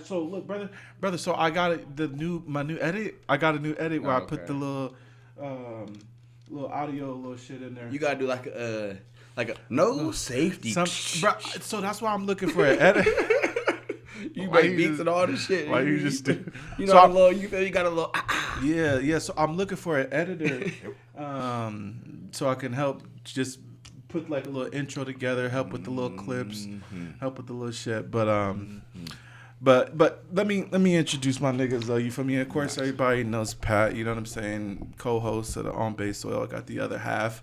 So look, brother. So I got my new edit. I got a new edit where I put the little audio, little shit in there. You gotta do like a safety. So that's why I'm looking for an edit. You make beats and all this shit. Why you just do? You know, you got a little. Yeah. So I'm looking for an editor, so I can help just put like a little intro together, help with the little clips, help with the little shit. But let me introduce my niggas though. You feel me? Of course, everybody knows Pat. You know what I'm saying? Co-host of the On Base Soil. I got the other half,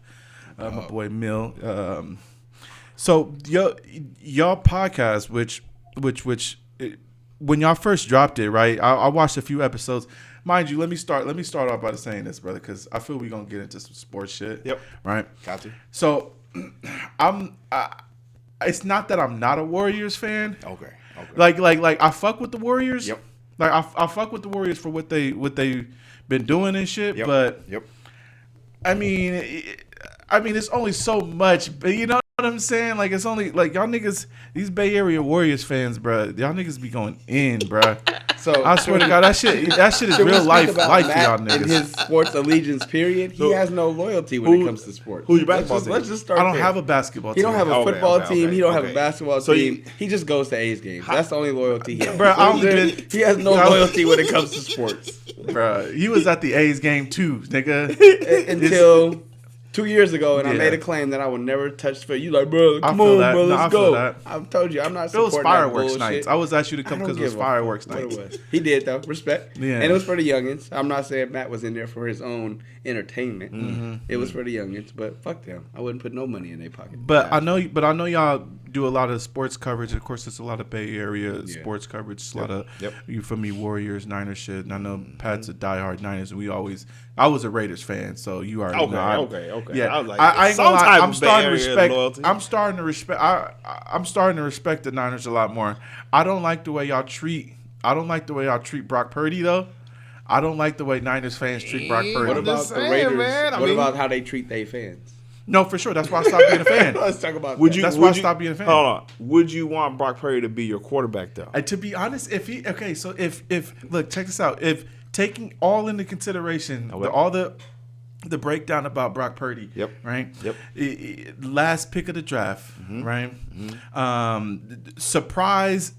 my boy Mill. So y'all podcast, which when y'all first dropped it, right? I watched a few episodes. Mind you, let me start off by saying this, brother, because I feel we're gonna get into some sports shit. Yep. Right. Got to. So it's not that I'm not a Warriors fan. Okay. Like I fuck with the Warriors. Yep. Like I fuck with the Warriors for what they've been doing and shit. Yep. But yep. I mean, it's only so much. But you know what I'm saying? Like it's only like y'all niggas, these Bay Area Warriors fans, bro. Y'all niggas be going in, bro. So I swear to God, that shit is real life for y'all niggas. In his sports allegiance period, he has no loyalty when it comes to sports. Who's your basketball team? Let's just start. I don't there. have a basketball team. He don't have a football team. He don't have a okay. basketball team. He just goes to A's games. That's the only loyalty he has. Bro, He has no loyalty when it comes to sports. Bro, he was at the A's game too, nigga. Until 2 years ago, and I made a claim that I would never touch the. You like, bro, come on, bro, let's go. I've told you, I'm not supporting it was fireworks that nights. I was asked you to come because it was fireworks nights. He did, though. Respect. Yeah. And it was for the youngins. I'm not saying Matt was in there for his own entertainment. Mm-hmm. It was for the youngins, but fuck them. I wouldn't put no money in their pocket. But I know y'all do a lot of sports coverage. Of course, it's a lot of Bay Area sports coverage. It's a lot of you feel me, Warriors, Niners shit. And I know Pat's a diehard Niners, and I was a Raiders fan, so you already know. Okay. Yeah, I was like, I ain't gonna lie. I'm starting to respect the Niners a lot more. I don't like the way y'all treat Brock Purdy though. I don't like the way Niners fans treat Brock Purdy. What about the Raiders? What about how they treat their fans? No, for sure. That's why I stopped being a fan. Let's talk about that. That's why I stopped being a fan. Hold on. Would you want Brock Purdy to be your quarterback though? To be honest, if look, check this out. If taking all into consideration, all the breakdown about Brock Purdy, right? Yep. Last pick of the draft, right? Surprise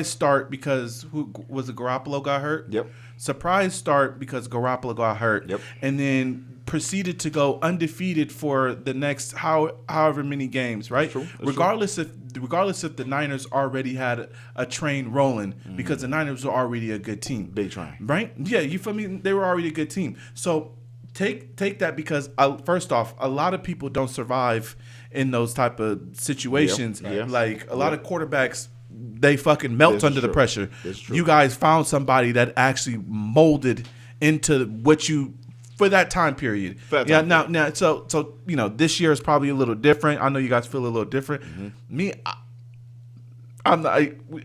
start because Garoppolo got hurt. Yep. Surprise start because Garoppolo got hurt. Yep. And then proceeded to go undefeated for the next however many games, right? That's regardless if the Niners already had a train rolling, because the Niners were already a good team. Big train. Right? Yeah, you feel me? They were already a good team. So take that because first off, a lot of people don't survive in those type of situations. Yep. Like a lot of quarterbacks, they fucking melt under the pressure. That's true. You guys found somebody that actually molded into what you for that time period. Now, so you know, this year is probably a little different. I know you guys feel a little different. Me, I'm not.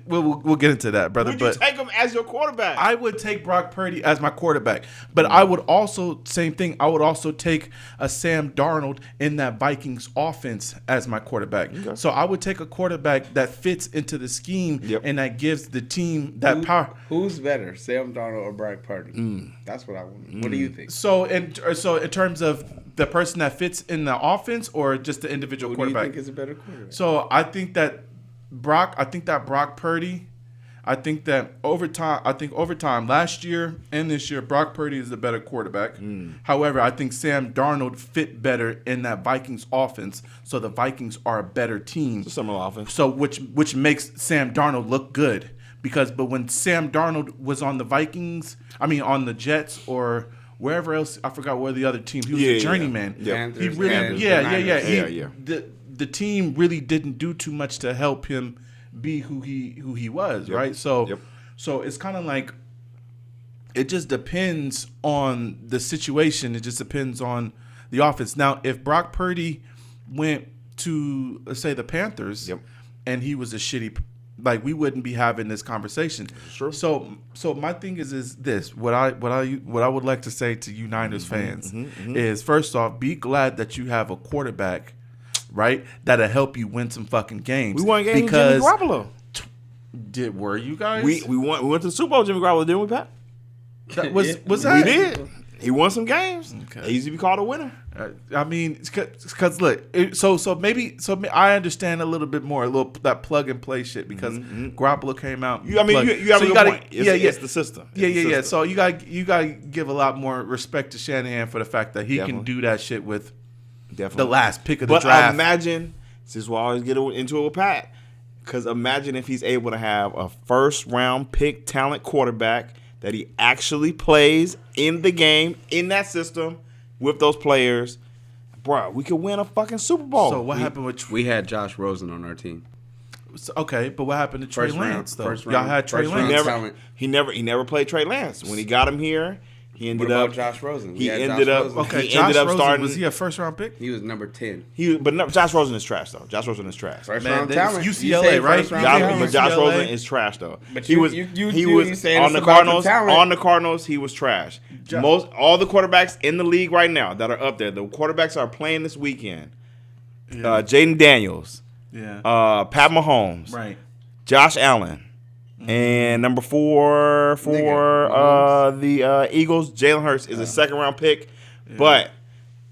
We'll get into that, brother. Would you take him as your quarterback? I would take Brock Purdy as my quarterback, but I would also same thing. I would also take a Sam Darnold in that Vikings offense as my quarterback. Okay. So I would take a quarterback that fits into the scheme and that gives the team that power. Who's better, Sam Darnold or Brock Purdy? That's what I want. What do you think? So in terms of the person that fits in the offense or just the individual quarterback, Who do you think is a better quarterback? So I think that Brock Purdy, over time last year and this year, Brock Purdy is the better quarterback. However, I think Sam Darnold fit better in that Vikings offense. So the Vikings are a better team. It's a similar offense. So which makes Sam Darnold look good but when Sam Darnold was on the on the Jets or wherever else, I forgot where the other team. He was a journeyman. Yeah. He really, the team really didn't do too much to help him be who he was, right? So it's kind of like it just depends on the situation. It just depends on the offense. Now, if Brock Purdy went to, let's say, the Panthers, and he was a shitty, like, we wouldn't be having this conversation. Sure. So my thing is this: what I would like to say to you Niners fans is, first off, be glad that you have a quarterback, right, that'll help you win some fucking games. We won games with Jimmy Garoppolo. Were you guys? We went to the Super Bowl, Jimmy Garoppolo, didn't we, Pat? Was that? We did. He won some games. Okay. Easy to be called a winner. I mean, because look, so maybe I understand a little bit more, that plug and play shit because Garoppolo came out. You have a good point. It's the system. Yeah. So you gotta give a lot more respect to Shanahan for the fact that he can do that shit with the last pick of the draft. But imagine, this is why I always get into it with Pat, because imagine if he's able to have a first round pick talent quarterback that he actually plays in the game, in that system, with those players. Bro, we could win a fucking Super Bowl. So what happened with... We had Josh Rosen on our team. Okay, but what happened to Trey Lance, though? Y'all had Trey Lance. He never played Trey Lance. When he got him here, he ended up... Josh Rosen? He ended up starting... Was he a first-round pick? He was number 10. Josh Rosen is trash, though. Josh Rosen is trash. First-round talent. UCLA, right? But Josh Rosen is trash, though. But he was on the Cardinals. On the Cardinals, he was trash. All the quarterbacks in the league right now that are up there, the quarterbacks are playing this weekend. Jaden Daniels. Yeah. Pat Mahomes. Right. Josh Allen. And number 4 for the Eagles, Jalen Hurts is a second-round pick. Yeah. But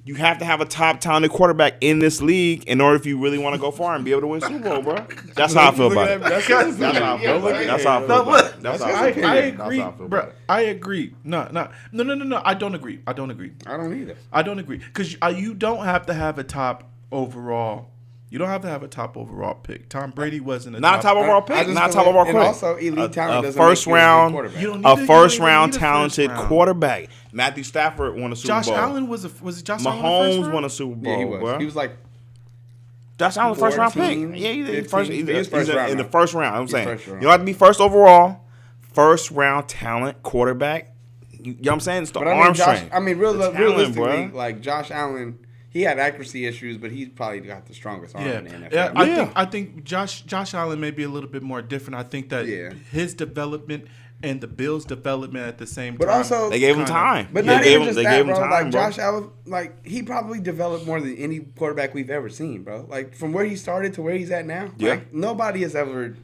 you have to have a top talented quarterback in this league in order if you really want to go far and be able to win Super Bowl, bro. That's how I feel about it. That's how I feel about it. I agree, bro. I agree. No. I don't agree. I don't either. I don't agree because you don't have to have a top overall. You don't have to have a top overall pick. Tom Brady wasn't not a top overall pick. Not top overall pick. And also, elite talent doesn't first round, quarterback. a first round talented quarterback. Matthew Stafford won a Super Bowl. Josh Allen was it Josh Allen? Mahomes won a Super Bowl. Yeah, he was. Bro. He was like Josh Allen, first round pick. Yeah, he's in the first round. I'm saying you don't have to be first overall. First round talent quarterback. You know what I'm saying? It's the arm strength. Realistically, like Josh Allen. He had accuracy issues, but he's probably got the strongest arm in the NFL. Yeah, I think Josh Allen may be a little bit more different. I think that his development and the Bills' development at the same time. But also, they gave him time. But not even just that, bro. Like Josh Allen, like he probably developed more than any quarterback we've ever seen, bro. Like from where he started to where he's at now. Like nobody has ever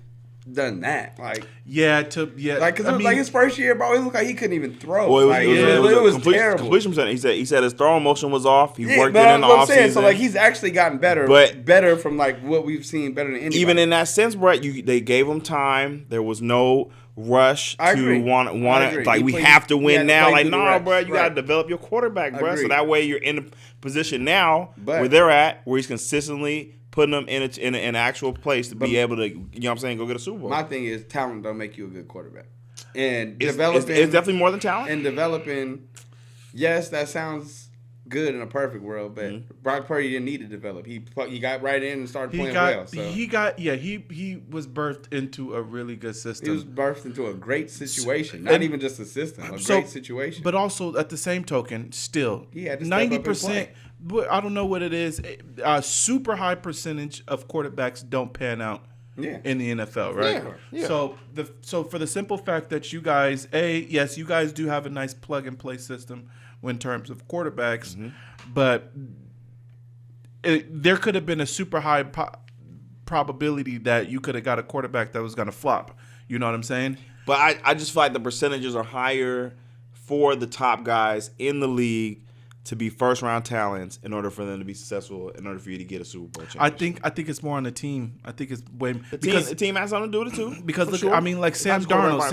done that. Like because his first year, bro, it looked like he couldn't even throw. Well, it was terrible. Completion percentage. He said his throwing motion was off. He worked in the offseason. So like he's actually gotten better, but better from like what we've seen, better than anybody. Even in that sense, bro, they gave him time. There was no rush to want to like we have to win now. Like bro, you gotta develop your quarterback, bro. So that way you're in a position now where they're at, where he's consistently putting them in an actual place to be able to, you know what I'm saying, go get a Super Bowl. My thing is talent don't make you a good quarterback. And it's definitely more than talent. And developing, yes, that sounds good in a perfect world, but Brock Purdy didn't need to develop. He got right in and started playing well. So. He was birthed into a really good system. He was birthed into a great situation, not even just a system, great situation. But also at the same token, still he had to 90%. I don't know what it is. A super high percentage of quarterbacks don't pan out in the NFL, right? Yeah. So for the simple fact that you guys, yes, you guys do have a nice plug and play system in terms of quarterbacks, but there could have been a super high probability that you could have got a quarterback that was going to flop. You know what I'm saying? But I just feel like the percentages are higher for the top guys in the league to be first round talents in order for them to be successful, in order for you to get a Super Bowl championship. I think it's more on the team. I think it's way the team has something to do with it too. Because look, I mean, like Sam Darnold.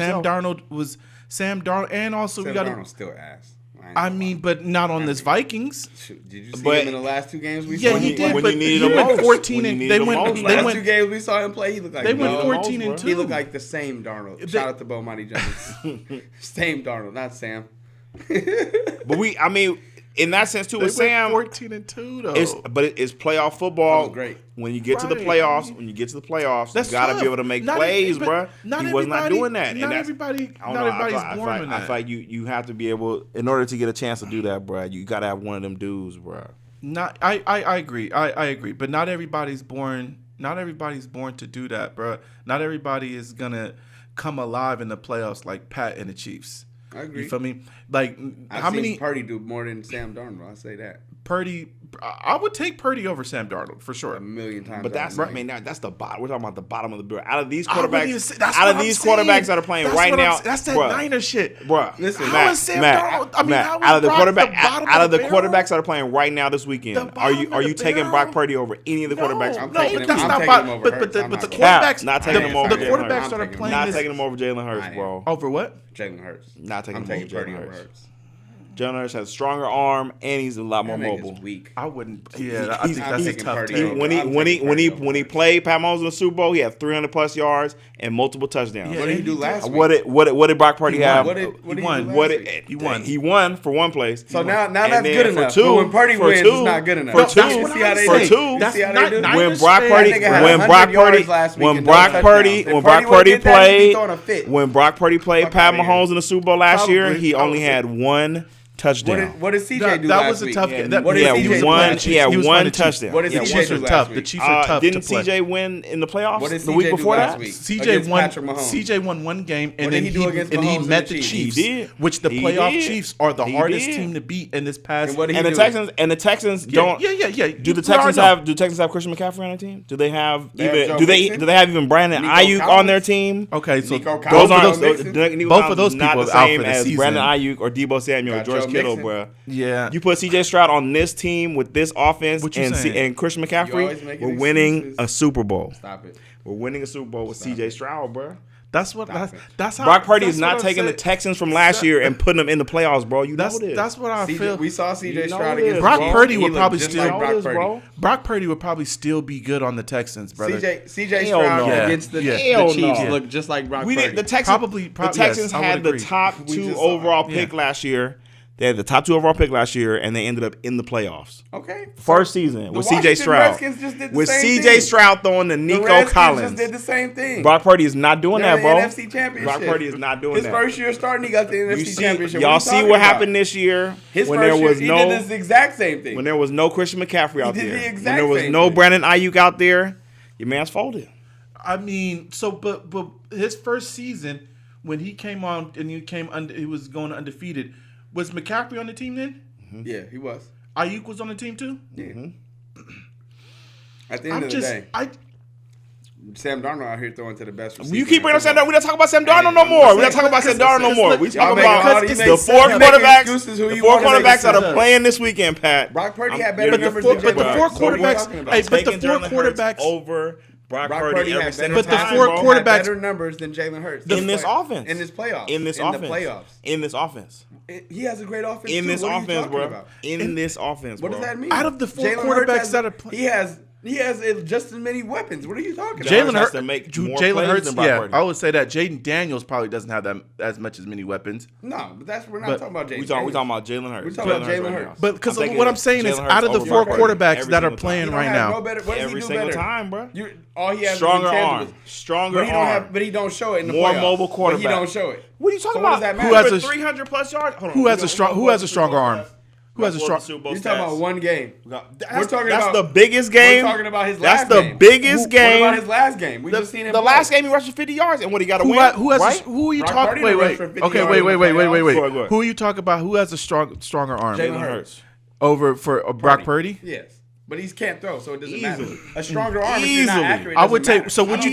Sam Darnold, and also Sam we got Darnold's still ass. I mean, but not on this Vikings. Did you see him in the last 2 games we saw? Yeah, he did. When but you needed he him went 14 most. and they went. The last 2 games we saw him play, he looked like they went 14-2. He looked like the same Darnold. Shout out to Bo Monty Jones. Same Darnold, not Sam. But in that sense too, with Sam, 14-2 though. It's playoff football. That was great. When you get to the playoffs, you gotta be able to make plays, bro. He was not doing that. Not everybody's born in that. I feel like you have to be able, in order to get a chance to do that, bro. You gotta have one of them dudes, bro. I agree. I agree. But not everybody's born. Not everybody's born to do that, bro. Not everybody is gonna come alive in the playoffs like Pat and the I agree. You feel me? Like I've seen Purdy do more than Sam Darnold. I'll say that. Purdy I would take Purdy over Sam Darnold for sure. A million times. But that's that's the bottom. We're talking about the bottom of the barrel. Out of these quarterbacks, that are playing right now, that's that Niner shit, bro. Listen, how is Sam Darnold? I mean, out of the quarterbacks that are playing right now this weekend, are you taking Brock Purdy over any of the quarterbacks? I'm taking him over. But the quarterbacks, not taking him over. The quarterbacks that are playing, not taking him over Jalen Hurts, bro. Over what? Jalen Hurts. Not taking him over Jalen Hurts. Jalen Hurts has a stronger arm and he's a lot more mobile. Weak. I wouldn't. Yeah, I think that's a tough take. When he played Pat Mahomes in the Super Bowl, he had 300+ yards and multiple touchdowns. What did he do last week? What did Brock Purdy have? He won. He won for one place. So now that's good enough. But when Purdy wins, it's not good enough. That's what I say. When Brock Purdy played Pat Mahomes in the Super Bowl last year, he only had one touchdown. What did CJ do last week? That was a tough game. He had one touchdown. What did CJ do last week? The Chiefs are tough. Didn't CJ win in the playoffs the week before that? CJ won one game, and then he met the Chiefs, which the playoff Chiefs are the hardest team to beat in this past. And the Texans don't. Yeah. Do the Texans have Christian McCaffrey on their team? Do they have even Brandon Ayuk on their team? Okay, so both of those people are out for the season. Brandon Ayuk or Deebo Samuel or George Kittle, bro. Yeah. You put CJ Stroud on this team with this offense and Christian McCaffrey, we're winning a Super Bowl. Stop it. We're winning a Super Bowl with CJ Stroud, bro. That's how Brock Purdy is not taking the Texans from last year and putting them in the playoffs, bro. That's what I feel. We saw CJ Stroud against Brock Purdy would probably still Brock Purdy would probably still be good on the Texans, brother. CJ Stroud against the Chiefs look just like Brock Purdy. The Texans had the top 2 overall pick last year. They had the top 2 overall pick last year, and they ended up in the playoffs. Okay. First season with CJ Stroud. With CJ Stroud throwing to Nico Collins. Just did the same thing. Brock Purdy is not doing that, bro. NFC Championship. Brock Purdy is not doing that. His first year starting, he got the NFC Championship. Y'all see what happened this year? He did this exact same thing. When there was no Christian McCaffrey out there. He did the exact same thing. When there was no Brandon Ayuk out there, your man's folded. I mean, but his first season when he came on and he was going undefeated. Was McCaffrey on the team then? Mm-hmm. Yeah, he was. Ayuk was on the team too? Yeah. Mm-hmm. At the end of the day, Sam Darnold out here throwing to the best receiver. You keep bringing up Sam Darnold. We're not talking about Sam Darnold no more. We're not talking about Sam Darnold no more. We're talking about the 4 quarterbacks that are playing this weekend, Pat. Brock Purdy had better numbers than But the 4 quarterbacks over Brock Purdy every single but the time, 4 quarterbacks better numbers than Jalen Hurts in this offense. In this playoffs. In this offense. He has a great offense. In this offense, bro. In this offense, bro. What does that mean? Out of the 4 quarterbacks that are playing, he has just as many weapons. What are you talking about? Jalen Hurts to make more plays Hurts, than Brock Purdy. I would say that Jaden Daniels probably doesn't have that as many weapons. No, but we're not talking about Jaden. We're talking about Jalen Hurts. We're talking about Jalen Hurts. But because what I'm saying is, out of the 4 quarterbacks that are playing right now, every single time, bro. All he has stronger arm, but he don't show it in the more playoffs. mobile quarterback. But he don't show it. What are you talking about? Who has 300+ yards? Who has a stronger arm? Who has a strong? You're talking about one game. That's the biggest game. We're talking about his last game. That's the biggest game. What about his last game? We just seen him. The last game he rushed for 50 yards, and what he got to win. Who are you talking? Wait. Okay, wait. Who are you talking about? Who has a stronger arm? Jalen Hurts over for Brock Purdy. Yes. But he can't throw, so it doesn't matter. A stronger arm, if you're not accurate, I would take. So would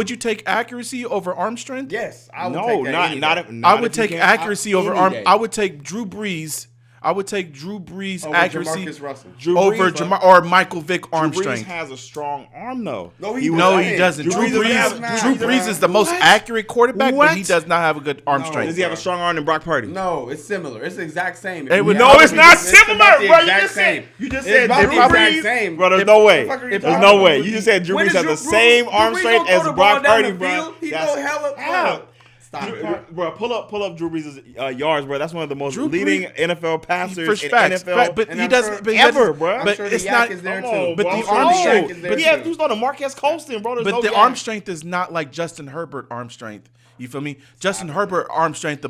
you take accuracy over arm strength? Yes, I would take that. Not I would take accuracy over arm. I would take Drew Brees. I would take Drew Brees' accuracy over Michael Vick arm strength. Drew Brees has a strong arm though. No, he doesn't. Drew Brees is the most accurate quarterback, but he does not have a good arm strength. Does he have a stronger arm than Brock Purdy? No, it's similar. It's the exact same. No, it's not similar, bro. You just said Drew Brees. Bro, there's no way. There's no way. You just said Drew Brees has the same arm strength as Brock Purdy, bro. He go hella. Bro, pull up Drew Brees' yards, bro. That's one of the most leading NFL passers in facts, NFL. But he doesn't ever, bro. But it's not. But the arm strength. But yeah, who's on Marquez Colston, bro? But the arm strength is not like Justin Herbert arm strength. You feel me? Justin Herbert arm strength.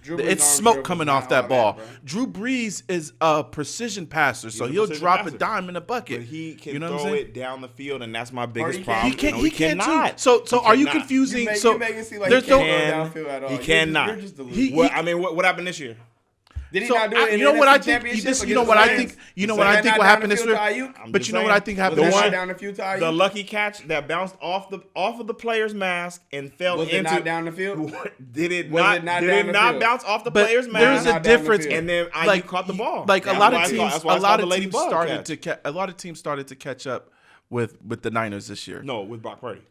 It's smoke coming off that ball. Drew Brees is a precision passer, so he'll drop a dime in a bucket. But he can throw it down the field, and that's my biggest problem. He cannot. So are you confusing? So there's no downfield at all. He cannot. I mean, what happened this year? Did he not do it in you know the what I NFC think? Championship You know what I think? You know what I think? What happened this year? But you know what I think happened this year? The lucky catch that bounced off of the player's mask and fell into. Was it not down the field? Did it not bounce off the player's mask? There's a difference. And then IU caught the ball. Like a lot of teams started to catch up with the Niners this year. No, with Brock Purdy.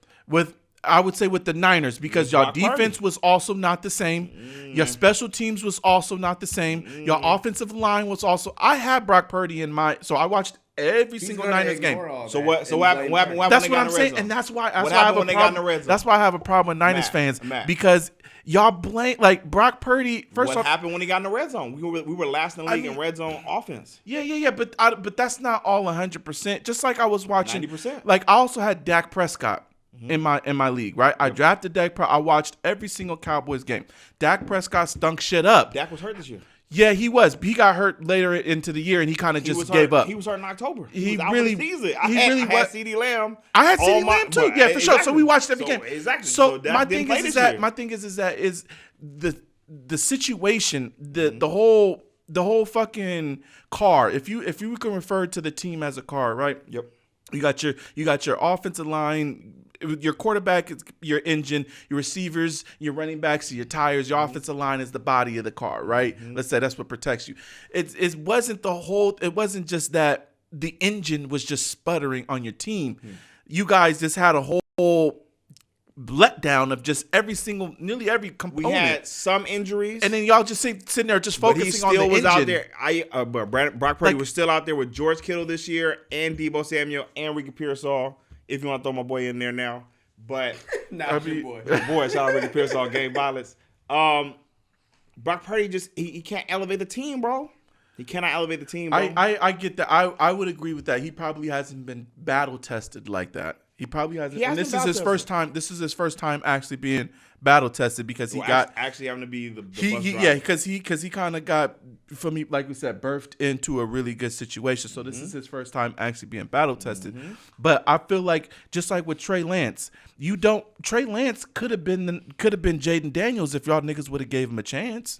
I would say with the Niners because your defense was also not the same. Your special teams was also not the same. Your offensive line was also. I had Brock Purdy in my. So I watched every single Niners game. So what happened? That's what I'm saying, and that's why I have a problem. That's why I have a problem with Niners fans because y'all blame like Brock Purdy. What happened when he got in the red zone? We were last in the league in red zone offense. Yeah. But that's not all 100%. Just like I was watching. 90%. Like I also had Dak Prescott. In my league, right? I drafted Dak. I watched every single Cowboys game. Dak Prescott stunk shit up. Dak was hurt this year. Yeah, he was. He got hurt later into the year, and he kind of just gave up. He was hurt in October. He was really, out for the season. I had CeeDee Lamb. I had CeeDee Lamb too. Yeah, for sure. So we watched every game. Exactly. So my thing is that the situation, the whole fucking car. If you can refer to the team as a car, right? Yep. You got your offensive line. Your quarterback is your engine, your receivers, your running backs, your tires, your offensive line is the body of the car, right? Let's say that's what protects you. It wasn't just that the engine was just sputtering on your team. You guys just had a whole letdown of just nearly every component. We had some injuries, and then y'all just sitting there just focusing on the engine. But he still was out there. Brock Purdy was still out there with George Kittle this year, and Deebo Samuel, and Ricky Pearsall. If you want to throw my boy in there now, but not your boy. Shout out Ricky Pearsall, game violence. Brock Purdy he can't elevate the team, bro. He cannot elevate the team, bro. I get that. I would agree with that. He probably hasn't been battle tested like that. He probably hasn't. And this is his first time. This is his first time actually being battle tested because he got actually having to be the bus driver. because he kind of got, for me, like we said, birthed into a really good situation. So this is his first time actually being battle tested. But I feel like just like with Trey Lance, Trey Lance could have been Jaden Daniels if y'all niggas would have gave him a chance.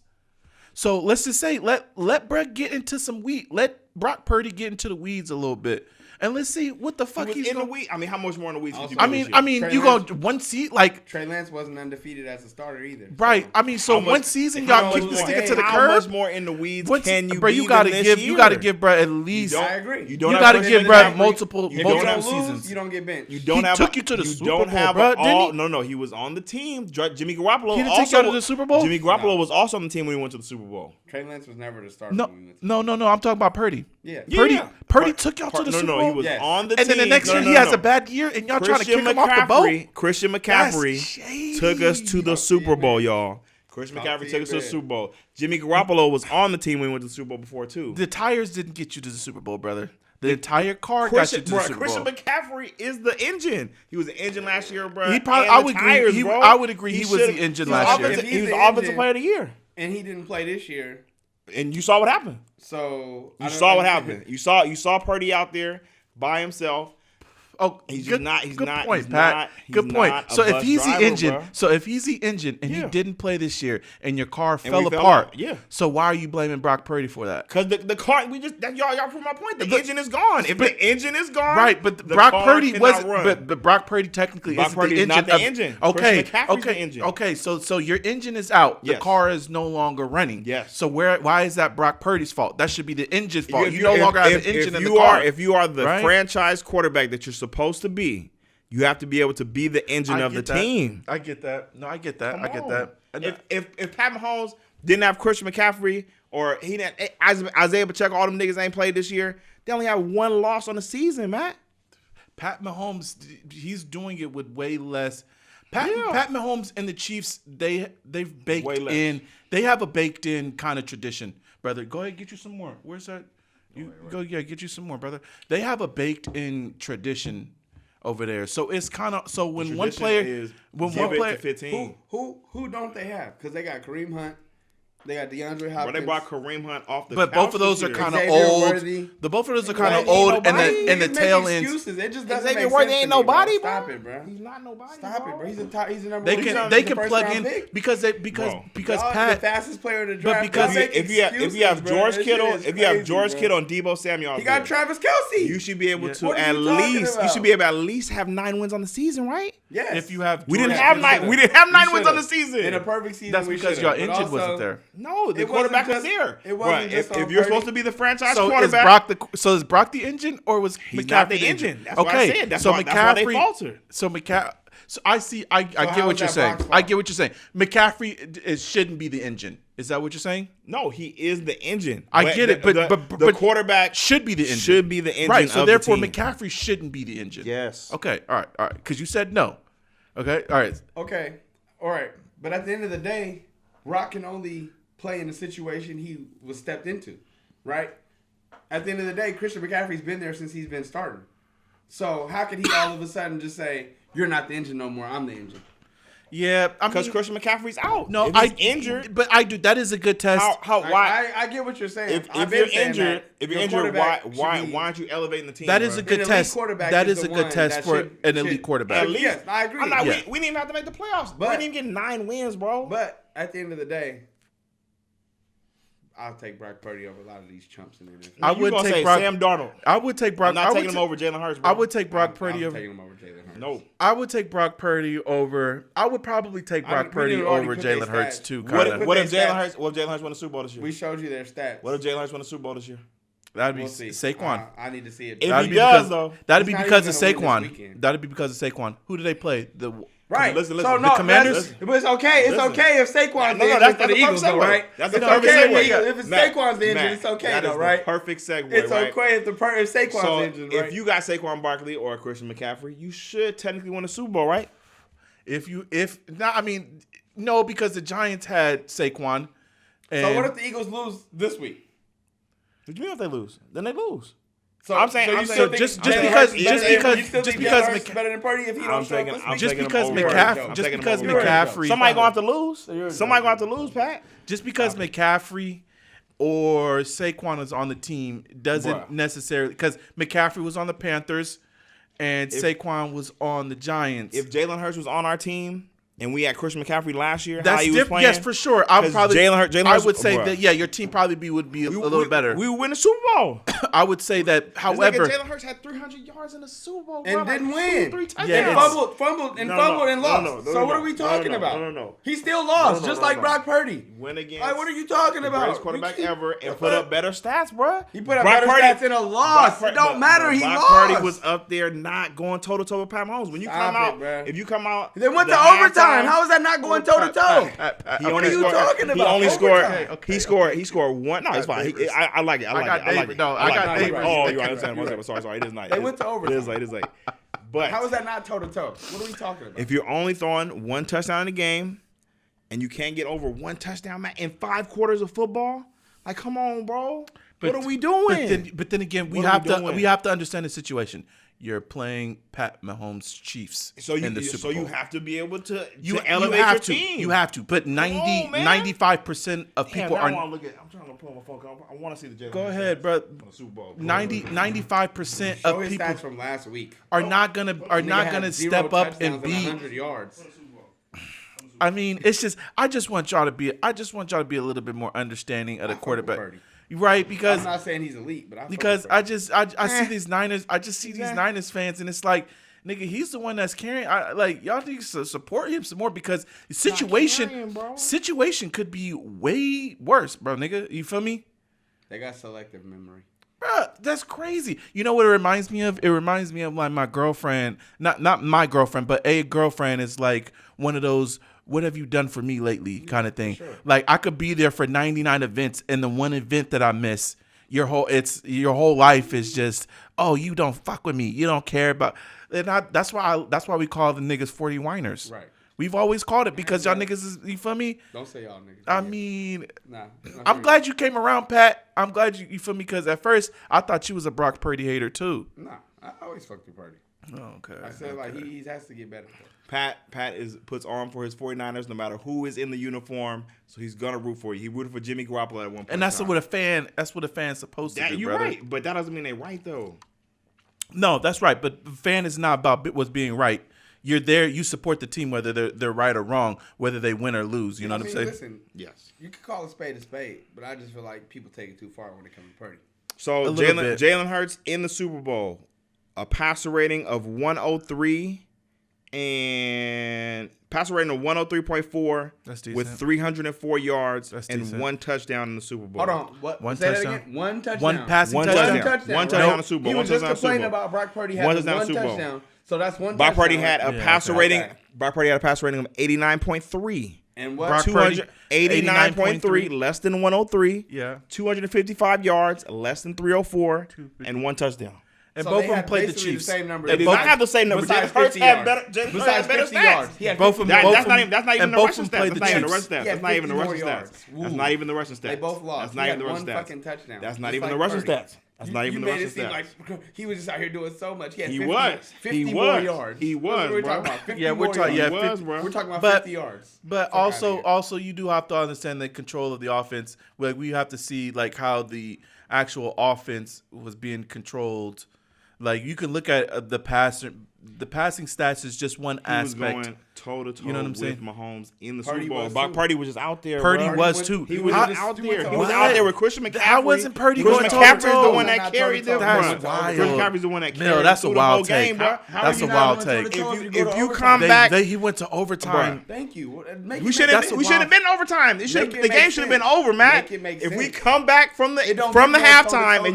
So let's just say let Brett get into some weed. Let Brock Purdy get into the weeds a little bit. And let's see what the fuck he's in the weeds. I mean, how much more in the weeds? I mean, you go one seat like Trey Lance wasn't undefeated as a starter either. Right. So. I mean, so one season y'all kick the stick to the curb. How much more in the weeds can you? Bro, you gotta give Brett at least. I agree. You gotta give Brett multiple seasons. You don't get benched. He took you to the Super Bowl, bro. No, he was on the team. Jimmy Garoppolo. He didn't take you to the Super Bowl. Jimmy Garoppolo was also on the team when he went to the Super Bowl. Trey Lance was never the starter. No. I'm talking about Purdy. Yeah. Purdy took y'all to the Super Bowl. No, he was on the team. And then the next year he has a bad year, and y'all trying to kick him off the boat. Christian McCaffrey took us to the Super Bowl, y'all. Christian McCaffrey took us to the Super Bowl. Jimmy Garoppolo was on the team when we went to the Super Bowl before, too. The tires didn't get you to the Super Bowl, brother. The entire car got you to the Super Bowl. Christian McCaffrey is the engine. He was the engine last year, bro. I would agree he was the engine last year. He was the offensive player of the year. And he didn't play this year. And you saw what happened. So you saw what happened. You saw Purdy out there by himself. Oh, good point, Pat. Good point. So if he's the engine, and he didn't play this year, and your car fell apart, so why are you blaming Brock Purdy for that? Because the car, y'all proved my point. The engine is gone. If the engine is gone, right? But Brock Purdy wasn't. But Brock Purdy technically isn't the engine. Not the engine. Okay. So your engine is out. The car is no longer running. Yes. So why is that Brock Purdy's fault? That should be the engine's fault. You no longer have the engine in the car. If you are the franchise quarterback that you're supposed to be, you have to be able to be the engine of the team. I get that. No, I get that. I get that. If Pat Mahomes didn't have Christian McCaffrey or he didn't, Isaiah Pacheco, all them niggas ain't played this year, they only have one loss on the season, Matt. Pat Mahomes, he's doing it with way less. Pat Mahomes and the Chiefs, they've baked in. They have a baked in kind of tradition, brother. Go ahead, get you some more. Where's that? Get you some more, brother. They have a baked in tradition over there. So it's kind of when one player 15. Who don't they have? Because they got Kareem Hunt, They got DeAndre Hopkins. But they brought Kareem Hunt off the But couch both of those are this kind year. of Xavier old. Worthy. The both of those are He kind of ain't old, nobody. and the tail ends. Excuses. It just doesn't Xavier make Worthy sense ain't to me, nobody, bro. bro. Stop it, bro. He's not nobody. Stop it, bro. He's a number They one. can plug in pick. because Bro. Y'all Pat. the fastest player in the draft. because Y'all make if you have excuses, bro. George That Kittle, shit is if you have crazy, George bro. Kittle and Debo Samuel, He got Travis Kelce. You should be able to What are at you talking least. You about? should be able to at least have 9 wins on the season, right? Yes. If you have, We didn't George have Kittle- 9. We didn't have 9 wins on the should've. season. In a perfect season, That's we because should've. your But engine wasn't also, there. No, the It wasn't quarterback was just- there. it wasn't Bruh, just if on you're Purdy. supposed to be the franchise So quarterback, is Brock the engine or was he's McCaffrey not the engine. That's what I okay, said. That's so why they faltered. So I see. I get how what is you're that saying. Brock's I fault? get what you're saying. McCaffrey shouldn't be the engine. Is that what you're saying? No, he is the engine. I get it, but the quarterback should be the engine. should be the engine. Right. So of therefore, the team. McCaffrey shouldn't be the engine. Yes. Okay. All right. Because you said no. Okay. All right. Okay. All right. But at the end of the day, Brock can only play in the situation he was stepped into, right? At the end of the day, Christian McCaffrey's been there since he's been starting. So how could he all of a sudden just say, "You're not the engine no more. I'm the engine"? Yeah, Because Christian McCaffrey's out. No, if he's injured. But I do. That is a good test. Why? I get what you're saying. If I've you're been saying injured, that your why quarterback should be- aren't you elevating the team? That is bro? a good elite test. quarterback That is is a the good one test that for should- an elite should- quarterback. At least, Yes, I agree. I'm not, Yeah. we didn't even have to make the playoffs. But- we didn't even get 9 wins, bro. But at the end of the day, I'll take Brock Purdy over a lot of these chumps in the NFL. I would take Brock. Sam Darnold. I would take Brock. I'm not I would taking him over Jalen Hurts, bro. I would take Brock Purdy I'm over. taking him over Jalen Hurts. No. I would take Brock Purdy over. I would probably take Brock we Purdy didn't already over put their Jalen Hurts stats. too. What Kind if- of. What if their Jalen stats. Hurts? What if Jalen Hurts won the Super Bowl this year? We showed you their stats. What if Jalen Hurts won the Super Bowl this year? That'd be We'll see. Saquon. I need to see it. If That'd he be does, because, though, that'd be he's not because of even gonna win this Saquon. weekend. That'd be because of Saquon. Who do they play? Right. Listen, so the no, Commanders? But it's okay. It's Listen. okay if Saquon's No, the that's engine for the the Eagles, perfect though, segue. right? That's the It's perfect okay segue. if it's Matt, Saquon's the engine. Matt, It's okay that is though, the right? perfect segue. It's right? okay if Saquon's So the engine, right? if you got Saquon Barkley or Christian McCaffrey, you should technically win a Super Bowl, right? No, because the Giants had Saquon. And So what if the Eagles lose this week? What do you mean if they lose? Then they lose. So I'm saying- you I'm still saying think just Jalen because- Hurts just better than- because- you still just think because Jalen Hurts is McCa- better than Purdy if he I'm don't show up taking- this I'm week? just taking because him over. McCaffrey, I'm just taking because him over. McCaffrey, Somebody gonna have to lose. You're Somebody gonna have to lose, Pat. just because McCaffrey or Saquon is on the team doesn't Bruh. necessarily because McCaffrey was on the Panthers and Saquon was on the Giants. If Jalen Hurts was on our team and we had Christian McCaffrey last year, how That's he was different. playing, Yes, for sure. I would 'cause probably. Jalen I Hurts- would say bruh. that your team probably would be a little better. We would win the Super Bowl. I would say that. However, Jalen Hurts had 300 yards in the Super Bowl, bro. And didn't win. 3 touchdowns. Yeah, And it's- fumbled and No, lost. no, So what are we talking about? No. He still lost, just like Brock Purdy. Win against Like, what are you talking the about? greatest quarterback You keep- ever and put up better stats, bro. He put up Brock better Purdy- stats in a loss. Brock It don't Purdy- matter. He Brock lost. Purdy was up there not going toe to toe with Pat Mahomes. When you Stop come it, out, bruh. if you come out, They went the to overtime. halftime- How is that not going toe to toe? He What only are you scored. talking He about? only scored. Overtime. He scored one. No, it's fine. I like it. I like it. I like it. No, I like got it. neighbors. Oh, you're right. I'm sorry. It is nice. They went to overtime. It is like. But How is that not toe to toe? What are we talking about? if you're only throwing one touchdown in a game and you can't get over one touchdown in 5 quarters of football, like, come on, bro. What are we doing? But then again, we What are have we to doing? we have to understand the situation. You're playing Pat Mahomes' Chiefs in the Super Bowl. you have to be able to You elevate have your to. team. You have to. But 95% of Damn, people now I are. want to look at. I'm trying to pull my phone. I want to see the Jalen Go Hurts ahead, stats bro. on the Super Bowl. 95% Show of his people stats from last week. are not gonna step up and be. 100 yards. I mean, it's just I just want y'all to be a little bit more understanding of the fuck with quarterback, Purdy. right? I'm Because not saying he's elite, but I see these Niners. I just see these Niners fans, and it's like, nigga, he's the one that's carrying. Y'all need to support him some more because the situation could be way worse, bro. Nigga, you feel me? They got selective memory. Bruh, that's crazy. You know what it reminds me of? It reminds me of like my girlfriend, not my girlfriend, but a girlfriend is like one of those what have you done for me lately kind of thing. Sure. Like I could be there for 99 events and the one event that I miss, your whole life is just, oh, you don't fuck with me. You don't care about. And that's why we call the niggas 40 whiners. Right. We've always called it because y'all niggas is, you feel me? Don't say y'all niggas. I mean, nah. I'm glad you came around, Pat. I'm glad you feel me because at first I thought you was a Brock Purdy hater too. Nah, I always fucked with Purdy. Okay. I said like he has to get better. Pat puts on for his 49ers no matter who is in the uniform, so he's gonna root for you. He rooted for Jimmy Garoppolo at one point. And that's what a fan's supposed to do. You're brother. right, but that doesn't mean they're right though. No, that's right. But the fan is not about what's being right. You're there. You support the team whether they're right or wrong, whether they win or lose. You know what I'm saying? Listen, yes. You can call a spade, but I just feel like people take it too far when it comes to Purdy. So Jalen Hurts in the Super Bowl, a passer rating of 103 and passer rating of 103.4 with 304 yards and 1 touchdown in the Super Bowl. Hold on. What? One Say touchdown? that again? One touchdown. One passing touchdown. One touchdown in the Super Bowl. He was just complaining about Brock Purdy having one touchdown. So that's one Brock touchdown. Purdy had a passer rating. Brock Purdy had a passer rating of 89.3. And what? 289.3, less than 103. Yeah. 255 yards, less than 304, and 1 touchdown. And so both of them played the Chiefs. The same number. They did not have the same number. Besides Hurts 50 had yards. better. Besides 50 yards. He had both of them. That's not even the rushing stats. That's not even the rushing stats. That's not even the rushing stats. That's not even the rushing stats. They both lost. That's not even the rushing stats. Fucking touchdown. That's not even the rushing stats. That's not even the rushing stats. Like he was just out here doing so much. He had 50 more yards. He was. We're talking about 50 we're talking. Yeah, we're talking about 50 yards. But also, you do have to understand the control of the offense. Like we have to see like how the actual offense was being controlled. Like you can look at the passing stats is just one aspect. He was going toe-to-toe you know what I'm with saying? Mahomes in the Super Bowl. Purdy was just out there. Purdy was too. He was out there. He was out there with Christian McCaffrey. How wasn't Purdy Christian going McCaffrey's toe-to-toe? the one that carried them. That's wild. Christian McCaffrey's the one that carried no, that's a wild take. Game, bro. That's a wild take. If you come back, he went to overtime. Thank you. We should have been in overtime. The game should have been over, Matt. If we come back from the halftime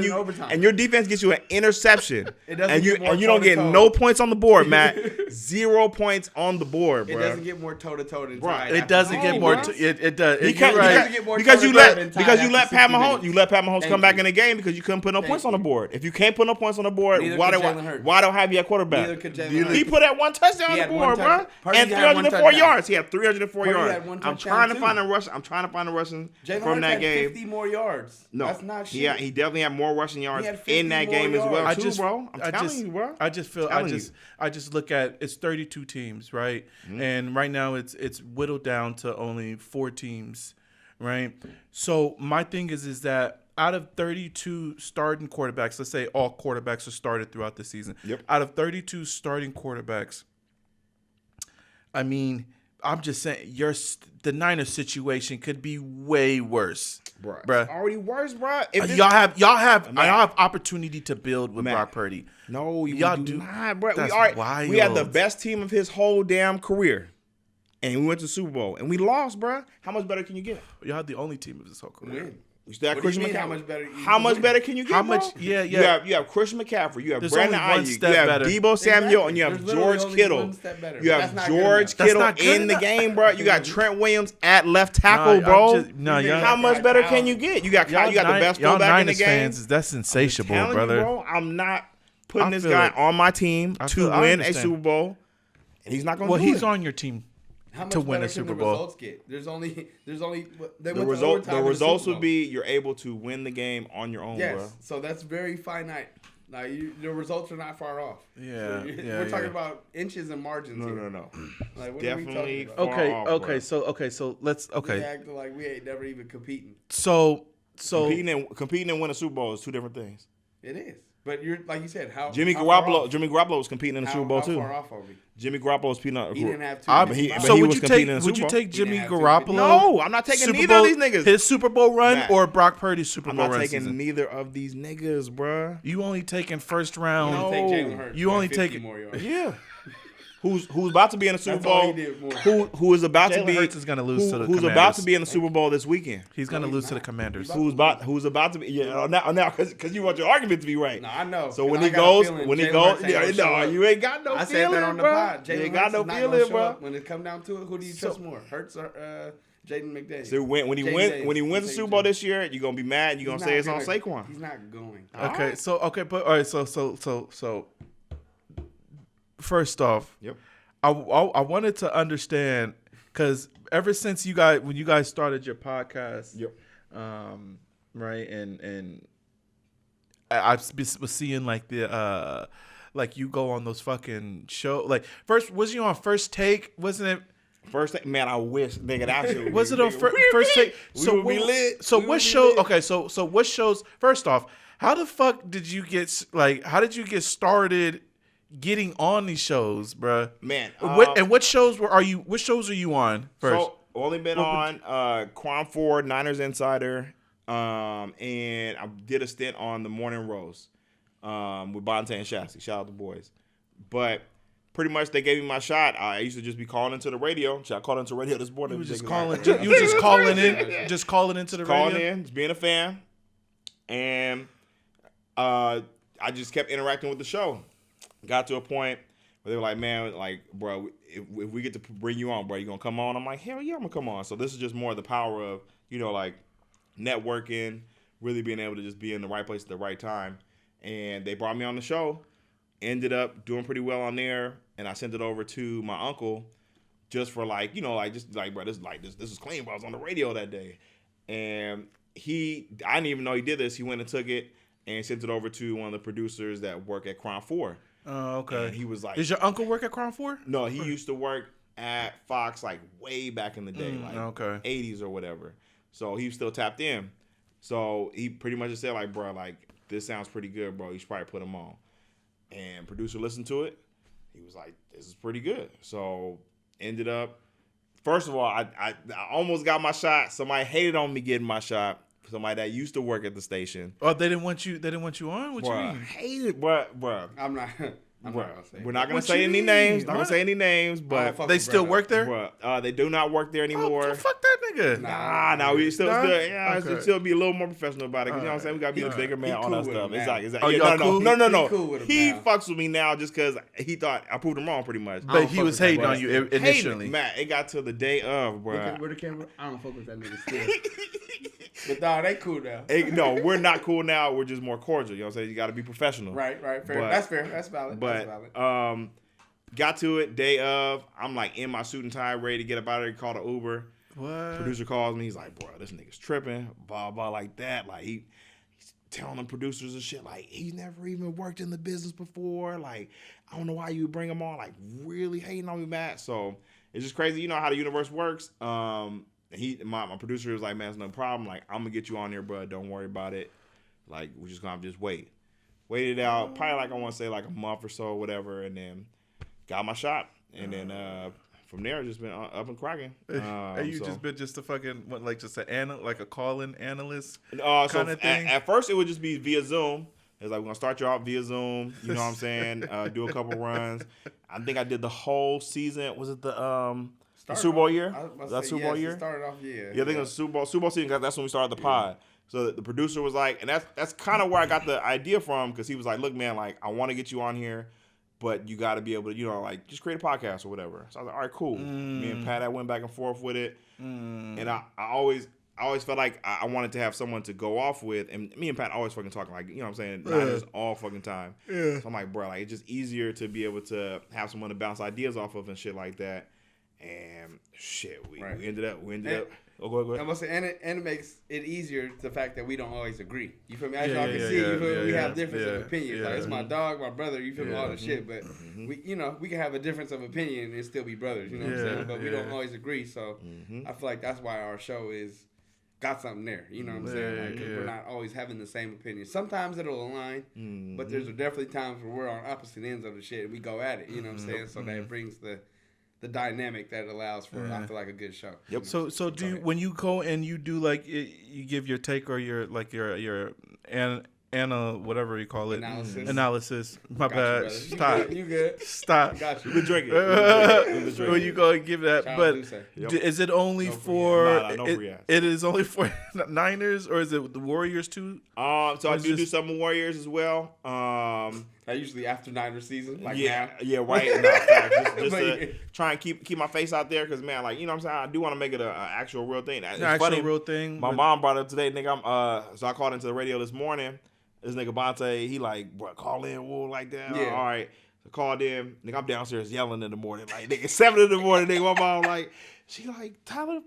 and your defense gets you an interception and you don't get no points on the board, Matt. 0 points on the board, bro. It doesn't get more toe-to-toe than Ty. It doesn't get more. It does. Because you let Pat Mahomes come back in the game because you couldn't put no points on the board. If you can't put no points on the board, why don't have you at quarterback? He put that 1 touchdown on the board, bro, and 304 yards. He had 304 yards. I'm trying to find a rushing from that game. 50 more yards. No, that's not shit. Yeah, he definitely had more rushing yards in that game as well, too, bro. I'm telling you, bro. I just look at it's 32 teams, right? Mm-hmm. And right now it's whittled down to only 4 teams, right? So my thing is that out of 32 starting quarterbacks, let's say all quarterbacks are started throughout the season. Yep. Out of 32 starting quarterbacks, I mean, I'm just saying the Niners situation could be way worse, bruh. It's already worse, bruh. Y'all have opportunity to build with Brock Purdy. No, y'all do not, bruh. That's wild. We had the best team of his whole damn career, and we went to the Super Bowl and we lost, bruh. How much better can you get? Y'all had the only team of his whole career. Win. You still have Christian McCaffrey. How much better can you get? How much? Bro? Yeah. You have Christian McCaffrey. You have There's Brandon Ayuk. You have Deebo Samuel, and you have George Kittle. You have George Kittle in the game, bro. You got Trent Williams at left tackle, bro. How much better can you get? You got the best fullback in the game. Fans, that's insatiable, brother. You, bro, I'm not putting this guy on my team to win a Super Bowl, and he's not going to do it. Well, he's on your team. How much to win a Super Bowl. Results get? There's only the results would be you're able to win the game on your own, bro. So that's very finite. Now the results are not far off. Yeah, we're talking about inches and margins. No. Like, what definitely. Are we talking about? So let's. We acting like we ain't never even competing. So competing and win a Super Bowl is 2 different things. It is. But you're like you said, Jimmy Garoppolo was competing in the Super Bowl too. How far off are we? Jimmy Garoppolo was competing. He didn't have to. So would you take Jimmy Garoppolo? No, I'm not taking neither of these niggas. His Super Bowl run or Brock Purdy's Super Bowl run? I'm not taking neither of these niggas, bruh. You only taking first round. No. Take Jalen Hurts. You only taking more yards. Yeah. Who's about to be in the Super Bowl? Who is about to be? Hurts is gonna lose to the Who's about to be in the Super Bowl this weekend? He's gonna lose to the Commanders. Who's about to be? Yeah, now because you want your argument to be right. No, I know. So when he goes, you ain't got no feeling, bro. I said that on the pod. You ain't got no feeling, bro. When it come down to it, who do you trust more, Hurts or Jaden McDaniels? So when he wins the Super Bowl this year, you're gonna be mad. And you're gonna say it's on Saquon. He's not going. Okay, so first off, yep. I wanted to understand because ever since when you guys started your podcast, yep, right, and I was seeing like the like you go on those fucking show. Like first, was you on First Take? Wasn't it? First Take, man, I wish, nigga, that shit was it on First Take? So we lit. So what show? Okay, so what shows? First off, how the fuck did you get how did you get started getting on these shows, bruh? Man, and what shows are you? What shows are you on first? So only been on Crime 4, Niners Insider, and I did a stint on the Morning Roast with Bonte and Shasty. Shout out the boys. But pretty much they gave me my shot. I used to just be calling into the radio. I called into the radio this morning. You were just calling. You were just calling in. Just calling into the radio. Calling in, just being a fan, and I just kept interacting with the show. Got to a point where they were like, man, like, bro, if we get to bring you on, bro, you gonna come on? I'm like, hell yeah, I'm gonna come on. So this is just more the power of, like networking, really being able to just be in the right place at the right time. And they brought me on the show, ended up doing pretty well on there, and I sent it over to my uncle just for bro, this is clean, bro. I was on the radio that day. And I didn't even know he did this. He went and took it and sent it over to one of the producers that work at Crime 4. Oh, okay. And he was like, "Does your uncle work at Crime 4? No, he used to work at Fox like way back in the day, 80s or whatever. So he was still tapped in. So he pretty much just said like, bro, like this sounds pretty good, bro. You should probably put him on. And producer listened to it. He was like, this is pretty good. So ended up, first of all, I almost got my shot. Somebody hated on me getting my shot. Somebody that used to work at the station. Oh, they didn't want you. They didn't want you on. What you mean? Hated, bro. I'm not gonna say. We're not gonna say any names. Not gonna say any names, but they still work there. Bro, they do not work there anymore. Oh, fuck that nigga. Nah, we still okay. Still be a little more professional about it. You know what I'm saying? We gotta be the bigger man, all that stuff. Exactly. No. He fucks with me now just because he thought I proved him wrong, pretty much. But he was hating on you initially. Matt, it got to the day of, bro. Where the camera? I don't fuck with that nigga still. But nah, they cool now. No, we're not cool now. We're just more cordial. You know what I'm saying? You got to be professional. Right. Fair. That's fair. That's valid. But got to it day of. I'm like in my suit and tie, ready to get up out of there. Call the Uber. What? Producer calls me. He's like, bro, this nigga's tripping. Blah blah like that. Like he's telling them producers and shit. Like he's never even worked in the business before. Like I don't know why you would bring him on. Like really hating on me, Matt. So it's just crazy. You know how the universe works. My producer was like, man, it's no problem. Like, I'm gonna get you on there, bro. Don't worry about it. Like, we're just gonna just wait. Waited out, probably like I want to say like a month or so, or whatever, and then got my shot. And then from there, just been up and cracking. And you just been just a fucking just a call-in analyst kind of thing. At first, it would just be via Zoom. It's like we're gonna start you out via Zoom. You know what I'm saying? Do a couple runs. I think I did the whole season. Was it the Super Bowl year? That Super Bowl year? Started off, yeah. I think it was Super Bowl season, because that's when we started the pod. So the producer was like, and that's kind of where I got the idea from, because he was like, look, man, like, I want to get you on here, but you got to be able to, like, just create a podcast or whatever. So I was like, all right, cool. Me and Pat, I went back and forth with it. And I always felt like I wanted to have someone to go off with, and me and Pat always fucking talking, like, you know what I'm saying, Niners all fucking time. Yeah. So I'm like, bro, like, it's just easier to be able to have someone to bounce ideas off of and shit like that. And shit, we ended up. Oh, go ahead. I must say, and it makes it easier the fact that we don't always agree. You feel me? As y'all can see, we have difference of opinions. Like it's my dog, my brother. You feel me? All the shit, but we can have a difference of opinion and still be brothers. You know what I'm saying? But we don't always agree. So I feel like that's why our show got something there. You know what I'm saying? Like, we're not always having the same opinion. Sometimes it'll align, but there's definitely times where we're on opposite ends of the shit and we go at it. You know what I'm saying? So that brings the dynamic that allows for I feel like a good show. Yep. So do you, when you go and you do like you give your take or your whatever you call it analysis. My bad. You, Stop. You good? Stop. Got you. We've been drinking. When you go and give that, but is it only it is only for Niners or is it the Warriors too? So I do some Warriors as well. Usually after Niners season, like now. Yeah, right. Just to try and keep my face out there, because man, like you know what I'm saying, I do want to make it an actual real thing. It's funny. Real thing. My mom brought it up today, nigga. So I called into the radio this morning. This nigga Bonte, he like, bro, call in, wool like that. Yeah. All right. So called in. Nigga, I'm downstairs yelling in the morning, like nigga, 7 in the morning. Nigga, my mom like, she like, Tyler,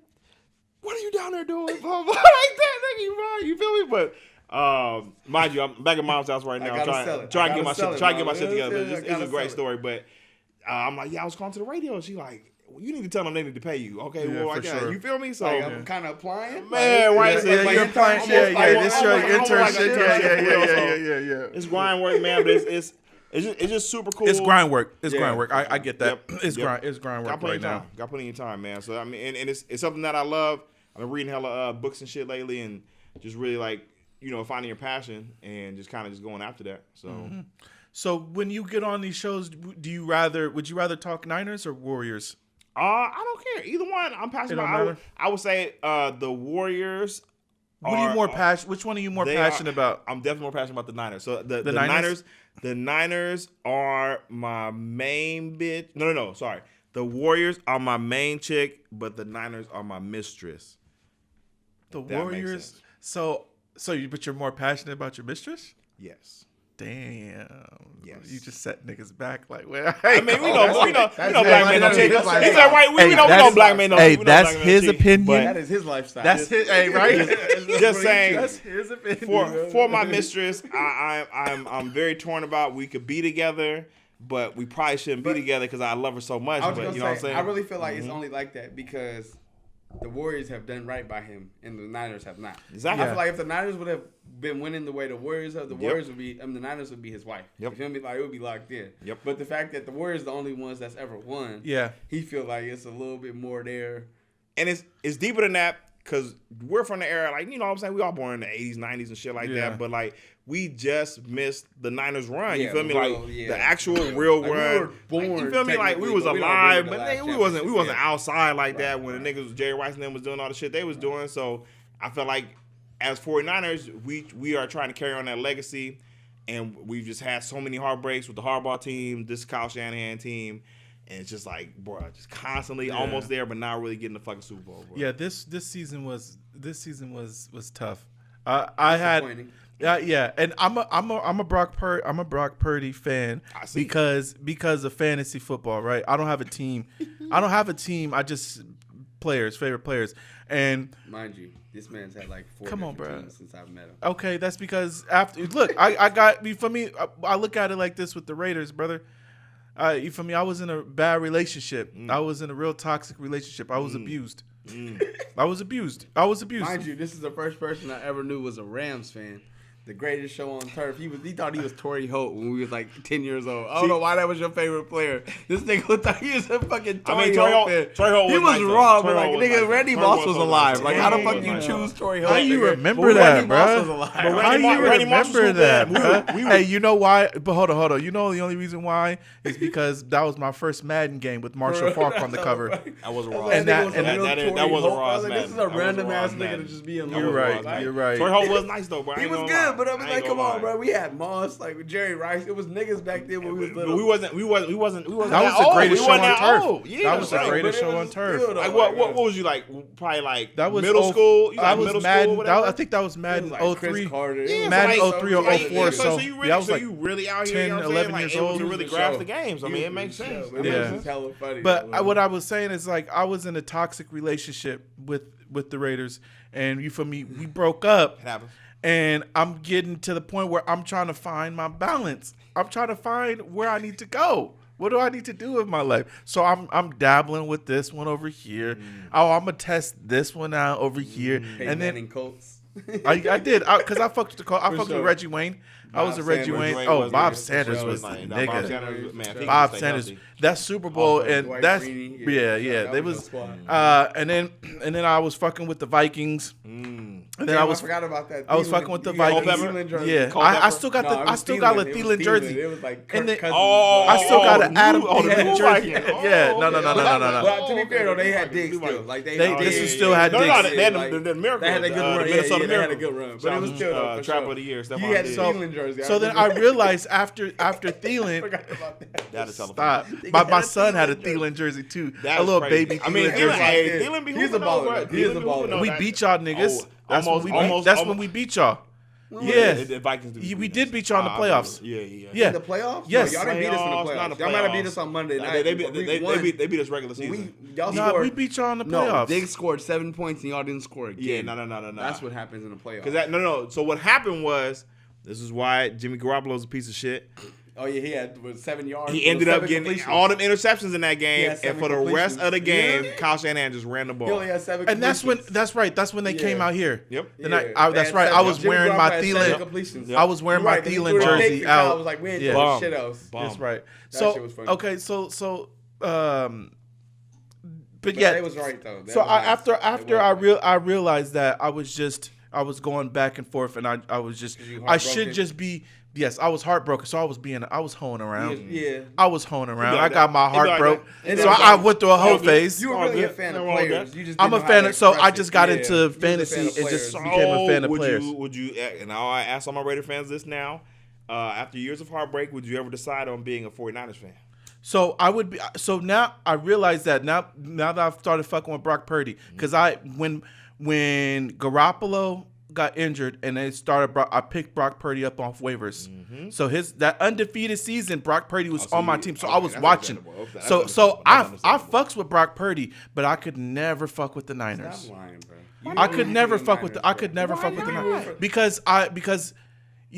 what are you down there doing? Like that, nigga, you feel me? But Mind you, I'm back at mom's house right now. Trying to get my shit together. It's a great story, but I'm like, I was calling to the radio. She like, well, you need to tell them they need to pay you. Okay, sure. You feel me? So I'm kind of applying. Man, right? You're applying. This your internship. Yeah. It's grind work, man. But it's just super cool. It's grind work. I get that. It's grind work right now. Got plenty of time, man. So I mean, and it's something that I love. I've been reading hella books and shit lately, and just really like finding your passion and just kind of just going after that. So. Mm-hmm. So when you get on these shows, would you rather talk Niners or Warriors? I don't care. Either one. I'm passionate about. I would say the Warriors. What are you more passionate? Which one are you more passionate about? I'm definitely more passionate about the Niners. So the Niners. The Niners are my main bitch. No. Sorry. The Warriors are my main chick, but the Niners are my mistress. The Warriors. But you're more passionate about your mistress? Yes. Damn. Yes. You just set niggas back like, well, I mean, we know black men don't cheat. He's like, right, we know black men don't cheat. Hey, that's his opinion. That is his lifestyle. That's his, right? Just saying. That's his opinion. For my mistress, I'm very torn about. We could be together, but we probably shouldn't be together because I love her so much. But you know what I'm saying? I really feel like it's only like that because the Warriors have done right by him and the Niners have not. Exactly. I feel like if the Niners would have been winning the way the Warriors have, the Warriors would be, the Niners would be his wife. Yep. You feel me? Like it would be locked in. Yep. But the fact that the Warriors are the only ones that's ever won, he feel like it's a little bit more there. And it's deeper than that because we're from the era, like, you know what I'm saying? We all born in the 80s, 90s and shit like that. But, like, we just missed the Niners run. You feel me? Like, the actual real like run. We were born, like, you feel me? Like, we was alive, but we wasn't outside like that when the niggas, Jerry Rice and them was doing all the shit they was doing. So, I felt like as 49ers, we are trying to carry on that legacy. And we've just had so many heartbreaks with the Harbaugh team, this Kyle Shanahan team. And it's just like, bro, just constantly almost there, but not really getting the fucking Super Bowl, bro. Yeah, this season was tough. I had, and I'm a Brock Purdy fan because of fantasy football, right? I don't have a team. I just favorite players, and mind you, this man's had like 4 teams since I've met him. Okay, that's because after I got for me. I look at it like this with the Raiders, brother. You feel me? I was in a bad relationship. I was in a real toxic relationship. I was abused. I was abused. Mind you, this is the first person I ever knew was a Rams fan. The greatest show on turf. He thought he was Torrey Holt when we was like 10 years old. I don't know why that was your favorite player. This nigga thought he was a fucking Torrey Holt fan. He was wrong, but like nigga, Randy Moss was alive. Like how the fuck you choose Torrey Holt? How you remember that, bro? How you remember that? Hey, you know why? But hold on. You know the only reason why is because that was my first Madden game with Marshall Falk on the cover. That was raw. And that was a raw. This is a random ass nigga to just be in love. You're right. Torrey Holt was nice though, bro. He was good. But I was like, come on, bro. We had Moss, like with Jerry Rice. It was niggas back then when we was little. We wasn't. That was the greatest show on turf. That was the greatest show on turf. Like what was you like? Probably like that was middle school. That was Madden. I think that was Madden 03. Madden 03 or 04. So that was like you really out here 10, 11 years old. You really grasp the games. I mean, it makes sense. It's hella funny. But what I was saying is like I was in a toxic relationship with the Raiders, and you feel me? We broke up. It happens. And I'm getting to the point where I'm trying to find my balance. I'm trying to find where I need to go. What do I need to do with my life? So I'm dabbling with this one over here. Oh, I'm gonna test this one out over here. And then Colts. I did because I fucked with the Colts. I fucked with Reggie Wayne. I was a Reggie Wayne. Oh, Bob Sanders was the nigga. Bob Sanders. That Super Bowl and that's They was and then I was fucking with the Vikings. And then I forgot about that. I was fucking with the Vikings. Yeah, I still got a Thielen jersey. It was like and then I still got an Adam Thielen jersey. Yeah, no. But to be fair though, they had Diggs still. Like this still had Diggs. They had the miracle. They had a good run. Minnesota They had a good run. But it was still trap of the year. He had Thielen jersey. So then I realized after Thielen, stop. My son had a Thielen jersey too. A little baby Thielen jersey. Thielen be He's a baller. He is a baller. We beat y'all niggas. That's when we beat y'all. The Vikings. We did beat you on the playoffs. Yeah. In the playoffs? Yes. No, y'all didn't beat us in the playoffs. Y'all might have beat us on Monday night. They beat us regular season. We beat y'all on the playoffs. No, they scored 7 points and y'all didn't score again. Yeah, no. That's what happens in the playoffs. No. So what happened was, this is why Jimmy Garoppolo's a piece of shit. Oh, yeah, he had 7 yards. He ended up getting all them interceptions in that game, and for the rest of the game, Kyle Shanahan just ran the ball. He only had 7 and that's when they came out here. Yep. That's right. I was wearing my Thielen. I was wearing my Thielen jersey out. I was like, we ain't doing shit else. That's right. That shit was funny. Okay, but yeah, it was right though. So after I realized that I was going back and forth, and I should just be. Yes, I was heartbroken, so I was hoeing around. Yeah. I was hoeing around. I got my heart broke, and so I went through a whole phase. You were really a fan of players. You just I'm a fan of, so I just got into fantasy and just became a fan of players. Would you? And I ask all my Raider fans this now. After years of heartbreak, would you ever decide on being a 49ers fan? So I would be. So now I realize that now that I've started fucking with Brock Purdy, because when Garoppolo got injured and they started, I picked Brock Purdy up off waivers. Mm-hmm. So that undefeated season, Brock Purdy was on my team, so I was watching. So I fucks with Brock Purdy, but I could never fuck with the Niners. Stop lying, bro. I could never fuck with the Niners because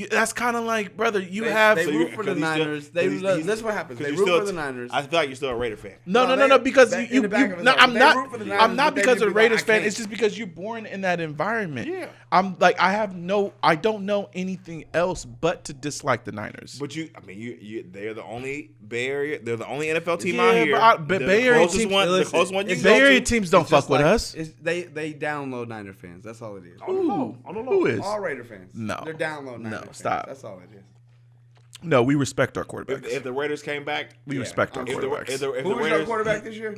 that's kind of like, brother, they root for the Niners. That's what happens. They root for the Niners. I feel like you're still a Raider fan. No, because I'm not because of a Raiders fan. It's just because you're born in that environment. Yeah. I'm like, I don't know anything else but to dislike the Niners. But they're the only Bay Area. They're the only NFL team out here. But Bay Area teams, the closest one you Bay Area teams don't fuck with us. They download Niner fans. That's all it is. Who is? All Raider fans. No, they're download Niner fans. Stop. That's all it is. No, we respect our quarterbacks. If the Raiders came back, we respect our quarterbacks. Who was your quarterback this year?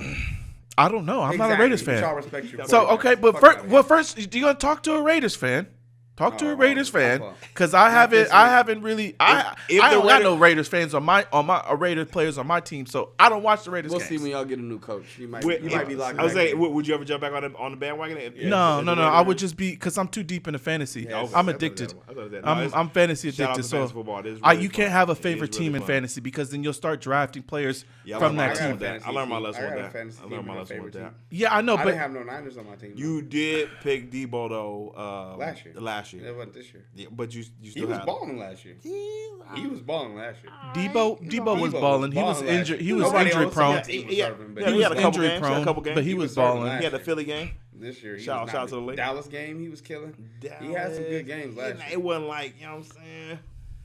I don't know. I'm not a Raiders fan. I'll respect you. So okay, but first, you gonna talk to a Raiders fan? Talk to a Raiders fan, because I haven't really. I don't got no Raiders fans on my Raiders players on my team, so I don't watch the Raiders. We'll games. see when y'all get a new coach. You might be locked. I was saying, would you ever jump back on the bandwagon? No. I would just be, because I'm too deep into fantasy. Yeah, I'm addicted. I'm fantasy addicted. So you can't have a favorite team in fantasy, because then you'll start drafting players from that team. I learned my lesson with that. Yeah, I know, but I didn't have no Niners on my team. You did pick Debo though last year. It wasn't this year. Yeah, but you still he was balling last year. He was balling last year. Debo was balling. He was injured. He was injury prone. He had a couple games, but he was balling. He had the Philly game. This year, shout out to the league. Dallas game, he was killing. He had some good games last year. It wasn't like, you know what I'm saying.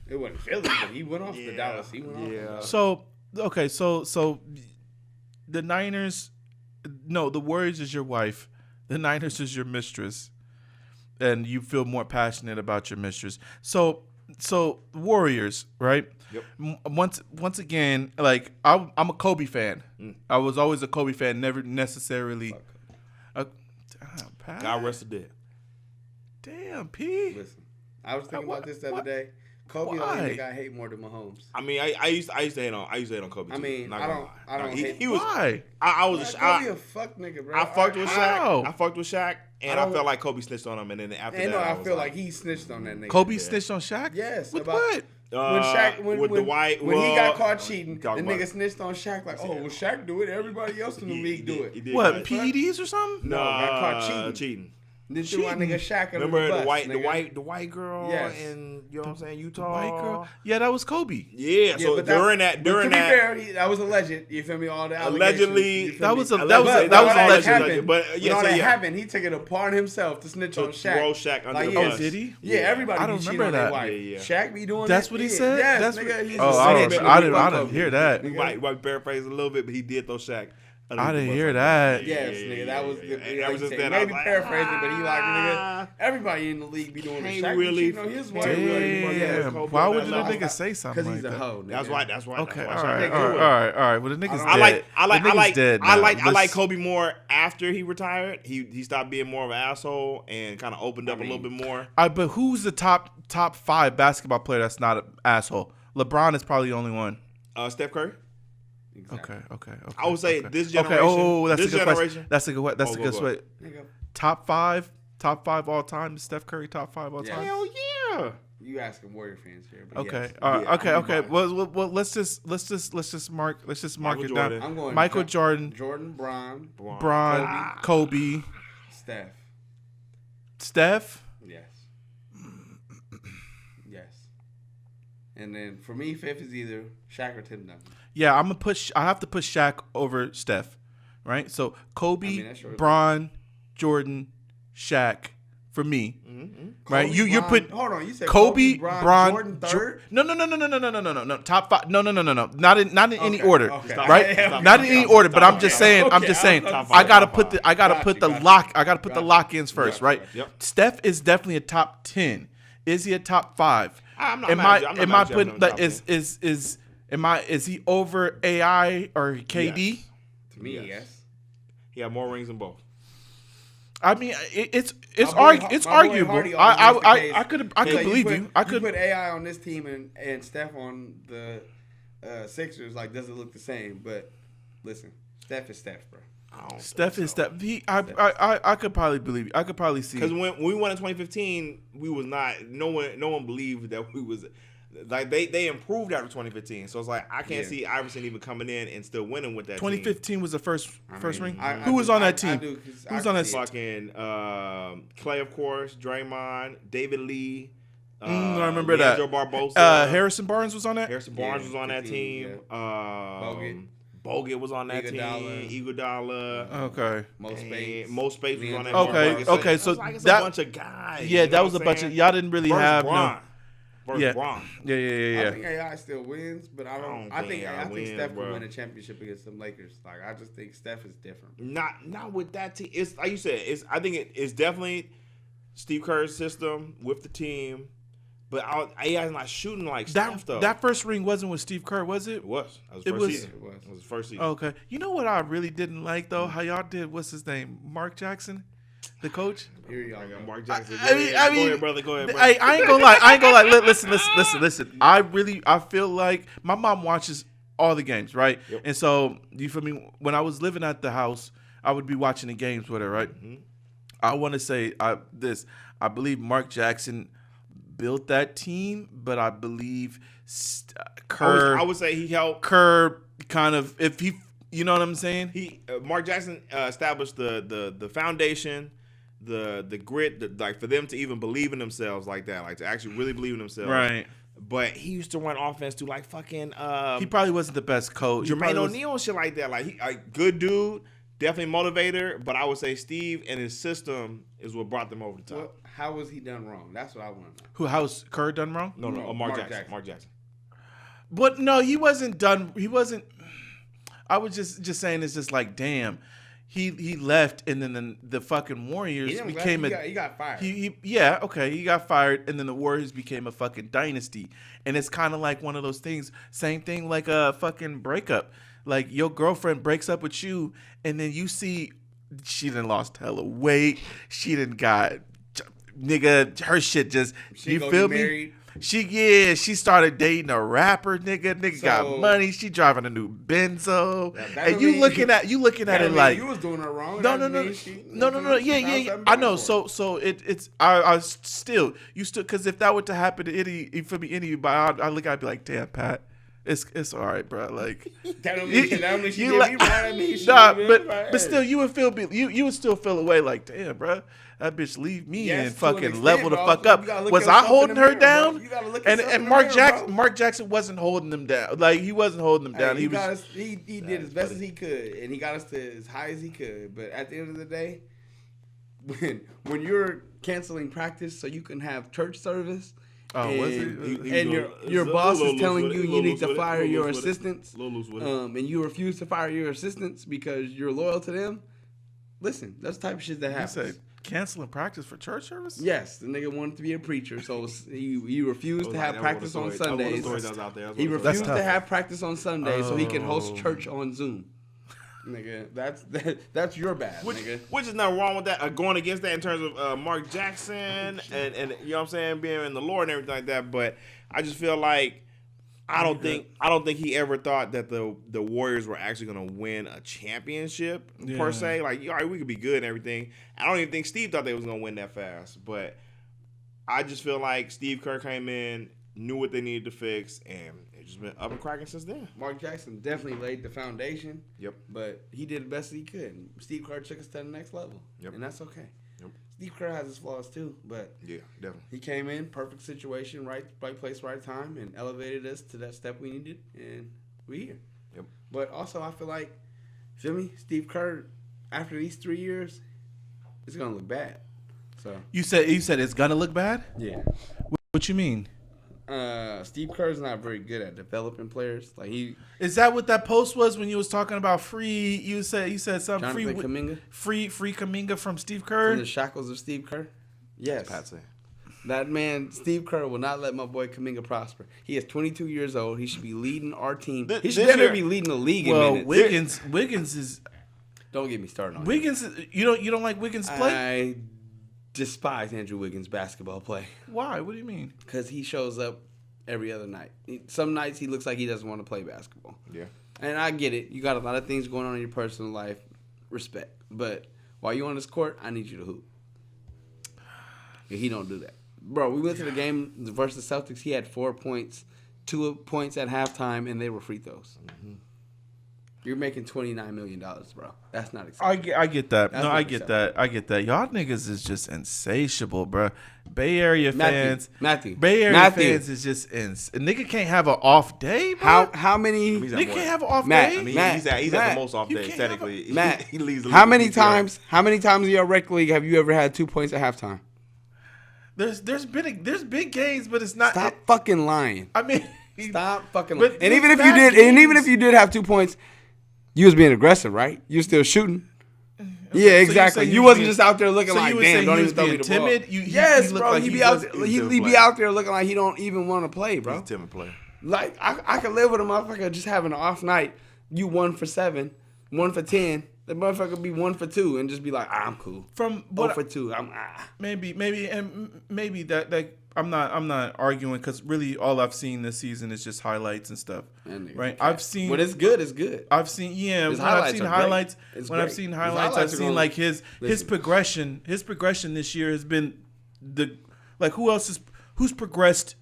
It wasn't Philly, but he went off the Dallas. He went off. The Dallas. So okay, so the Niners. No, the Warriors is your wife. The Niners is your mistress. And you feel more passionate about your mistress. So Warriors, right? Yep. Once again, like I'm a Kobe fan. I was always a Kobe fan. Never necessarily. God rest the dead. Damn, P. Listen, I was thinking about this the other day. Kobe only nigga I hate more than Mahomes. I mean, I used to hate on Kobe. I mean, too, I don't hate. He was. Why? I was. Kobe a fuck nigga, bro. I fucked with Shaq. How? I fucked with Shaq, and I felt like Kobe snitched on him. And then after that, I feel like he snitched on that nigga. Kobe snitched on Shaq. Yes. With what? When he got caught cheating, the nigga snitched on Shaq like, well, Shaq do it, everybody else in the league do it. What, PEDs or something? No, got caught cheating. Then threw my nigga Shaq under the bus. The white girl in, you know what I'm saying, Utah. The white girl? Yeah, that was Kobe. Yeah, so during that. To be fair, that was alleged. You feel me? All the allegedly. That was alleged. But when all that happened, he took it upon himself to snitch on Shaq. Throw Shaq under the bus. Did he? Yeah, everybody. I don't remember that. Shaq be doing that. That's what he said? Yes, nigga. I didn't hear that. We might paraphrase a little bit, but he did throw Shaq. I didn't hear that. Yes, nigga, that was maybe paraphrasing, but he like, nigga, everybody in the league be doing the Shaq. Really, you know, his wife. Why would the nigga say something like that? Because he's a hoe. That's why. Okay, all right. Well, the nigga's dead. I like Kobe more after he retired. He stopped being more of an asshole and kind of opened up a little bit more. But who's the top 5 basketball player that's not an asshole? LeBron is probably the only one. Steph Curry. Exactly. Okay. I would say this generation. Okay. That's a good question. That's a good. That's a good sweat. Top 5 all time. Steph Curry top 5 all time. Hell Yeah. You asking Warrior fans here? But okay. yes. Okay. Well, let's just mark Michael it Jordan. down. I'm going Michael Jordan, Bron, Kobe, Steph. Yes. And then for me, fifth is either Shaq or Tim Duncan. Yeah, I have to push Shaq over Steph, right? So Kobe, Bron, Jordan, Shaq. For me, right? Kobe, You put hold on. You said Kobe, Bron, Jordan third. No. Top 5. No. Not in any order, okay. right? Not in any order. But I'm just saying. I gotta put the lock-ins first, right? Yep. Steph is definitely a top 10. Is he a top 5? I'm not. Am I putting like is he over AI or KD? Yes. To me, yes. He had more rings than both. I mean, it's arguable. I could believe you. I could put AI on this team and Steph on the Sixers. Like, doesn't look the same. But listen, Steph is Steph, bro. Steph is Steph. I could probably believe you. I could probably see. Because when we won in 2015, we was not. No one believed that we was. Like they improved after 2015, so it's like I can't see Iverson even coming in and still winning with that. 2015 team. Was the first ring. Who was on that team? Who's on that team? Fucking Clay, of course, Draymond, David Lee. I remember that. Barbosa. Harrison Barnes was on that. Harrison Barnes was on that team. Bogut was on that team. Iguodala. Okay. Most space was on that. Okay. So that was that a bunch of guys. Yeah, that was a bunch of. Y'all didn't really have. Bron. Yeah. I think AI still wins, but I think Steph will win a championship against some Lakers. Like, I just think Steph is different. Not with that team. It's like you said. I think it's definitely Steve Kerr's system with the team, but AI's not shooting like Steph though. That first ring wasn't with Steve Kerr, was it? It was. It was his first season. Okay. You know what I really didn't like though? How y'all did? What's his name? Mark Jackson. The coach? Here y'all go. Mark Jackson. Go ahead, brother. Go ahead. I ain't gonna lie. Listen. I feel like my mom watches all the games, right? Yep. And so, you feel me? When I was living at the house, I would be watching the games with her, right? Mm-hmm. I want to say I believe Mark Jackson built that team, but I believe Kerr. I would say he helped. Kerr kind of, if he, you know what I'm saying? Mark Jackson established the foundation. The grit, like for them to even believe in themselves like that, like to actually really believe in themselves. Right. But he used to run offense through like fucking. He probably wasn't the best coach. Jermaine O'Neal and shit like that. Like he, good dude, definitely motivator. But I would say Steve and his system is what brought them over the top. Well, how was he done wrong? That's what I want to How know. was Kerr done wrong? No, Mark Jackson. But no, he wasn't done. He wasn't. I was just saying it's just like, damn. He left, and then the fucking Warriors became he got fired. He got fired, and then the Warriors became a fucking dynasty. And it's kind of like one of those things. Same thing like a fucking breakup. Like your girlfriend breaks up with you, and then you see she done lost hella weight. She done got her shit just. You feel me? Married. She started dating a rapper, nigga so, got money. She driving a new Benzo, and you looking at it like you was doing her wrong. No. Yeah. I know. So it's I still because if that were to happen to any I look at it be like, damn, Pat. It's all right, bro. Like that don't mean she did me right. But still, you would still feel away like, damn, bro. That bitch leave me and fucking level the fuck up. Was I holding her down? And Mark Jackson wasn't holding them down. Like he wasn't holding them down. He did as best as he could, and he got us to as high as he could. But at the end of the day, when you're canceling practice so you can have church service. And your boss is telling you need to fire your assistants, and you refuse to fire your assistants because you're loyal to them. Listen, that's the type of shit that happens. You said canceling practice for church service? Yes, the nigga wanted to be a preacher, so he refused to have practice on Sundays. He refused to have practice on Sundays so he could host church on Zoom. Nigga, that's your bad, nigga. Which is nothing wrong with that. Going against that in terms of Mark Jackson and you know what I'm saying, being in the Lord and everything like that. But I just feel like I don't think he ever thought that the Warriors were actually gonna win a championship per se. Like, all right, we could be good and everything. I don't even think Steve thought they was gonna win that fast. But I just feel like Steve Kerr came in, knew what they needed to fix, and it's just been up and cracking since then. Mark Jackson definitely laid the foundation. Yep. But he did the best that he could. Steve Kerr took us to the next level. Yep. And that's okay. Yep. Steve Kerr has his flaws too, but yeah, definitely. He came in, perfect situation, right place, right time, and elevated us to that step we needed, and we're here. Yep. But also, I feel like, feel me, Steve Kerr, after these 3 years, it's gonna look bad. So you said it's gonna look bad? Yeah. What you mean? Steve Kerr's not very good at developing players. Like is that what that post was when you was talking about free? You said something Kuminga? free Kuminga from Steve Kerr. From the shackles of Steve Kerr. Yes. That man, Steve Kerr, will not let my boy Kuminga prosper. He is 22 years old. He should be leading our team. He should better be leading the league in minutes. Wiggins is. Don't get me started on Wiggins. You don't like Wiggins' play? I despise Andrew Wiggins' basketball play. Why? What do you mean? Because he shows up every other night. Some nights he looks like he doesn't want to play basketball. Yeah. And I get it. You got a lot of things going on in your personal life. Respect. But while you're on this court, I need you to hoop. And he don't do that. Bro, we went to the game versus Celtics. He had 4 points, 2 points at halftime, and they were free throws. Mm-hmm. You're making $29 million, bro. That's not acceptable. I get that. No, I get that. I get that. Y'all niggas is just insatiable, bro. Bay Area fans. Bay Area fans is just a nigga can't have an off day, bro. How many? Nigga can't have an off day. I mean, he's at the most off days technically. Matt, he leaves. How many times in your rec league have you ever had 2 points at halftime? There's been games, but it's not. Stop fucking lying. I mean, stop fucking lying. And even if you did have 2 points, you was being aggressive, right? You still shooting. Okay, yeah, exactly. You wasn't just out there looking like, damn, don't even throw me the timid? ball. Yes, bro. He be out there looking like he don't even want to play, bro. He's a timid player. Like, I could live with a motherfucker just having an off night. You 1 for 7, 1 for 10. The motherfucker be 1 for 2 and just be like, I'm cool. From 0 for 2. Maybe that I'm not arguing because really all I've seen this season is just highlights and stuff, right? I've seen. When it's good, it's good. I've seen When I've seen highlights, I've seen like his progression. His progression this year has been who's progressed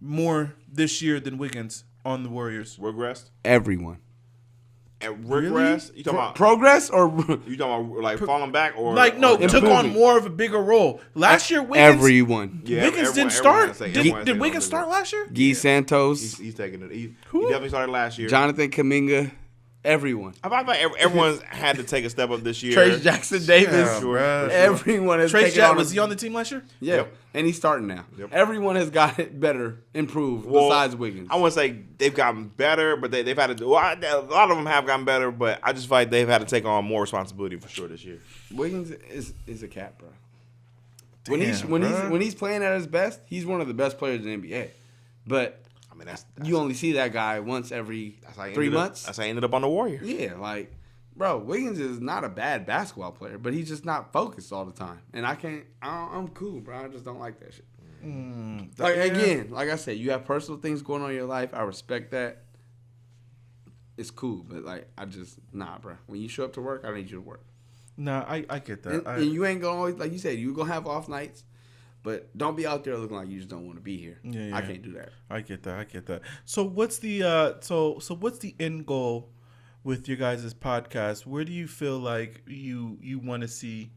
more this year than Wiggins on the Warriors? Regressed? Everyone. Regress? You talking about progress or you talking about like falling back or took on more of a bigger role last year? Wiggins, everyone. Yeah, Wiggins didn't start. Did Wiggins start last year? Guy Santos. He's taking it. He definitely started last year. Jonathan Kuminga. Everyone. I feel like everyone's had to take a step up this year. Trace Jackson Davis. Yeah, sure. Everyone has taken on. Was he on the team last year? Yeah. Yep. And he's starting now. Yep. Everyone has got it better, improved, besides Wiggins. I wouldn't say they've gotten better, but they've had to do. A lot of them have gotten better, but I just feel like they've had to take on more responsibility for sure this year. Wiggins is a cat, bro. When he's playing at his best, he's one of the best players in the NBA. But I mean, that's you only see that guy once every 3 months. That's how he ended up on the Warriors. Yeah, like, bro, Wiggins is not a bad basketball player, but he's just not focused all the time. And I'm cool, bro. I just don't like that shit. Again, like I said, you have personal things going on in your life. I respect that. It's cool, but like, bro. When you show up to work, I need you to work. No, I get that. And you ain't gonna always, like you said, you gonna have off nights. But don't be out there looking like you just don't want to be here. Yeah. I can't do that. I get that. So what's the what's the end goal with your guys' podcast? Where do you feel like you want to see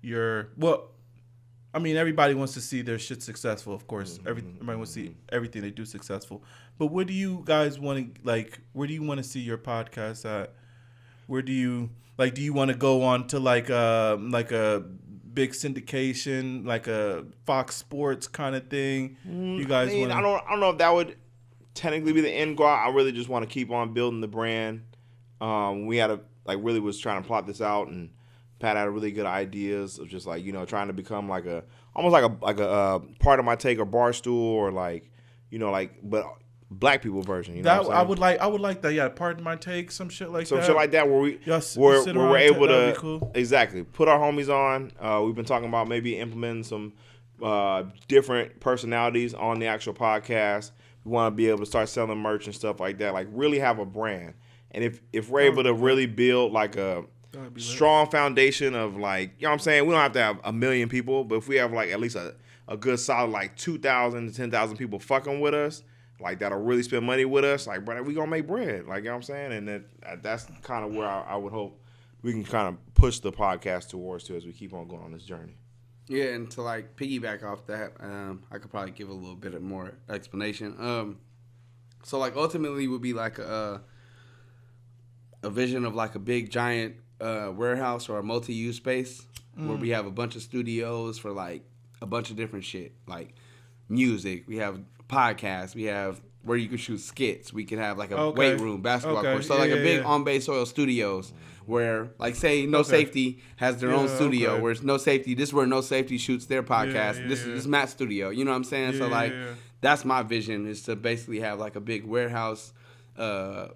I mean, everybody wants to see their shit successful, of course. Everybody wants to see everything they do successful. But where do you guys want to where do you want to see your podcast at? Where do you do you want to go on to like a big syndication, like a Fox Sports kind of thing? You guys want? I don't know if that would technically be the end goal. I really just want to keep on building the brand. We had really was trying to plot this out, and Pat had really good ideas of just trying to become almost like a part of my take or bar stool or but black people version. You know that I would like that. Yeah, pardon my take, some shit like that. Some shit like that where we're able to cool. Exactly put our homies on. We've been talking about maybe implementing some different personalities on the actual podcast. We want to be able to start selling merch and stuff like that. Like really have a brand. And if we're able to really build like a strong foundation of like, you know what I'm saying? We don't have to have 1 million people, but if we have like at least a good solid like 2,000 to 10,000 people fucking with us, like that'll really spend money with us, like, bro, we gonna make bread. Like, you know what I'm saying? And that's kind of where I would hope we can kind of push the podcast towards as we keep on going on this journey. Yeah, and to like piggyback off that, I could probably give a little bit of more explanation. So like ultimately would be like a vision of like a big giant warehouse or a multi-use space where we have a bunch of studios for like a bunch of different shit, like music. We have podcasts. We have where you can shoot skits. We can have like a weight room, basketball court. So like a big on-base soil studios where like say No Safety has their own studio where it's No Safety. This is where No Safety shoots their podcast. This is Matt's studio. You know what I'm saying? So like that's my vision is to basically have like a big warehouse or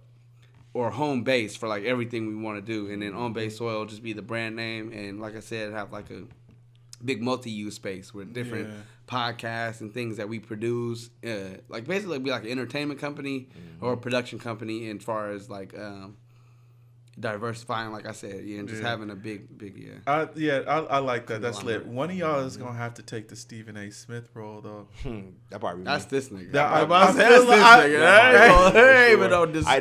home base for like everything we want to do. And then on-base soil just be the brand name. And like I said, have like a big multi-use space with different podcasts and things that we produce. Like basically be like an entertainment company or a production company as far as like diversifying, like I said, and just having a big. I like that. That's lit. One of y'all is gonna have to take the Stephen A. Smith role though. That's this nigga. I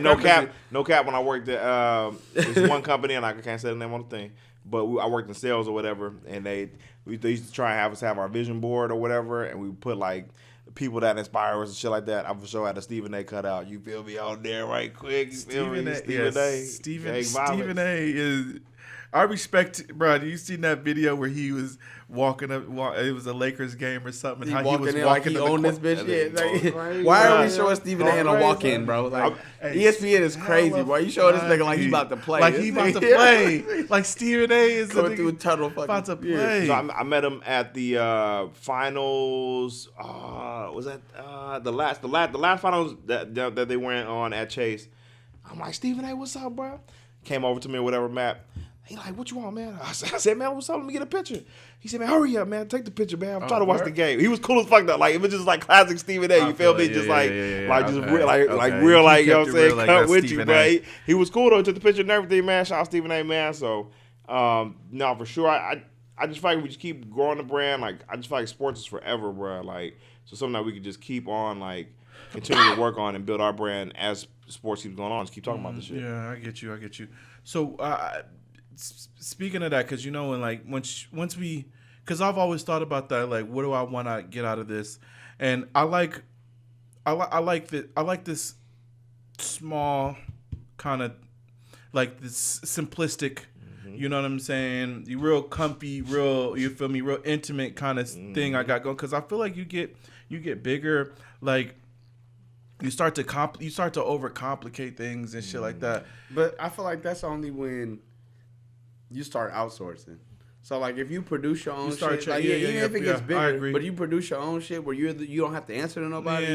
no cap. When I worked at this one company, and I can't say the name on the thing, but I worked in sales or whatever, and they used to try and have us have our vision board or whatever, and we put like people that inspire us and shit like that. I for sure had a Stephen A. cut out. You feel me out there right quick? Stephen A. is. I respect, bro. You seen that video where he was walking up? It was a Lakers game or something. How he was walking like he owned this bitch. Like, why are we showing Stephen A. in a walk-in, bro? Like ESPN is crazy. Why you showing this nigga like he about to play? Like he about to play. Like Stephen A. is going through a tunnel about to play. So I met him at the finals. Was that the last finals that they went on at Chase? I'm like, Stephen A., what's up, bro? Came over to me or whatever, Matt. He like, what you want, man? I said, man, what's up? Let me get a picture. He said, man, hurry up, man. Take the picture, man. I'm trying to watch the game. He was cool as fuck though. Like, it was just like classic Stephen A. You feel me? Just like real, like, you know what I'm saying? Cut with you, bro. He was cool though. He took the picture and everything, man. Shout out Stephen A., man. So, no, for sure. I just feel like we just keep growing the brand. Like, I just feel like sports is forever, bro. Like, so something that we could just keep on, like, continue to work on and build our brand as sports keeps going on. Just keep talking about this shit. Yeah, I get you. So, speaking of that, because you know, when like once we, because I've always thought about that, like, what do I want to get out of this? And I like this small kind of like this simplistic. You know what I'm saying? You real comfy, real, you feel me, real intimate kind of thing I got going. Because I feel like you get bigger, like. You start to overcomplicate things and shit like that. But I feel like that's only when you start outsourcing. So like if you produce your own shit, like even if it gets bigger, but you produce your own shit where you don't have to answer to nobody.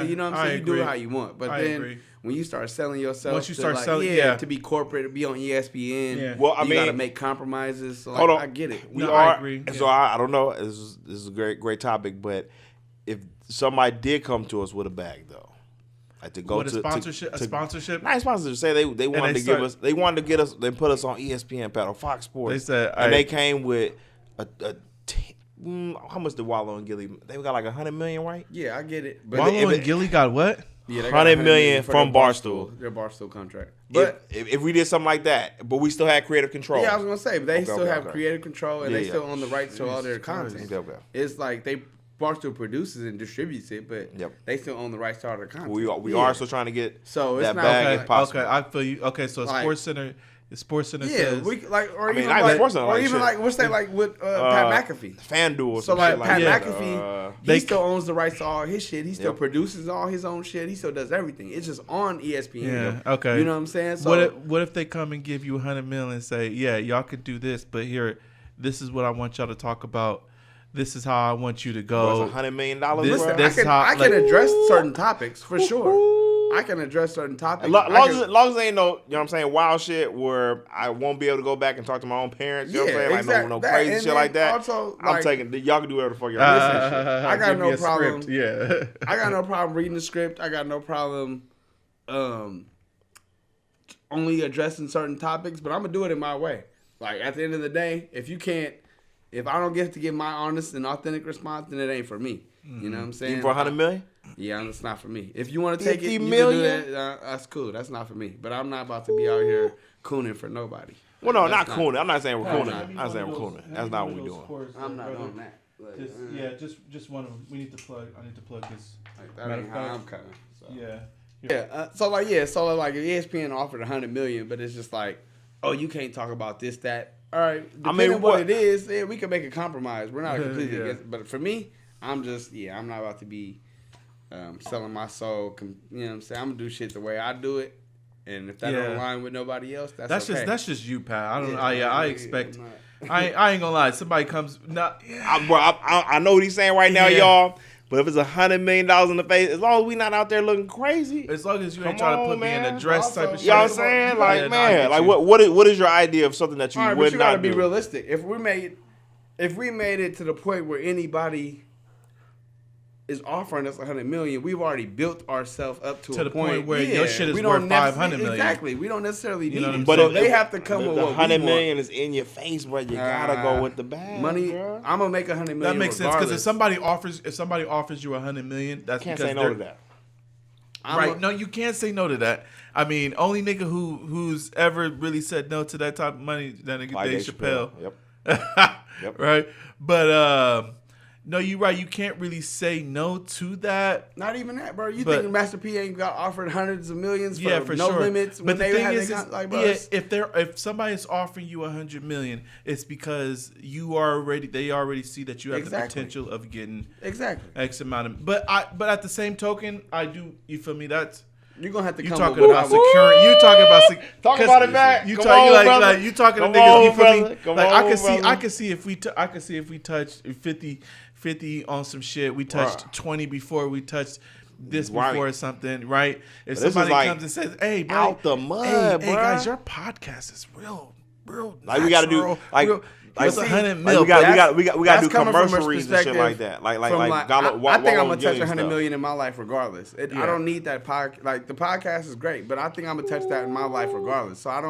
You know what I'm saying? You do it how you want. But then when you start selling yourself, once you start selling, to be corporate, to be on ESPN, well, I mean, you gotta make compromises. So hold on, I get it. I agree. So I don't know. This is a great topic, but if somebody did come to us with a bag though. Like to go a sponsorship. Not sponsorship. Say they wanted to give us. They wanted to get us. They put us on ESPN panel, Fox Sports. They said, and they came with how much did Wallow and Gilly? They got like $100 million, right? Yeah, I get it. But Wallow and Gilly got what? Yeah, they $100 million from Barstool. Their Barstool contract. But if we did something like that, but we still had creative control. Yeah, I was gonna say, but they still have creative control, and they still own the rights to all their content. It's like Barstool produces and distributes it, but they still own the rights to all their content. We are still trying to get so that it's bag if possible. Okay, I feel you. Okay, so Sports Center says, or even like what's that like with Pat McAfee, FanDuel. Or so like Pat that. McAfee, he still owns the rights to all his shit. He still produces all his own shit. He still does everything. It's just on ESPN. Yeah, okay. You know what I'm saying? So what if they come and give you $100 million and say, yeah, y'all could do this, but here, this is what I want y'all to talk about. This is how I want you to go. What's $100 million? I can address certain topics for sure. I can address certain topics. Long as they ain't no, you know what I'm saying, wild shit where I won't be able to go back and talk to my own parents. You know what I'm saying? Like exactly. no crazy shit like that. Also, I'm taking. Y'all can do whatever the fuck y'all want. I got no problem. Yeah. I got no problem reading the script. I got no problem only addressing certain topics, but I'm gonna do it in my way. Like at the end of the day, if I don't get to give my honest and authentic response, then it ain't for me. You know what I'm saying? Even for $100 million? Yeah, it's not for me. If you want to take it, you million? can do that. That's cool. That's not for me. But I'm not about to be out here cooning for nobody. Well, no, not cooning. I'm not saying we're cooning. I'm not saying we're cooning. That's not what we're doing. I'm not on that. Like, just one of them. We need to plug. I need to plug his. Like, that ain't how I'm coming. So. Yeah. So if ESPN offered $100 million, but it's just like, oh, you can't talk about this, that. All right, depending on what it is, we can make a compromise. We're not completely against, but for me, I'm not about to be selling my soul. You know what I'm saying? I'm gonna do shit the way I do it, and if that don't align with nobody else, that's okay. That's just you, Pat. I expect. I ain't gonna lie. Somebody comes. I know what he's saying right now, y'all. But if it's $100 million in the face, as long as we not out there looking crazy, as long as you ain't trying to put me in a dress type of shit. You know what I'm saying? Like, man, like what is your idea of something that you would not do? But you gotta be realistic. If we made it to the point where anybody is offering us $100 million, we've already built ourselves up to a point where your shit is worth $500 million. Exactly. We don't necessarily need it. But so they have to come with what $100 million is in your face, bro. You gotta go with the bag. Money. Bro. I'm gonna make $100 million. That makes sense because if somebody offers you $100 million, that's can't because say no to that. Right? No, you can't say no to that. I mean, only nigga who's ever really said no to that type of money, that nigga Dave Chappelle. Yep. Right, but. No, you're right. You can't really say no to that. Not even that, bro. You think Master P ain't got offered hundreds of millions for no sure. limits? But the thing is, bro, if somebody's offering you $100 million, it's because they already see that you have the potential of getting X amount of. But at the same token, I do. You feel me? That's. You're gonna have to come talking about security. You talking about talk about it back. You talking like you talking to niggas. You feel me? Like I can see if we touched 50 on some shit. We touched 20 before we touched this before or something, right? If somebody comes and says, "Hey, bro, out the mud, hey guys, your podcast is real like we got to do like." Like $100 million. We got to do commercial reads and shit like that. Like I think I'm gonna touch $100 million in my life regardless. I don't need that podcast. Like the podcast is great, but I think I'm gonna touch that in my life regardless. So I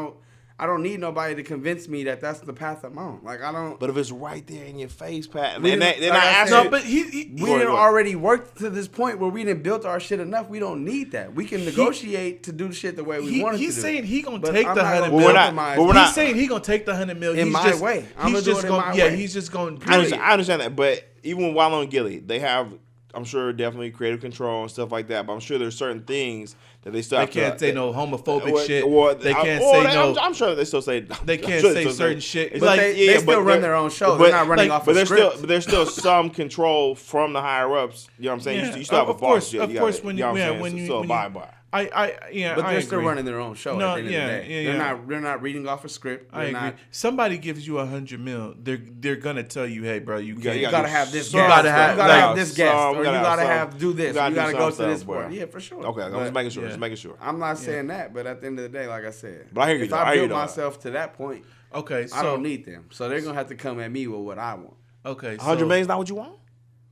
don't need nobody to convince me that that's the path I'm on. Like I don't. But if it's right there in your face, Pat, we didn't already work to this point where we didn't built our shit enough. We don't need that. We can negotiate to do shit the way we want to do. He's saying he gonna take the $100 million. He's saying he gonna take the $100 million in my way. I'm gonna do it in my way. Yeah, he's just going. I understand that, but even with Wallow and Gilly, they have, I'm sure, definitely creative control and stuff like that. But I'm sure there's certain things that they still can't say no homophobic shit. They can't say no. I'm sure they still say. They can't say certain shit. But they still run their own show. They're not running off a script. But there's still some control from the higher ups. You know what I'm saying? You still have a boss. Of course, when you still abide by. But they're still running their own show. At the end of the day. They're not reading off a script. I agree. Somebody gives you $100 million, they're gonna tell you, hey, bro, you gotta have this. You gotta have this guest, or you gotta have do this. You gotta go to this sport. Yeah, for sure. Okay, I'm just making sure. I'm not saying that, but at the end of the day, like I said, but I hear you. If I build myself to that point, okay, I don't need them. So they're gonna have to come at me with what I want. Okay, $100 million is not what you want.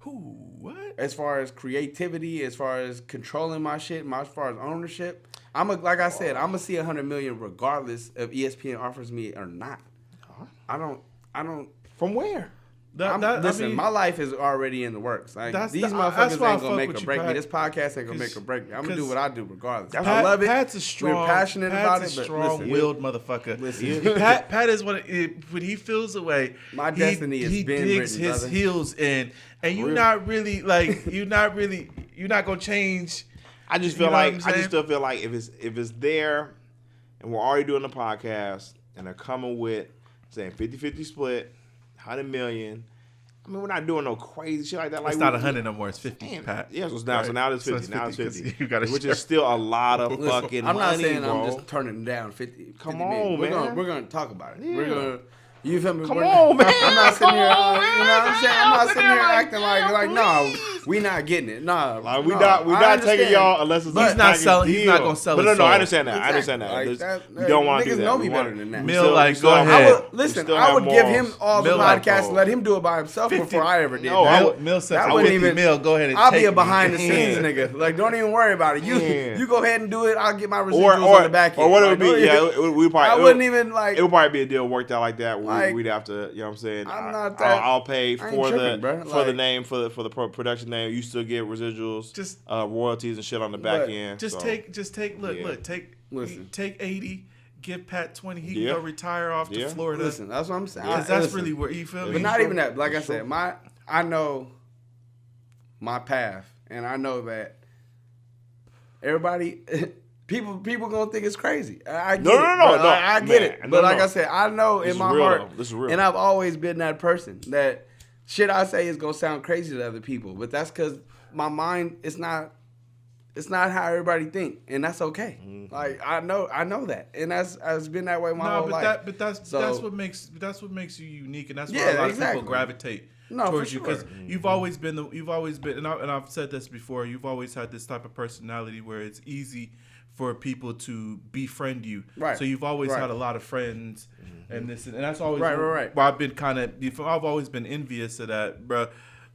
What? As far as creativity, as far as controlling my shit, as far as ownership, like I said, I'm gonna see $100 million regardless if ESPN offers me or not. I don't. From where? Listen, my life is already in the works. Like these motherfuckers ain't gonna make or break me. This podcast ain't gonna make or break me. I'm gonna do what I do regardless. I love it. Pat's a strong. We're passionate about it. Strong-willed motherfucker. Listen, Pat is when he feels away. My destiny has been written. He digs his heels in, and you're not really like you're not gonna change. I just feel like I just still feel like if it's there, and we're already doing the podcast, and they're coming with saying 50-50 split. $100 million. I mean, we're not doing no crazy shit like that. Like it's not 100 no more. It's 50. Damn, Pat. Yeah, so now it's 50. Now it's 50. You gotta which is still a lot of fucking money. I'm not saying bro. I'm just turning down 50. Come on, man. We're gonna talk about it. Yeah. We're gonna. You feel me? Come on, man. I'm not sitting here. You know what I'm saying? I'm not sitting here acting like no. we not getting it. Nah, like, we not taking y'all unless it's he's not selling. He's not gonna sell. But no, I understand that. Exactly. I understand that. Like we don't want to do niggas that. know me better than that. Mill, like, go ahead. I would give him all the podcasts and let him do it by himself before I ever did. Mill said, "I wouldn't even." Mill, go ahead and I'll be a behind the scenes nigga. Like, don't even worry about it. You go ahead and do it. I'll get my residuals on the back end. Or what it would be? Yeah, we probably. I wouldn't even like. It would probably be a deal worked out like that. We'd have to. You know what I'm saying? I'm not that. I'll pay for the name for the production name. You still get residuals, just royalties and shit on the back end. Just take. Look. Take 80. Give Pat 20. He can go retire off to Florida. Listen, that's what I'm saying. Because that's really where you feel me. But not even that. Like I said, I know my path, and I know that everybody. People gonna think it's crazy. I get it. I get it. But like I said, I know in my heart, this is real. And I've always been that person that shit I say is gonna sound crazy to other people, but that's because my mind it's not how everybody think, and that's okay. Mm-hmm. Like I know that, and that's been that way my whole life. That's what makes you unique, and that's why a lot of people gravitate towards you because you've always been, and I've said this before. You've always had this type of personality where it's easy for people to befriend you. Right. So you've always had a lot of friends, and that's always why I've been I've always been envious of that, bro,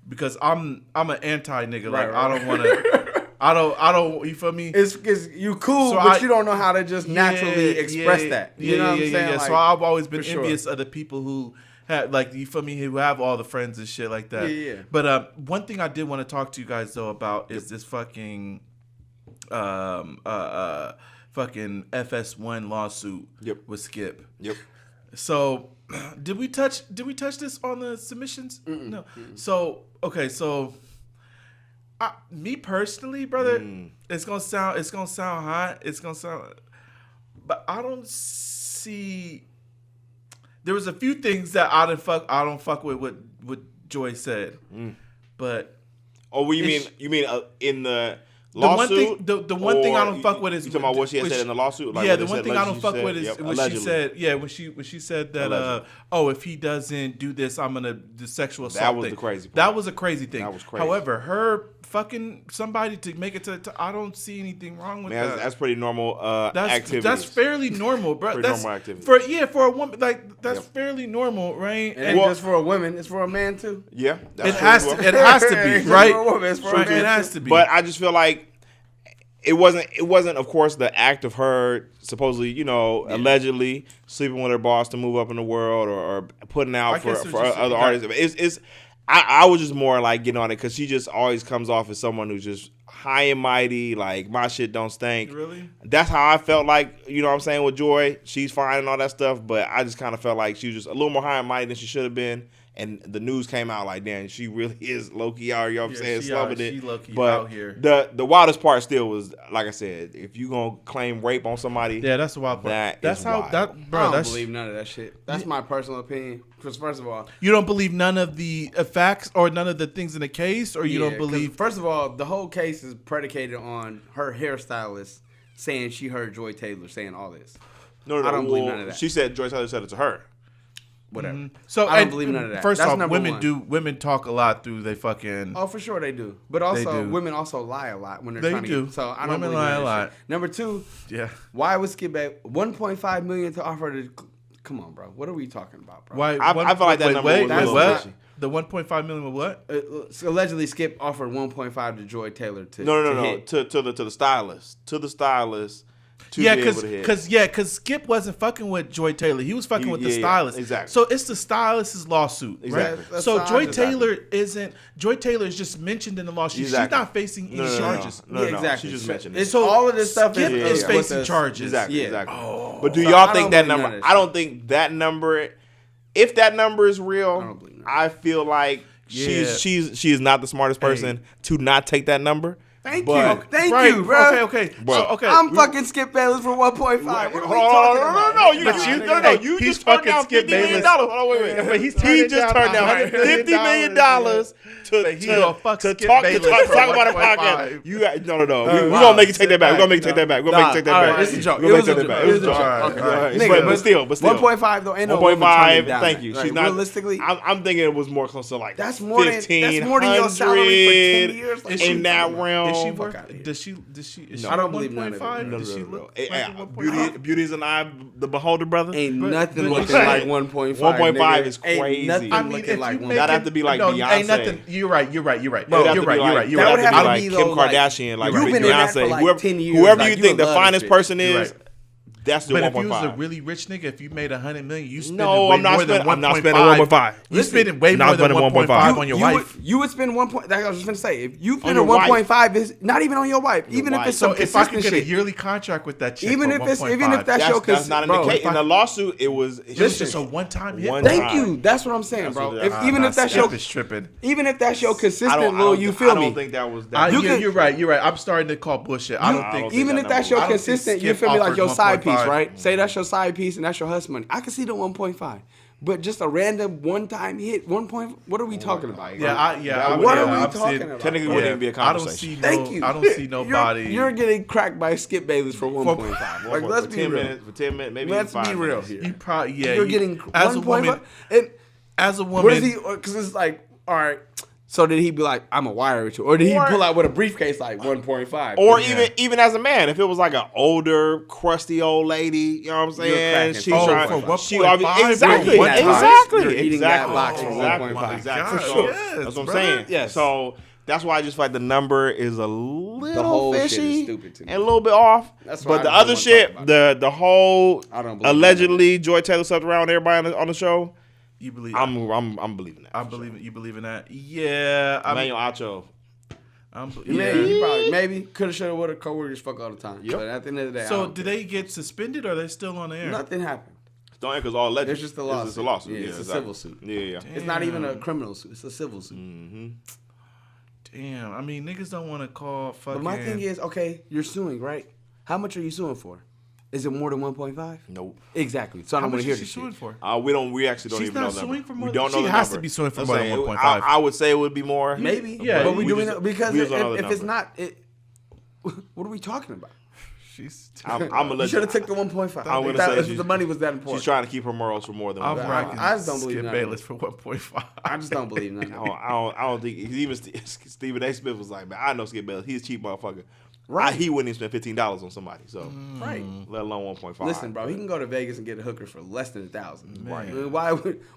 because I'm an anti nigga. I don't want to. I don't. You feel me? It's you cool, but you don't know how to just naturally express that. You know what I'm saying? Yeah. Like, so I've always been envious of the people who have, like, you feel me, who have all the friends and shit like that. Yeah. But one thing I did want to talk to you guys though about is this fucking fucking FS1 lawsuit with Skip. Yep. So did we touch this on the submissions? Mm-mm. No. Mm-mm. So okay, so me personally, brother, it's gonna sound hot. But I don't see. There was a few things that I don't fuck with what Joy said, but. Oh, well, you mean in the lawsuit? The one thing I don't fuck with is you talking about what she had said in the lawsuit. Like the one thing I don't fuck with is when she said, when she said that, if he doesn't do this, I'm gonna do sexual assault. That was the crazy part. That was a crazy thing. That was crazy. However, her fucking somebody to make it to I don't see anything wrong with that. That's pretty normal activity. That's fairly normal, bro. That's normal activity. For a woman, like that's fairly normal, right? And just for a woman, it's for a man too. Yeah, it has to be, right? For a woman, it's for a man. It has to be. But I just feel like it wasn't of course the act of her supposedly, allegedly sleeping with her boss to move up in the world or putting out for other artists. I was just more like getting on it because she just always comes off as someone who's just high and mighty, like my shit don't stink. Really? That's how I felt like, you know what I'm saying, with Joy. She's fine and all that stuff, but I just kind of felt like she was just a little more high and mighty than she should have been. And the news came out like, damn, she really is low-key out here, you know what I'm saying, slumming it. She low-key but out here. The wildest part still was, like I said, if you going to claim rape on somebody. Yeah, that's the wild part. That's how, wild. Bro, I don't believe none of that shit. That's my personal opinion. Because first of all. You don't believe none of the facts or none of the things in the case? Or you don't believe. First of all, the whole case is predicated on her hairstylist saying she heard Joy Taylor saying all this. No, I don't believe none of that. She said Joy Taylor said it to her. Whatever. Mm-hmm. So I don't believe none of that. First off, women talk a lot through they fucking. Oh, for sure they do. But also, women also lie a lot when they're trying to get. So I don't believe lie a lot. Number two, why was Skip at $1.5 million to offer to? Come on, bro. What are we talking about, bro? Why? I feel like that number was what? The 1.5 million with what? Allegedly, Skip offered 1.5 to Joy Taylor to. No. To the stylist. To the stylist. Because Skip wasn't fucking with Joy Taylor. He was fucking with the stylist. Exactly. So it's the stylist's lawsuit, exactly. Right? So Joy Taylor is just mentioned in the lawsuit. Exactly. She's not facing any charges. No, exactly. She just mentioned it. So all of this stuff is facing charges. Exactly. Oh. But do y'all think that number? I don't think that number. If that number is real, I feel like she is not the smartest person to not take that number. Thank you, bro. Okay. So, I'm fucking Skip Bayless for 1.5. What are we talking about? No. You just turned down $50 million. Hold on, wait. But he just turned down $50 million to talk about a podcast. No. We're gonna make you take that back. We're gonna make you take that back. It's a joke. It was a joke. But still. 1.5 though. Ain't no 1.5. Thank you. She's not realistically. I'm thinking it was more close to like that's more than your salary for 10 years. In that realm. Is she worth? Does she? Is she I don't believe 1.5? Does she look like 1.5? Beauty's an eye, the beholder, brother. Ain't nothing looking like 1.5. 1.5 is crazy. Nothing looking like 1.5. That'd have to be like Beyonce. Ain't nothing. You're right. Bro, you're right. That would have to be like Kim Kardashian, like you've been in that for like 10 years. Whoever you think the finest person is. That's the 1.5. But if you was a really rich nigga, if you made $100 million, you spending I'm not spending 1.5. You spending way more than 1.5 on your wife. You would spend 1. I was just gonna say, if you spend 1.5, is not even on your wife. Even if it's some if I could get a yearly contract with that chick, even if that's your that's not in the case. In the lawsuit, it was just a one-time hit. Thank you. That's what I'm saying, bro. Even if that's your consistent little, you feel me? I don't think that was. You're right. I'm starting to call bullshit. I don't think even if that's your consistent, you feel me, like your side piece, right? Say that's your side piece and that's your hustle money. I can see the 1.5, but just a random one-time hit, 1. What are we talking about? What are we talking about? Technically, wouldn't even be a conversation. I don't see nobody. You're getting cracked by Skip Bayless for 1.5. Like, let's be real. For 10 minutes, maybe. Let's be real here. You probably You're getting 1.5. As a woman, what is he? Because it's like, all right. So did he be like, I'm a wire or two? Or did he pull out with a briefcase like 1.5? Or even as a man, if it was like an older, crusty old lady, you know what I'm saying? She's trying for 1.5. Exactly. You're eating that box for 1.5. Exactly. That's what I'm saying. Yes. So that's why I just feel like the number is a little whole fishy shit is stupid to me. and a little bit off. But the other shit, the whole allegedly Joy Taylor stuff around everybody on the show. You believe? I'm believing that. You believe in that? Yeah. Emmanuel Acho. He probably maybe could have, should have, would have. Coworkers fuck all the time. Yep. But at the end of the day, so did they get suspended or are they still on the air? Nothing happened. Don't because all alleged. It's just a lawsuit. It's a lawsuit. Yeah, it's a civil suit. Yeah. It's not even a criminal suit. It's a civil suit. Mm-hmm. Damn. I mean, niggas don't want to call fucking. But my thing is, okay, you're suing, right? How much are you suing for? Is it more than 1.5? Nope. Exactly. So I don't want to hear this shit. How much is she suing for? We actually don't even know the number. Suing for more. We don't know the number. She has to be suing for more than 1.5. I would say it would be more. Maybe. Yeah. But we doing it because if it's not, what are we talking about? I'm gonna let you should have took the 1.5. I'm gonna say the money was that important. She's trying to keep her morals for more than. I just don't believe Skip Bayless for 1.5. I just don't believe that. I don't think even Stephen A. Smith was like, man, I know Skip Bayless. He's a cheap motherfucker. Right. He wouldn't even spend $15 on somebody. So right. Let alone 1.5. Listen, bro, he can go to Vegas and get a hooker for less than $1,000. Right. I mean,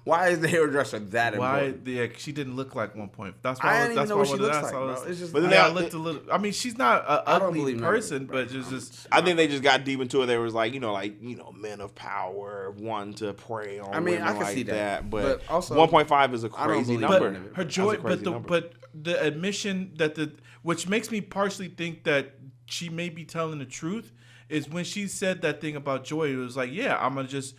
why is the hairdresser that important? Yeah, she didn't look like 1.5. That's why I don't even know what she looks like, bro. It's just. But then I looked a little. I mean, she's not an ugly person, but just. I think they just got deep into it. They was like, men of power, one to prey on. I mean, I can see that, but also 1.5 is a crazy number. But her joy, but the admission that which makes me partially think that she may be telling the truth is when she said that thing about Joy. It was like, yeah, I'm gonna just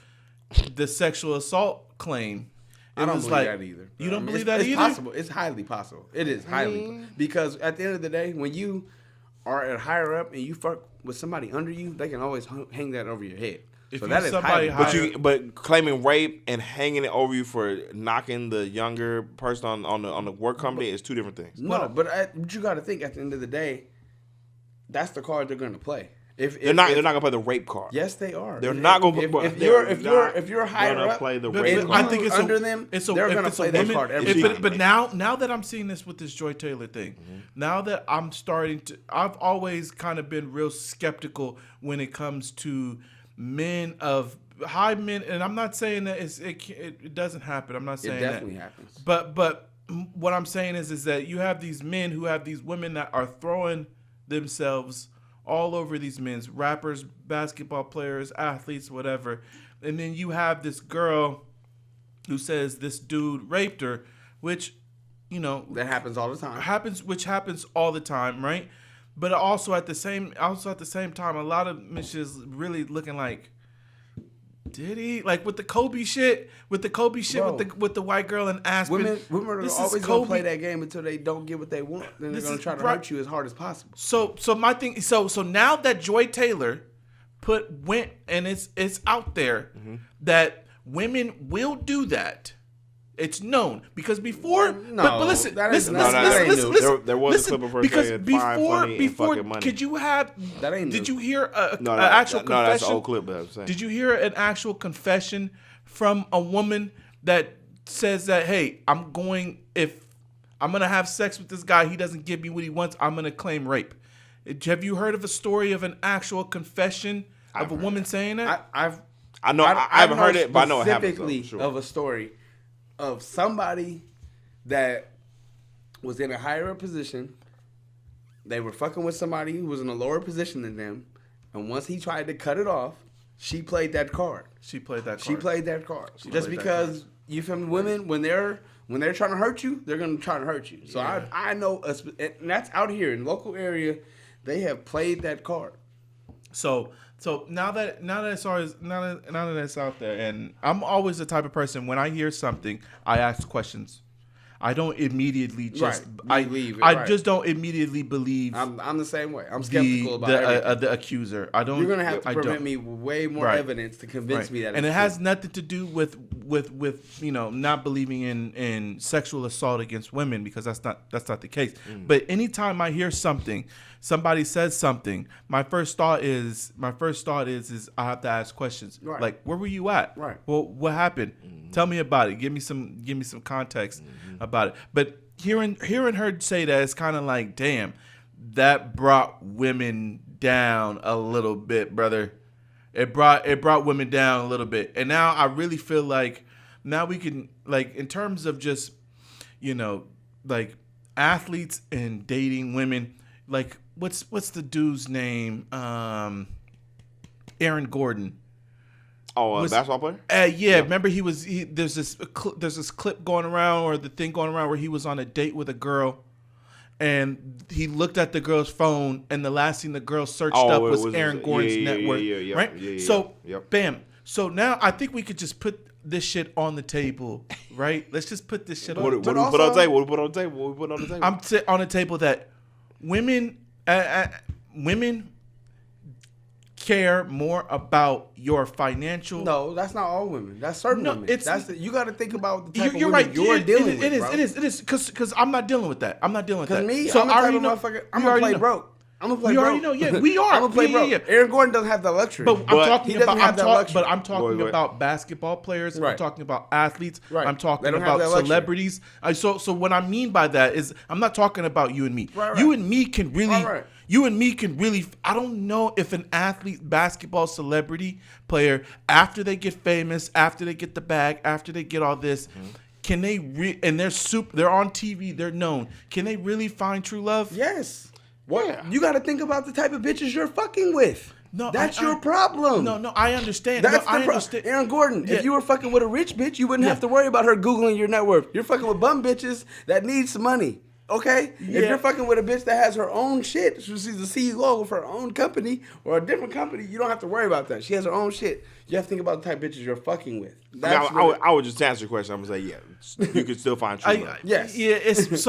the sexual assault claim. I don't believe that either. You don't believe that either? It's possible. It's highly possible. It is highly because at the end of the day, when you are at higher up and you fuck with somebody under you, they can always hang that over your head. So that is highly. But claiming rape and hanging it over you for knocking the younger person on the work company is two different things. No, but you got to think at the end of the day. That's the card they're going to play. They're not going to play the rape card. Yes, they are. They're not going to. If you're higher up, play the rape I think it's under them. They're going to play that card every time. But now that I'm seeing this with this Joy Taylor thing, now that I'm starting to, I've always kind of been real skeptical when it comes to men of high men, and I'm not saying that it doesn't happen. I'm not saying that. It definitely happens. But what I'm saying is that you have these men who have these women that are throwing themselves all over these men's rappers, basketball players, athletes, whatever. And then you have this girl who says this dude raped her, which, that happens all the time. Happens all the time, right? But also at the same time, a lot of bitches really looking like Did he? Like with the Kobe shit? With the Kobe shit Bro. with the white girl in Aspen? Women are always going to play that game until they don't get what they want. Then they're going to try to hurt you as hard as possible. So my thing. So now that Joy Taylor went and it's out there that women will do that. It's known because before. But listen, listen. There was a clip of her because saying before money. could you have? That ain't did new. you hear an No, actual confession? No, that's an old clip. But I'm saying. Did you hear an actual confession from a woman that says that, hey, if I'm gonna have sex with this guy, he doesn't give me what he wants, I'm gonna claim rape. Have you heard of a story of an actual confession of a woman saying that? I haven't heard it, but I know it happened. Specifically of a story of somebody that was in a higher position. They were fucking with somebody who was in a lower position than them, and once he tried to cut it off, she played that card. Just because you feel me, women when they're trying to hurt you, they're gonna try to hurt you. So yeah. I know, and that's out here in the local area. They have played that card. So now that it's out there, and I'm always the type of person when I hear something, I ask questions. I don't immediately just I just don't immediately believe. I'm the same way. I'm skeptical about the accuser. I don't. You're gonna have to present me way more evidence to convince me that. And it has nothing to do with not believing in sexual assault against women, because that's not the case. But anytime I hear somebody says something, my first thought is I have to ask questions. Right. Like, where were you at? Right. Well, what happened? Tell me about it. Give me some context about it. But hearing her say that, it's kind of like, damn, that brought women down a little bit, brother. It brought women down a little bit. And now I really feel like now we can, like, in terms of just, like athletes and dating women, like what's the dude's name? Aaron Gordon. Oh, basketball player? Yeah. Remember there's this clip going around, or the thing going around, where he was on a date with a girl, and he looked at the girl's phone, and the last thing the girl searched up was Aaron Gordon's net worth. Right? So, bam. So now I think we could just put this shit on the table, right? Let's just put this shit on the table. What do we put on the table? I'm on the table that women care more about your financial. No, that's not all women. That's certain women. You got to think about the type of you're women right. you're dealing with. It is because I'm not dealing with that. Because me, so I'm the type of motherfucker. I'm gonna play broke. I'm gonna play broke. You already know. Yeah, we are. I'm gonna play broke. Yeah. Aaron Gordon doesn't have the luxury. But I'm talking But about basketball players. Right. I'm talking about athletes. Right. I'm talking about celebrities. So what I mean by that is I'm not talking about you and me. Right. You and me can really. Right. You and me can really. I don't know if an athlete, basketball celebrity player, after they get famous, after they get the bag, after they get all this, can they and they're on TV, they're known. Can they really find true love? Yes. What? Yeah. You got to think about the type of bitches you're fucking with. No, that's your problem. No, I understand. I understand. Aaron Gordon, if you were fucking with a rich bitch, you wouldn't have to worry about her Googling your net worth. You're fucking with bum bitches that need some money. Okay? Yeah. If you're fucking with a bitch that has her own shit, she's the CEO of her own company or a different company, you don't have to worry about that. She has her own shit. You have to think about the type of bitches you're fucking with. I would just answer your question. I'm going to say, you can still find true love. Yes. Yeah, it's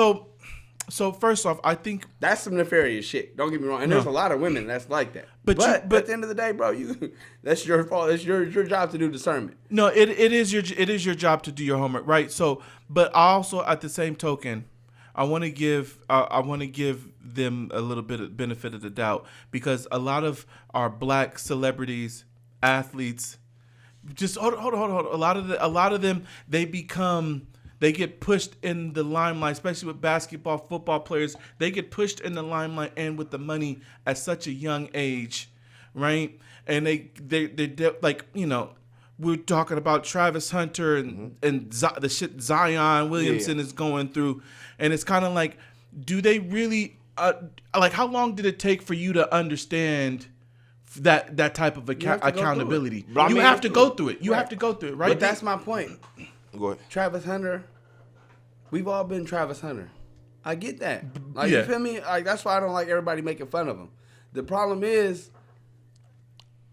so first off, I think that's some nefarious shit. Don't get me wrong. And there's a lot of women that's like that. But at the end of the day, bro, that's your fault. It's your job to do discernment. No, it is your job to do your homework, right? So, but also at the same token, I want to give them a little bit of benefit of the doubt, because a lot of our black celebrities, athletes, just hold on. A lot of them they get pushed in the limelight, especially with basketball, football players. They get pushed in the limelight and with the money at such a young age, right? And they like, we're talking about Travis Hunter and the shit Zion Williamson is going through, and it's kind of like, do they really like? How long did it take for you to understand that type of accountability? You have to go through it. You have to go through it, right? But that's my point. Go ahead. Travis Hunter, we've all been Travis Hunter. I get that. Like, you feel me? Like, that's why I don't like everybody making fun of him. The problem is,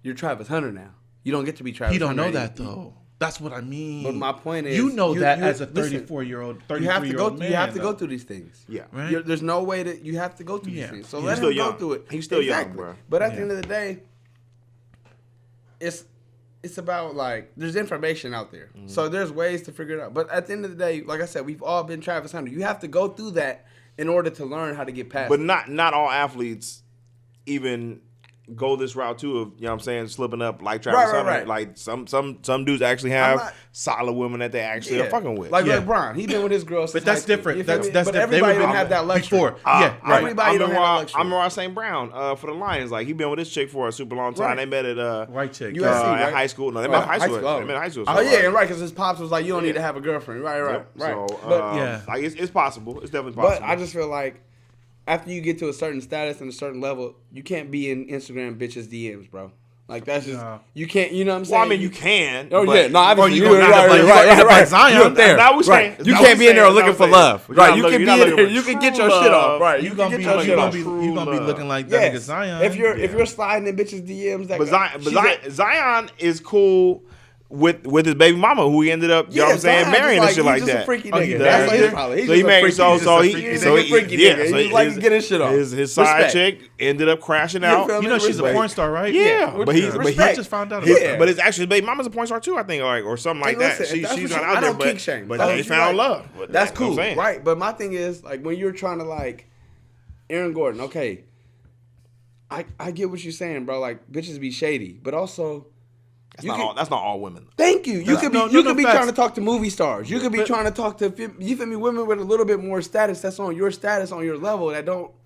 you're Travis Hunter now. You don't get to be Travis. He don't know Hunter. that though. That's what I mean. But my point is, you know that as a 34-year-old, 33-year-old man. You have to go through these things. Yeah. Right? There's no way that you have to go through these things. So let him go through it. He's still young, bro. But at the end of the day, it's about like there's information out there. Mm-hmm. So there's ways to figure it out. But at the end of the day, like I said, we've all been Travis Hunter. You have to go through that in order to learn how to get past. But not all athletes even go this route too of, you know what I'm saying, slipping up like Travis Hunter. Right. Like some dudes actually have solid women that they actually are fucking with. Like LeBron, he's been with his girl since but that's different. That's but different. Everybody don't have that luxury. Before. Right. Everybody don't have that luxury. I'm Ross St. Brown for the Lions. Like, he been with this chick for a super long time. Right. They met at white chick. USC, at high school. No, they met in high school. They met in high school. Oh yeah, right. Because his pops was like, you don't need to have a girlfriend. Right. So, but, like it's possible. It's definitely possible. But I just feel like after you get to a certain status and a certain level, you can't be in Instagram bitches DMs, bro. Like, that's just, you can't, you know what I'm saying? Well, I mean, you can. Oh, yeah. No, obviously. You're right. Zion. You're there. That was right. You can't be in there looking for love. Right. You can be in there. You can get your shit off. Right. You can get your shit off. You're going to be looking like that nigga Zion. If you're sliding in bitches DMs, but Zion is cool with his baby mama, who he ended up, you know what I'm saying, marrying and shit like that. He's just a freaky nigga. That's what he's probably. So he married, he's a freaky nigga. He's like getting his shit off. His side chick ended up crashing out. You know she's a porn star, right? Yeah. But he just found out about that. But it's actually, his baby mama's a porn star too, I think, or something like that. She's not out there, but they found love. That's cool, right? But my thing is, like, when you're trying to, like, Aaron Gordon, okay, I get what you're saying, bro. Like, bitches be shady, but also, that's not all women. Thank you. You could be trying to talk to movie stars. You could be trying to talk to, you feel me, women with a little bit more status. That's on your status, on your level.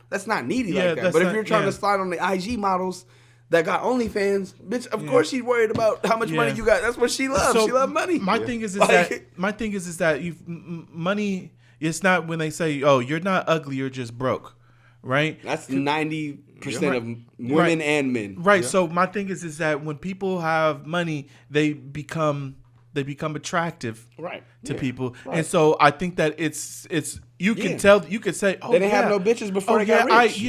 That's not needy like that. But if you're trying to slide on the IG models that got OnlyFans, bitch, of course she's worried about how much money you got. That's what she loves. She loves money. My thing is that money. It's not when they say, "Oh, you're not ugly, you're just broke," right? That's 90% of women and men. Right. Yeah. So my thing is that when people have money, they become attractive, to people, and so I think that it's you can tell, you could say, oh, they didn't have no bitches before they got rich.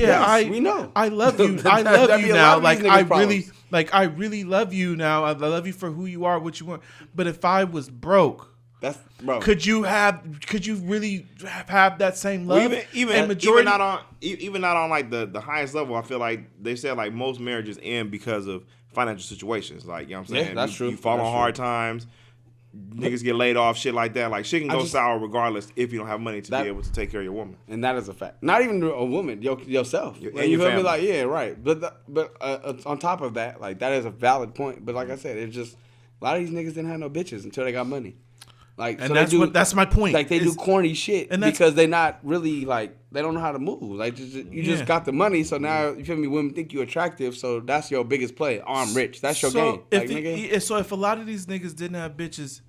We know. I love you. I love you now. Like I really love you now. I love you for who you are, what you want. But if I was broke, could you really have that same love? Even not on like the highest level. I feel like they said like most marriages end because of financial situations. Like, you know what I'm saying? Yeah, that's true. You fall on hard times. Niggas get laid off, shit like that. Like, shit can go sour regardless if you don't have money to be able to take care of your woman. And that is a fact. Not even a woman, yourself. You feel me? Like, yeah, right. But on top of that, like, that is a valid point. But like I said, it's just a lot of these niggas didn't have no bitches until they got money. Like, and so that's my point. Like, they do corny shit because they not really, like, they don't know how to move. Like, you just got the money, so now, you feel me, women think you attractive, so that's your biggest play. Oh, I'm rich. That's your game. If a lot of these niggas didn't have bitches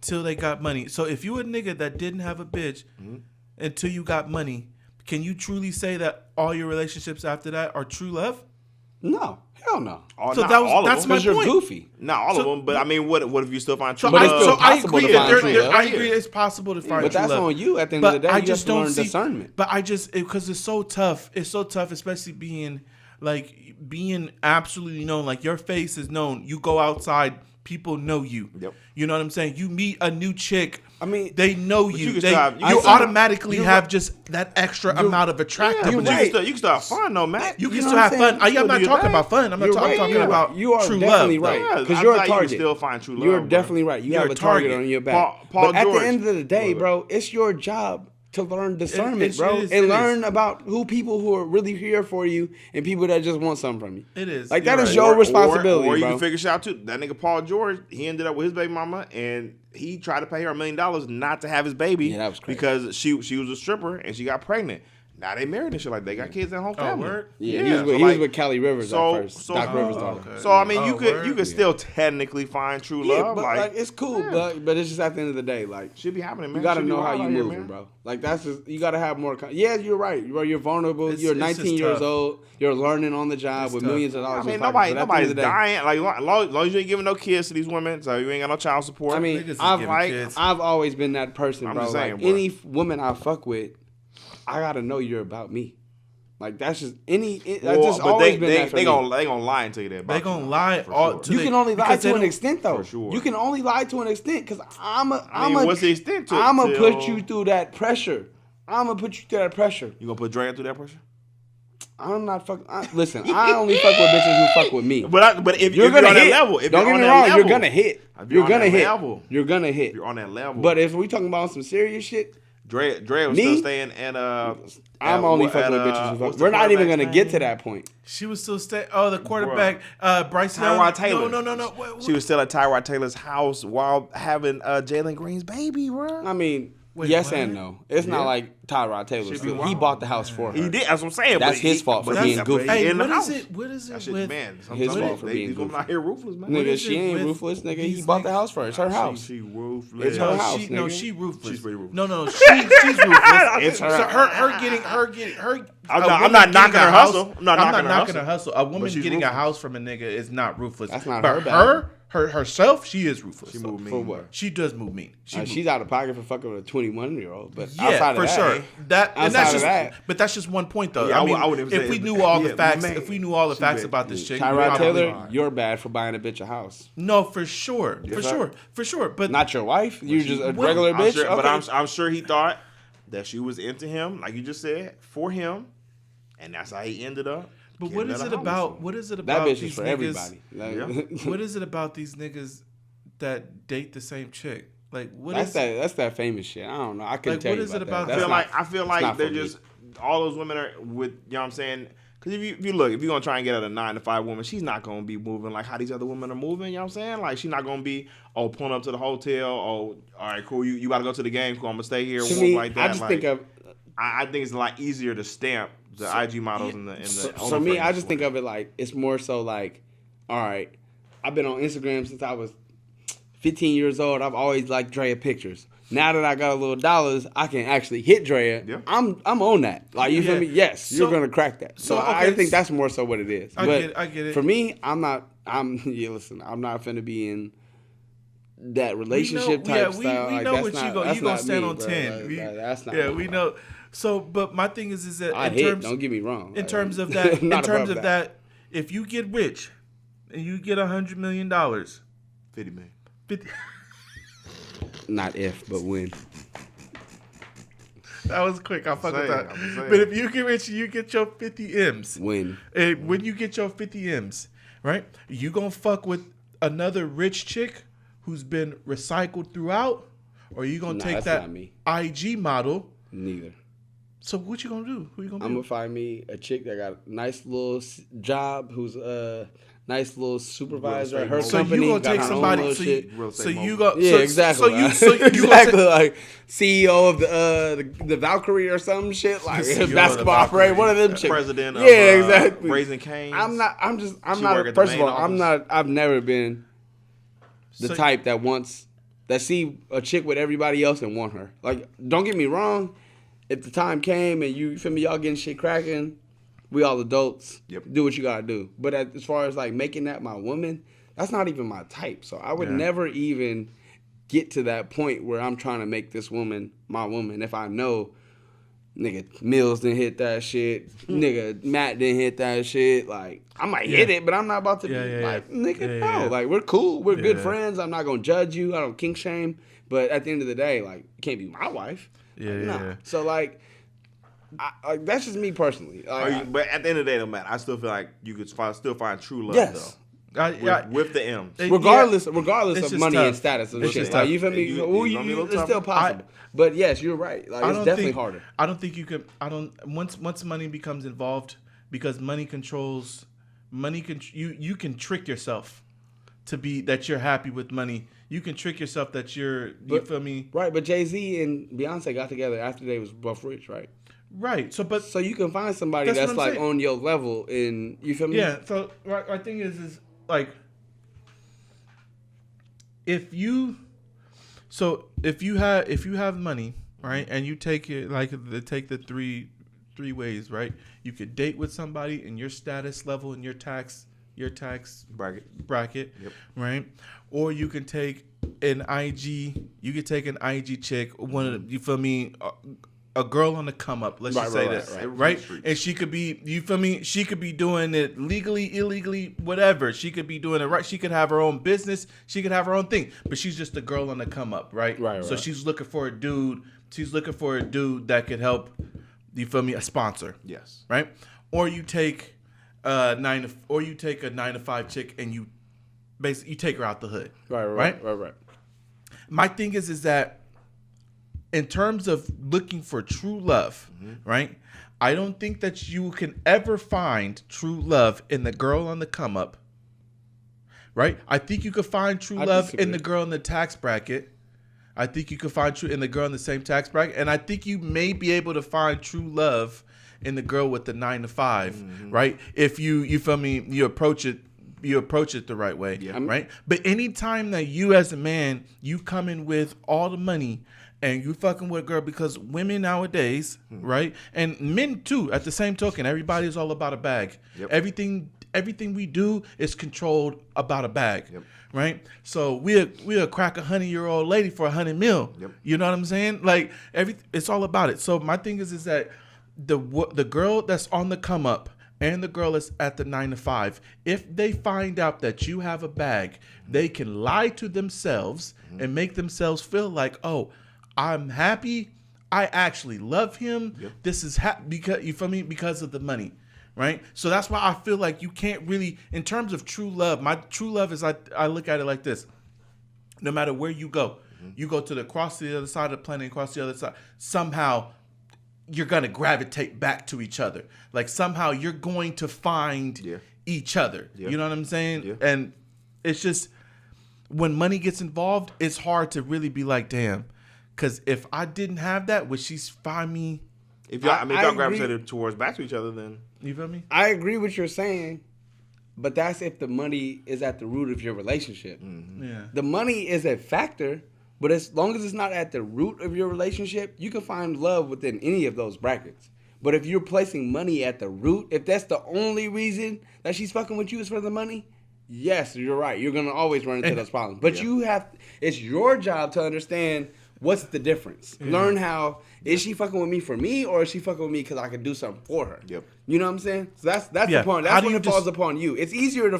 till they got money, so if you a nigga that didn't have a bitch until you got money, can you truly say that all your relationships after that are true love? No. Hell no. So that's my point. You're goofy. Not all of them, but I mean, what if you still find true love? I agree. I agree. It's possible to find true love. But that's on you at the end of the day. You just don't learn discernment. But because it's so tough. It's so tough, especially being absolutely known. Like, your face is known. You go outside, people know you. Yep. You know what I'm saying? You meet a new chick. I mean, they know you. You automatically have just that extra amount of attractiveness. You can still have fun, though, man. You can still have fun. I'm not talking about fun. I'm talking about true love. You are definitely right. Because you're a target. You still find true love. You're definitely right. You have a target on your back. But at the end of the day, bro, it's your job to learn discernment, bro, and learn about people who are really here for you and people that just want something from you. It is. Like, that is your responsibility, or you bro. can figure shit out, too. That nigga Paul George, he ended up with his baby mama, and he tried to pay her $1 million not to have his baby. Yeah, that was crazy. Because she was a stripper, and she got pregnant. Now they married and shit like they got kids and whole family. Word? Yeah, he was with Kelly Rivers at first. Doc Rivers daughter. Okay. So I mean, you could still technically find true love. But like it's cool, but it's just at the end of the day, like, should be happening, man. You gotta know how you moving, bro. Like, that's just, you gotta have more. Yeah, you're right, bro. You're vulnerable. You're 19 years old. You're learning on the job with millions of dollars. I mean, nobody's dying. Like, as long as you ain't giving no kids to these women, so you ain't got no child support. I mean, I've always been that person, bro. Like, any woman I fuck with, I gotta know you're about me. Like that's just that's just but always been that for they me. gonna lie until you that. They gonna lie. You can only lie to an extent, though. For sure. You can only lie to an extent because what's the extent to it? I'm gonna put you through that pressure. You gonna put Dre through that pressure? I'm not fucking. Listen, I only fuck with bitches who fuck with me. But if you're on gonna that hit, level, don't get me wrong, you're gonna hit. You're gonna hit. You're gonna hit. If you're on that level. But if we talking about some serious shit, Dre was still staying and I'm only fucking with bitches who fuck. We're not even gonna get to that point. She was still staying. Oh, the quarterback, Bryce Young. Tyrod Taylor. No. What? She was still at Tyrod Taylor's house while having Jalen Green's baby, bro. I mean, Wait, yes what? and no. It's not like Tyrod Taylor. He bought the house for her. He did. That's what I'm saying. That's his fault for being goofy. Hey, in the what house. is it? What is it with his fault for being goofy? goofy? Out here ruthless, man. Nigga, she ain't ruthless. Nigga, he bought the house for her. It's her house. She ruthless. It's her house. No, nigga. she ruthless. She's pretty ruthless. No, she's ruthless. It's her. So her getting. I'm not knocking her hustle. I'm not knocking her hustle. A woman she's getting a ruthless. house from a nigga is not ruthless. That's not but her bad. herself, she is ruthless. She move mean. For what? She does move mean. She's out of pocket for fucking with a 21-year-old. But Yeah, outside of for that, sure. That's just. that. But that's just one point, though. Yeah, I mean, I wouldn't even if say we it, knew but all the yeah, facts, man. if we knew all the She facts bad. about this chick, Tyrod we Taylor, probably- you're bad for buying a bitch a house. No, for sure. But Not your wife. You're just a Well, regular bitch. Sure, Okay. But I'm sure he thought that she was into him, like you just said, for him, and that's how he ended up. But what is it about? What is it that about bitch these is for niggas? everybody. Like, What is it about these niggas that date the same chick? Like what that's is that's that famous shit. I don't know. I couldn't Like, tell what you is it about about that. that? I feel not like they're for me. just all those women are with, you know what I'm saying? Because if you look, if you're gonna try and get at a 9 to 5 woman, she's not gonna be moving like how these other women are moving. You know what I'm saying? Like she's not gonna be pulling up to the hotel. Oh, all right, cool. You got to go to the game. Cool. I'm gonna stay here. To me, like that. I just think of. I think it's a lot easier to stamp the IG models in the. For me, I just think of it like it's more so like, all right, I've been on Instagram since I was 15 years old. I've always liked Drea pictures. Now that I got a little dollars, I can actually hit Drea. Yeah. I'm on that. Like you feel me? Yes, you're gonna crack that. So okay, I think that's more so what it is. I get it. For me, I'm not. Listen, I'm not finna be in that relationship type style. We Like, know that's what not, you go. that's You gonna not stand me, on bro. 10. Like, that's not. Yeah, me. we know. So, but my thing is that I in hit. terms, Don't get me wrong. in Like, terms of that, in not terms above of that, if you get rich and you get $100 million, 50 million. 50, Not if, but when. that was quick. I fuck with that. I'm saying. But if you get rich and you get your 50 M's, When. and when you get your 50 M's, right, you gonna fuck with another rich chick who's been recycled throughout, or you gonna take that's that not me. IG model? Neither. So what you gonna do? Who you gonna I'm be? gonna find me a chick that got a nice little job, who's a nice little supervisor at her So you company. gonna got take her own somebody? little So shit. you, Real so estate you mogul. go? Yeah, so, exactly. So you exactly gonna like CEO of the Valkyrie or some shit like CEO of the basketball operator. One of them chicks. President of exactly. Raising Cane's. I'm not. She not. work at the First of main all, I'm office. not. I've never been the So- type that see a chick with everybody else and want her. Like, don't get me wrong. If the time came and you feel me, y'all getting shit cracking, we all adults. Yep. Do what you gotta do. But as far as like making that my woman, that's not even my type. So I would never even get to that point where I'm trying to make this woman my woman if I know nigga Mills didn't hit that shit, nigga Matt didn't hit that shit. Like I might hit it, but I'm not about to be like nigga no. Like we're cool, we're good friends. I'm not gonna judge you. I don't kink shame. But at the end of the day, like you can't be my wife. Nah. So like, like that's just me personally. Like, But at the end of the day, though, man, I still feel like you could still find true love yes. though. With the M's. Regardless It's of just money tough. and status and It's shit. just Like, tough. you feel me? It's gonna be a little It's tougher. still possible. But yes, you're right. Like it's definitely harder. I don't think you can. I don't. Once money becomes involved, because money controls. You can trick yourself to be that you're happy with money. You can trick yourself that you feel me? Right, but Jay-Z and Beyonce got together after they was both rich, right? Right. So you can find somebody That's that's what I'm like saying. on your level, and you feel me? yeah. So my thing is like if you have money, right, and you take it take the three ways, right? You could date with somebody in your status level and your tax bracket, Yep. right? Or you can take an IG. You could take an IG chick. You feel me? a girl on the come up. Let's just say that, right? And she could be, you feel me? She could be doing it legally, illegally, whatever. She could be doing it right. She could have her own business. She could have her own thing. But she's just a girl on the come up, right? So she's looking for a dude. She's looking for a dude that could help. You feel me? A sponsor. Yes. Right. Or you take a 9 to 5 chick and you basically you take her out the hood. Right. My thing is that. In terms of looking for true love, right? I don't think that you can ever find true love in the girl on the come up, right? I think you could find true love in the girl in the tax bracket. I think you could find true in the girl in the same tax bracket, and I think you may be able to find true love in the girl with the 9 to 5, right? If you feel me, you approach it the right way, right? But anytime that you as a man, you come in with all the money. And you fucking with a girl because women nowadays, right? And men too, at the same token, everybody is all about a bag. Everything we do is controlled about a bag, right? So we'll crack 100-year-old lady for $100 million. You know what I'm saying? Like it's all about it. So my thing is that the girl that's on the come up and the girl that's at the 9 to 5, if they find out that you have a bag, they can lie to themselves and make themselves feel like, oh, I'm happy. I actually love him. This is because you feel me because of the money, right? So that's why I feel like you can't really, in terms of true love. My true love is I look at it like this: no matter where you go across to the other side of the planet, across the other side. Somehow, you're gonna gravitate back to each other. Like somehow you're going to find each other. You know what I'm saying? And it's just when money gets involved, it's hard to really be like, damn. Because if I didn't have that, would she find me? If y'all gravitated towards back to each other, then you feel me? I agree with what you're saying, but that's if the money is at the root of your relationship. Yeah, the money is a factor, but as long as it's not at the root of your relationship, you can find love within any of those brackets. But if you're placing money at the root, if that's the only reason that she's fucking with you is for the money, yes, you're right. You're gonna always run into those problems. But it's your job to understand. What's the difference? Learn how, is she fucking with me for me or is she fucking with me because I can do something for her? You know what I'm saying? So that's the point. That's when it falls upon you. It's easier to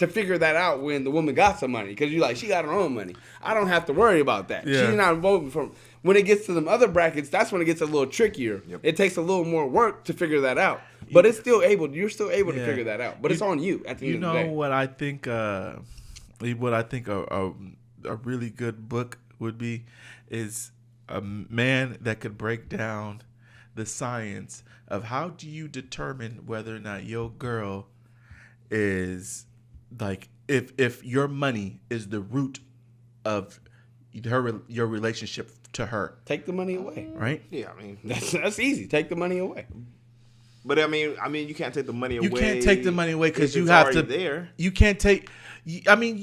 figure that out when the woman got some money because you're like, she got her own money. I don't have to worry about that. She's not involved from. When it gets to them other brackets, that's when it gets a little trickier. It takes a little more work to figure that out. But you're still able to figure that out. But it's on you at the end of the day. You know what I think a really good book would be is a man that could break down the science of how do you determine whether or not your girl is like if your money is the root of your relationship to her. Take the money away. Right? Yeah, I mean that's easy. Take the money away. But I mean you can't take the money away. You can't take the money away because you have to there. You can't take I mean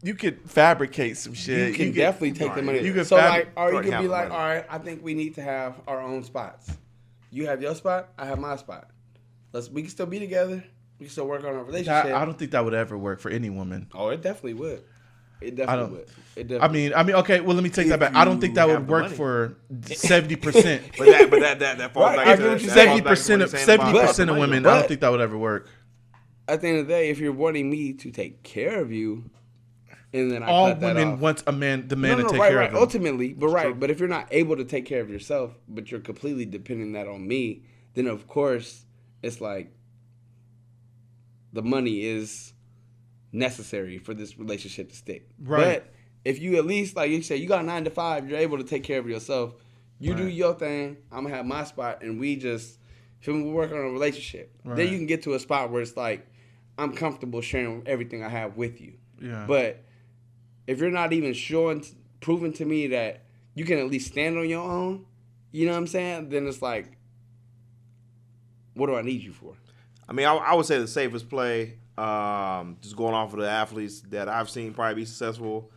you could fabricate some shit. You can definitely take the money. You can be like, all right, I think we need to have our own spots. You have your spot, I have my spot. We can still be together. We can still work on our relationship. I don't think that would ever work for any woman. Oh, it definitely would. It definitely would. I mean, okay. Well, let me take that back. I don't think that would work for 70%. but that falls back to 70% of women. I don't think that would ever work. At the end of the day, if you're wanting me to take care of you. And then all women want the man to take care of them. Ultimately, but if you're not able to take care of yourself, but you're completely depending that on me, then of course it's like the money is necessary for this relationship to stick. Right. But if you at least, like you said, you got 9 to 5, you're able to take care of yourself. You do your thing. I'm gonna have my spot, and we work on a relationship. Right. Then you can get to a spot where it's like I'm comfortable sharing everything I have with you. Yeah. But if you're not even proving to me that you can at least stand on your own, you know what I'm saying? Then it's like, what do I need you for? I mean, I would say the safest play, just going off of the athletes that I've seen probably be successful,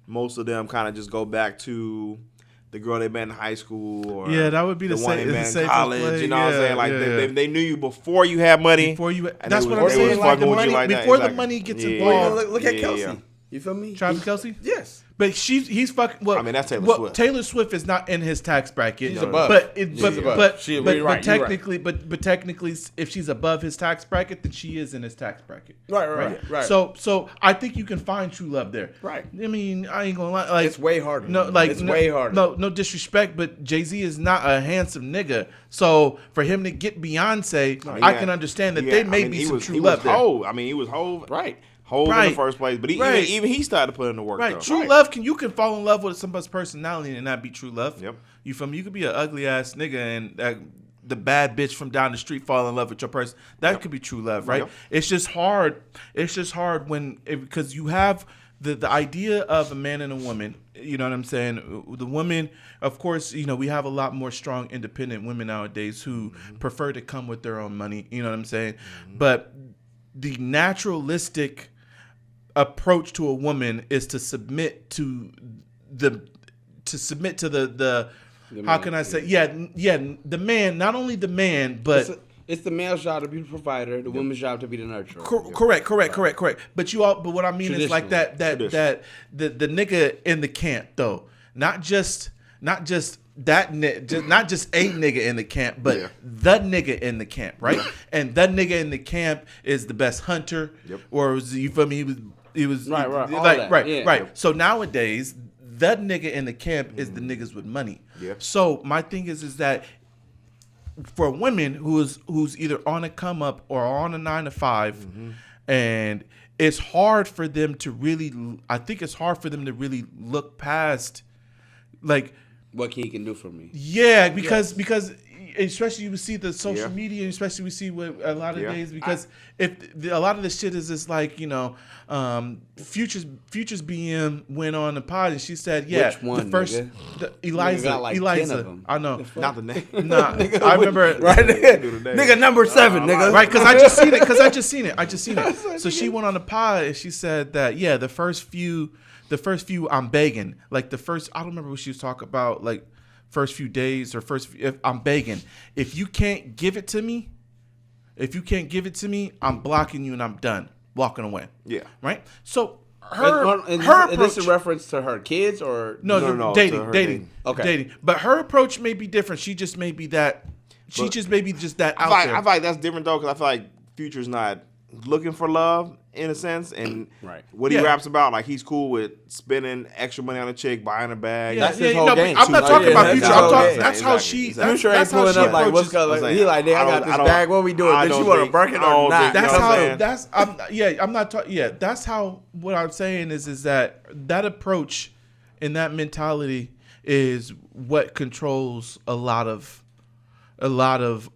most of them kind of just go back to the girl they met in high school or that would be the one they met in college. Play. You know what I'm saying? Like they knew you before you had money. That's what I'm saying. Like the money, before the money gets involved. Look at Kelsey. You feel me? Travis Kelce? Yes. But he's fucking. Well, I mean, that's Taylor Swift. Taylor Swift is not in his tax bracket. She's above. But Technically, but technically, if she's above his tax bracket, then she is in his tax bracket. Right. So I think you can find true love there. Right. I mean, I ain't gonna lie. Like, it's way harder. It's way harder. No disrespect, but Jay-Z is not a handsome nigga. So for him to get Beyonce, I can understand that they may be some true love there. I mean, he was Hov. Right. Hov in the first place, but even he started to put in the work. Right, though. true love you can fall in love with somebody's personality and not be true love. Yep. You feel me? You could be an ugly ass nigga and the bad bitch from down the street fall in love with your person. That could be true love, right? Yep. It's just hard. It's just hard because you have the idea of a man and a woman. You know what I'm saying? The woman, of course, we have a lot more strong, independent women nowadays who prefer to come with their own money. You know what I'm saying? But the naturalistic approach to a woman is to submit to the how can I say the man, not only the man, but it's the male's job to be the provider, the woman's job to be the nurturer. Correct. But what I mean is like that the nigga in the camp though, not just not just a nigga in the camp, but the nigga in the camp, right? And that nigga in the camp is the best hunter, or you feel me? He was right. So nowadays, that nigga in the camp is the niggas with money. Yep. So my thing is that for women who's either on a come up or on a 9 to 5, and it's hard for them to really. I think it's hard for them to really look past, like, what he can do for me. Yeah, because especially you see the social media, especially we see with a lot of days, because a lot of the shit is just like, Future's BM went on the pod and she said, which one, the first Eliza, I know, not the name. Nah, I remember nigga number 7, nigga. Right, because I just seen it. So she went on the pod and she said that the first few I'm begging, like the first, I don't remember what she was talking about, like first few days or if I'm begging. If you can't give it to me, I'm blocking you and I'm done. Walking away. Yeah. Right? So her approach, is this a reference to her kids or no, dating. Okay. Dating. But her approach may be different. She just may be that out there. I feel like that's different though, because I feel like Future's not looking for love in a sense, and what he raps about, like he's cool with spending extra money on a chick, buying a bag. That's his whole game. I'm not talking about Future. That's how she. Future ain't pulling up like, what's going on? He like, I got this bag. What we doing? Did you want to break it or not? That's how. I'm not talking. Yeah, that's how. What I'm saying is that approach and that mentality is what controls a lot of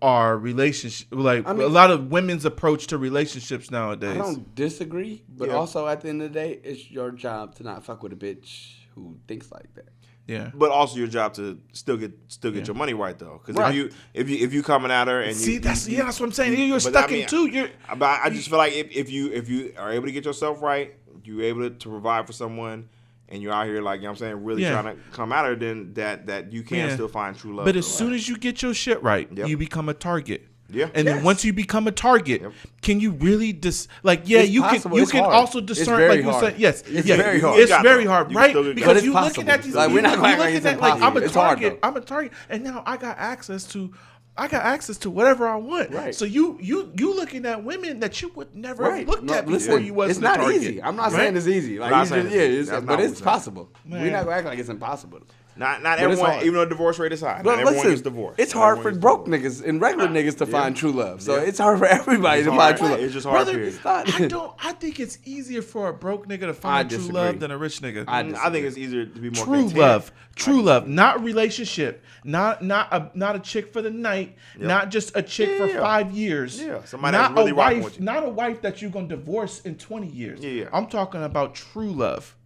our relationship, a lot of women's approach to relationships nowadays. I don't disagree, but also at the end of the day, it's your job to not fuck with a bitch who thinks like that. Yeah, but also your job to still get your money right though, because if you coming at her and that's what I'm saying. You're stuck in two. I just feel like if you are able to get yourself right, you're able to provide for someone, and you're out here, like, I'm saying, really trying to come at her, then that you can still find true love. But as soon as you get your shit right, you become a target. Yeah. And then once you become a target, can you really you can also discern, like you said, it's very hard. It's very hard, right? Because you're looking at these, like, we're not going to act like I'm a target, and now I got access to whatever I want. Right. So you looking at women that you would never have looked at before you wasn't It's not a target. easy. I'm not saying it's easy. Like, but it's possible. We're not going to act like it's impossible. Not everyone, even though the divorce rate is high. Not everyone gets divorced. It's hard for broke niggas and regular niggas to find true love. So it's hard for everybody to find true love. It's just hard. I think it's easier for a broke nigga to find true love than a rich nigga. I think it's easier to be more true love, not relationship, not a chick for the night, not just a chick for 5 years. Yeah, somebody that's really rocking with you. Not a wife that you're gonna divorce in 20 years. Yeah. I'm talking about true love.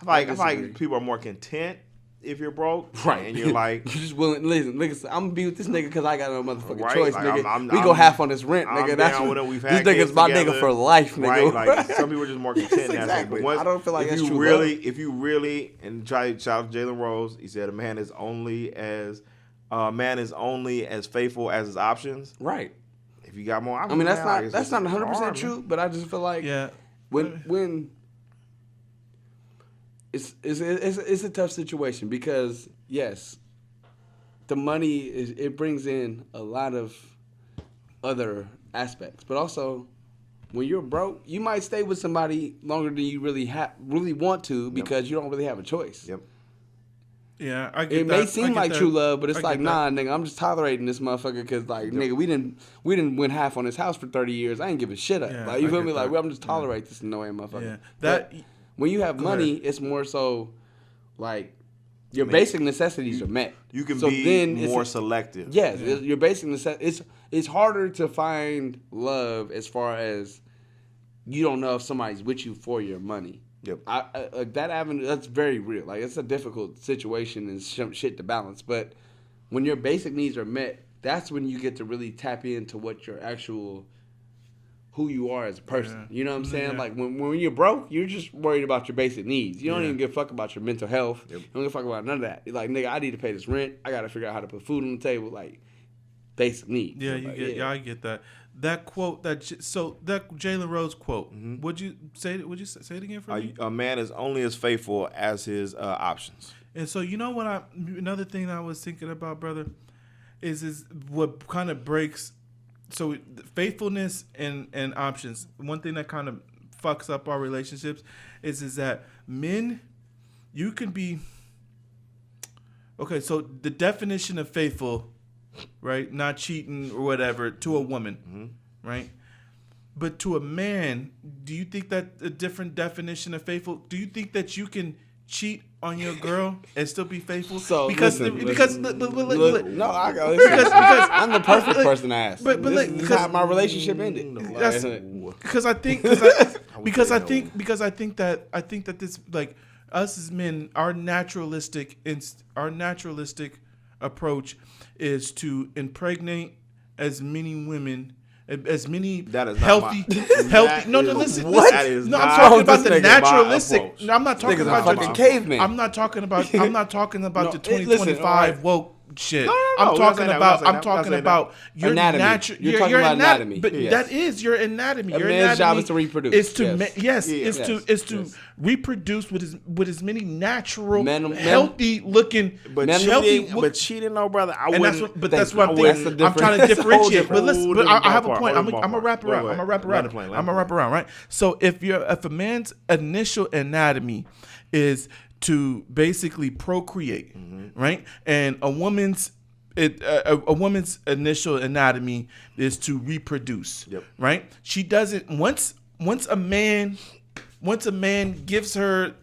I feel like people are more content if you're broke, right? And you're like, you just willing. Listen, niggas, I'm gonna be with this nigga because I got no motherfucking choice, like, nigga. We go half on this rent, nigga. That's what this nigga's my nigga for life, nigga. Right? Like some people are just more content. Exactly. But I don't feel like if that's you true really, love. if you really, and shout out to Jalen Rose, he said a man is only as faithful as his options. Right. If you got more, that's not 100% true, but I just feel like when it's a tough situation because yes, the money it brings in a lot of other aspects, but also when you're broke, you might stay with somebody longer than you really want to because you don't really have a choice. Yep. Yeah, I get it that. may seem like true love, but it's like, nah, nigga, I'm just tolerating this motherfucker because, like, nigga, we didn't win half on his house for 30 years. I ain't give a shit up. Yeah, like, you feel me? that. Like, I'm just tolerate this annoying motherfucker. Yeah, that when you have money, it's more so like your basic necessities are met. You can be more selective. Yes, your basic necessities. It's harder to find love as far as you don't know if somebody's with you for your money. Yep. That avenue, that's very real. Like, it's a difficult situation and shit to balance. But when your basic needs are met, that's when you get to really tap into what your actual, who you are as a person. Yeah. You know what I'm saying? Yeah. Like, when you're broke, you're just worried about your basic needs. You don't even give a fuck about your mental health. Yep. You don't give a fuck about none of that. You're like, nigga, I need to pay this rent. I got to figure out how to put food on the table. Like, basic needs. Yeah, I get that. That quote, that Jalen Rose quote. Mm-hmm. Would you say it again for me? A man is only as faithful as his options. And so another thing I was thinking about, brother, is what kind of breaks. So faithfulness and options. One thing that kind of fucks up our relationships is that men, you can be. Okay, so the definition of faithful. Right, not cheating or whatever to a woman, right? But to a man, do you think that a different definition of faithful? Do you think that you can cheat on your girl and still be faithful? So because no, I got because I'm the perfect person to ask. But this is how my relationship ended. Because I think that this, like, us as men, our naturalistic approach is to impregnate as many women, as many healthy. No, listen. What? I'm talking about the naturalistic. No, I'm not talking about fucking caveman. I'm not talking about the 2025 woke shit. No, I'm talking about your anatomy. You're talking about anatomy. But that is your anatomy. Your man's job is to reproduce. Is to reproduce with as many natural, healthy looking. But cheating, no, brother. That's what I'm thinking. I'm trying to differentiate. But I have a point. I'm gonna wrap around. Right. So if a man's initial anatomy is to basically procreate, right? And a woman's initial anatomy is to reproduce, right? She doesn't once a man gives her,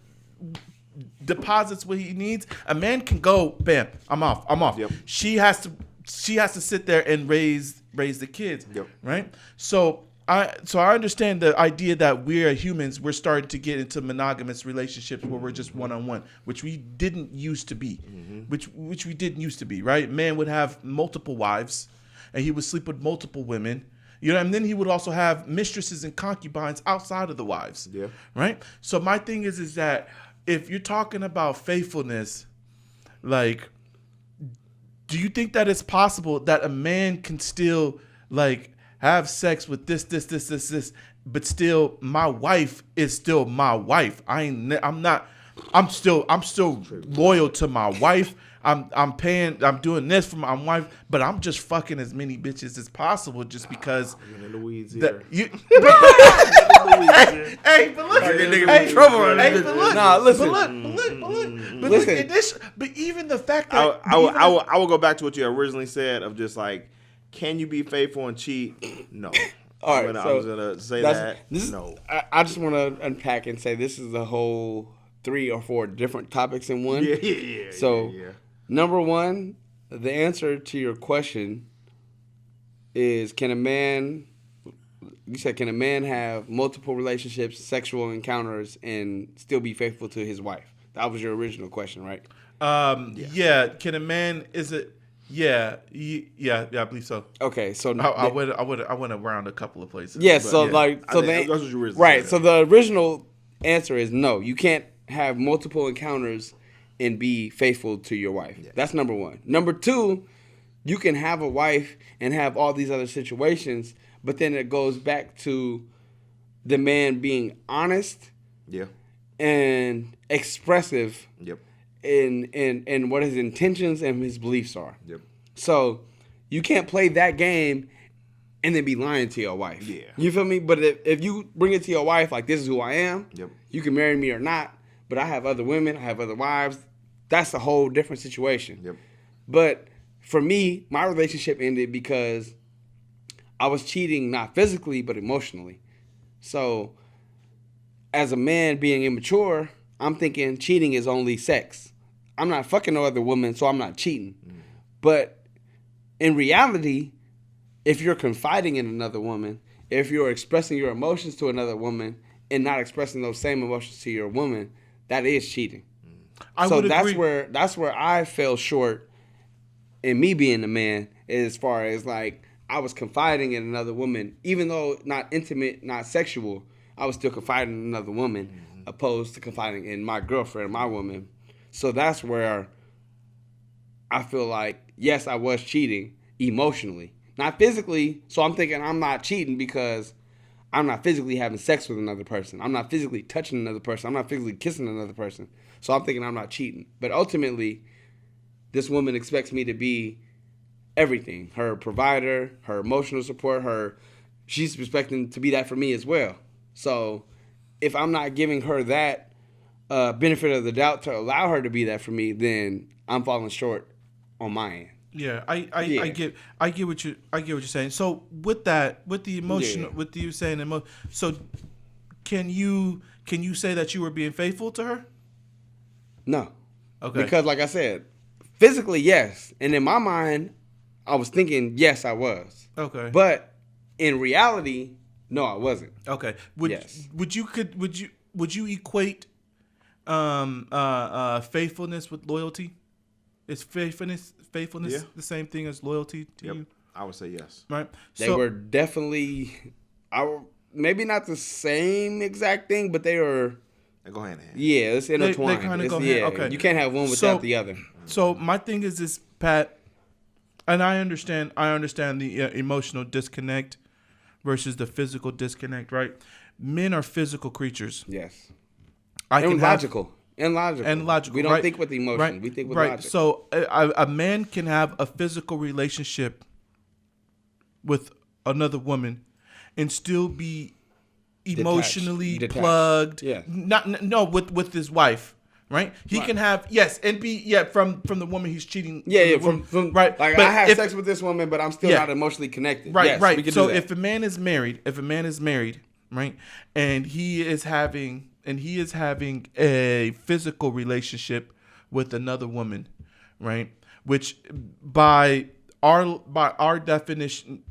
deposits what he needs, a man can go, bam, I'm off. Yep. She has to sit there and raise the kids, right? So I understand the idea that we're starting to get into monogamous relationships where we're just one-on-one, which we didn't used to be, which we didn't used to be, right? Man would have multiple wives, and he would sleep with multiple women, and then he would also have mistresses and concubines outside of the wives, right? So my thing is that if you're talking about faithfulness, like, do you think that it's possible that a man can still, like, have sex with this, but still my wife is still my wife? I'm still loyal to my wife. I'm doing this for my wife, but I'm just fucking as many bitches as possible just because. I'm in the weeds here. Hey, but look, but even the fact that I will go back to what you originally said of just like, can you be faithful and cheat? No. All right, I was gonna say that. No. I just want to unpack and say this is a whole 3 or 4 different topics in one. Yeah. So, number one, the answer to your question is: can a man have multiple relationships, sexual encounters, and still be faithful to his wife? That was your original question, right? Yeah. Can a man? Is it? Yeah, I believe so. Okay, so I went around a couple of places. Yeah, that's what you were right. So the original answer is no. You can't have multiple encounters and be faithful to your wife. Yeah. That's number one. Number two, you can have a wife and have all these other situations, but then it goes back to the man being honest. Yeah. and expressive. Yep. In what his intentions and his beliefs are. Yep. So you can't play that game and then be lying to your wife. Yeah. You feel me? But if you bring it to your wife like, this is who I am. Yep. You can marry me or not, but I have other women, I have other wives. That's a whole different situation. Yep. But for me, my relationship ended because I was cheating not physically but emotionally. So as a man being immature, I'm thinking cheating is only sex. I'm not fucking no other woman, so I'm not cheating. But in reality, if you're confiding in another woman, if you're expressing your emotions to another woman and not expressing those same emotions to your woman, that is cheating. So that's where I fell short in me being a man, as far as like I was confiding in another woman, even though not intimate, not sexual, I was still confiding in another woman, opposed to confiding in my girlfriend, my woman. So that's where I feel like, yes, I was cheating emotionally, not physically. So I'm thinking I'm not cheating because I'm not physically having sex with another person. I'm not physically touching another person. I'm not physically kissing another person. So I'm thinking I'm not cheating. But ultimately, this woman expects me to be everything. Her provider, her emotional support, she's expecting to be that for me as well. So if I'm not giving her that benefit of the doubt to allow her to be that for me, then I'm falling short on my end. Yeah, I get what you're saying. So with the emotional, with you saying so can you say that you were being faithful to her? No. Okay. Because like I said, physically yes, and in my mind, I was thinking yes, I was. Okay. But in reality, no, I wasn't. Okay. Yes. Would you equate faithfulness with loyalty? Is faithfulness the same thing as loyalty to you? I would say yes. Right. They were definitely, maybe not the same exact thing, but they were. They go hand in hand. Yeah, it's intertwined. They kind of go hand. Okay. You can't have one without the other. So my thing is this, Pat, and I understand the emotional disconnect versus the physical disconnect, right? Men are physical creatures. Yes. And logical. We don't think with emotion. Right. We think with right. logic. So a man can have a physical relationship with another woman and still be emotionally Detached. plugged. Yeah. With his wife. Right, he can have and be from the woman he's cheating. From right. Like I have sex with this woman, but I'm still not emotionally connected. Right, yes, right. So if a man is married, right, and he is having a physical relationship with another woman, right, which by our definition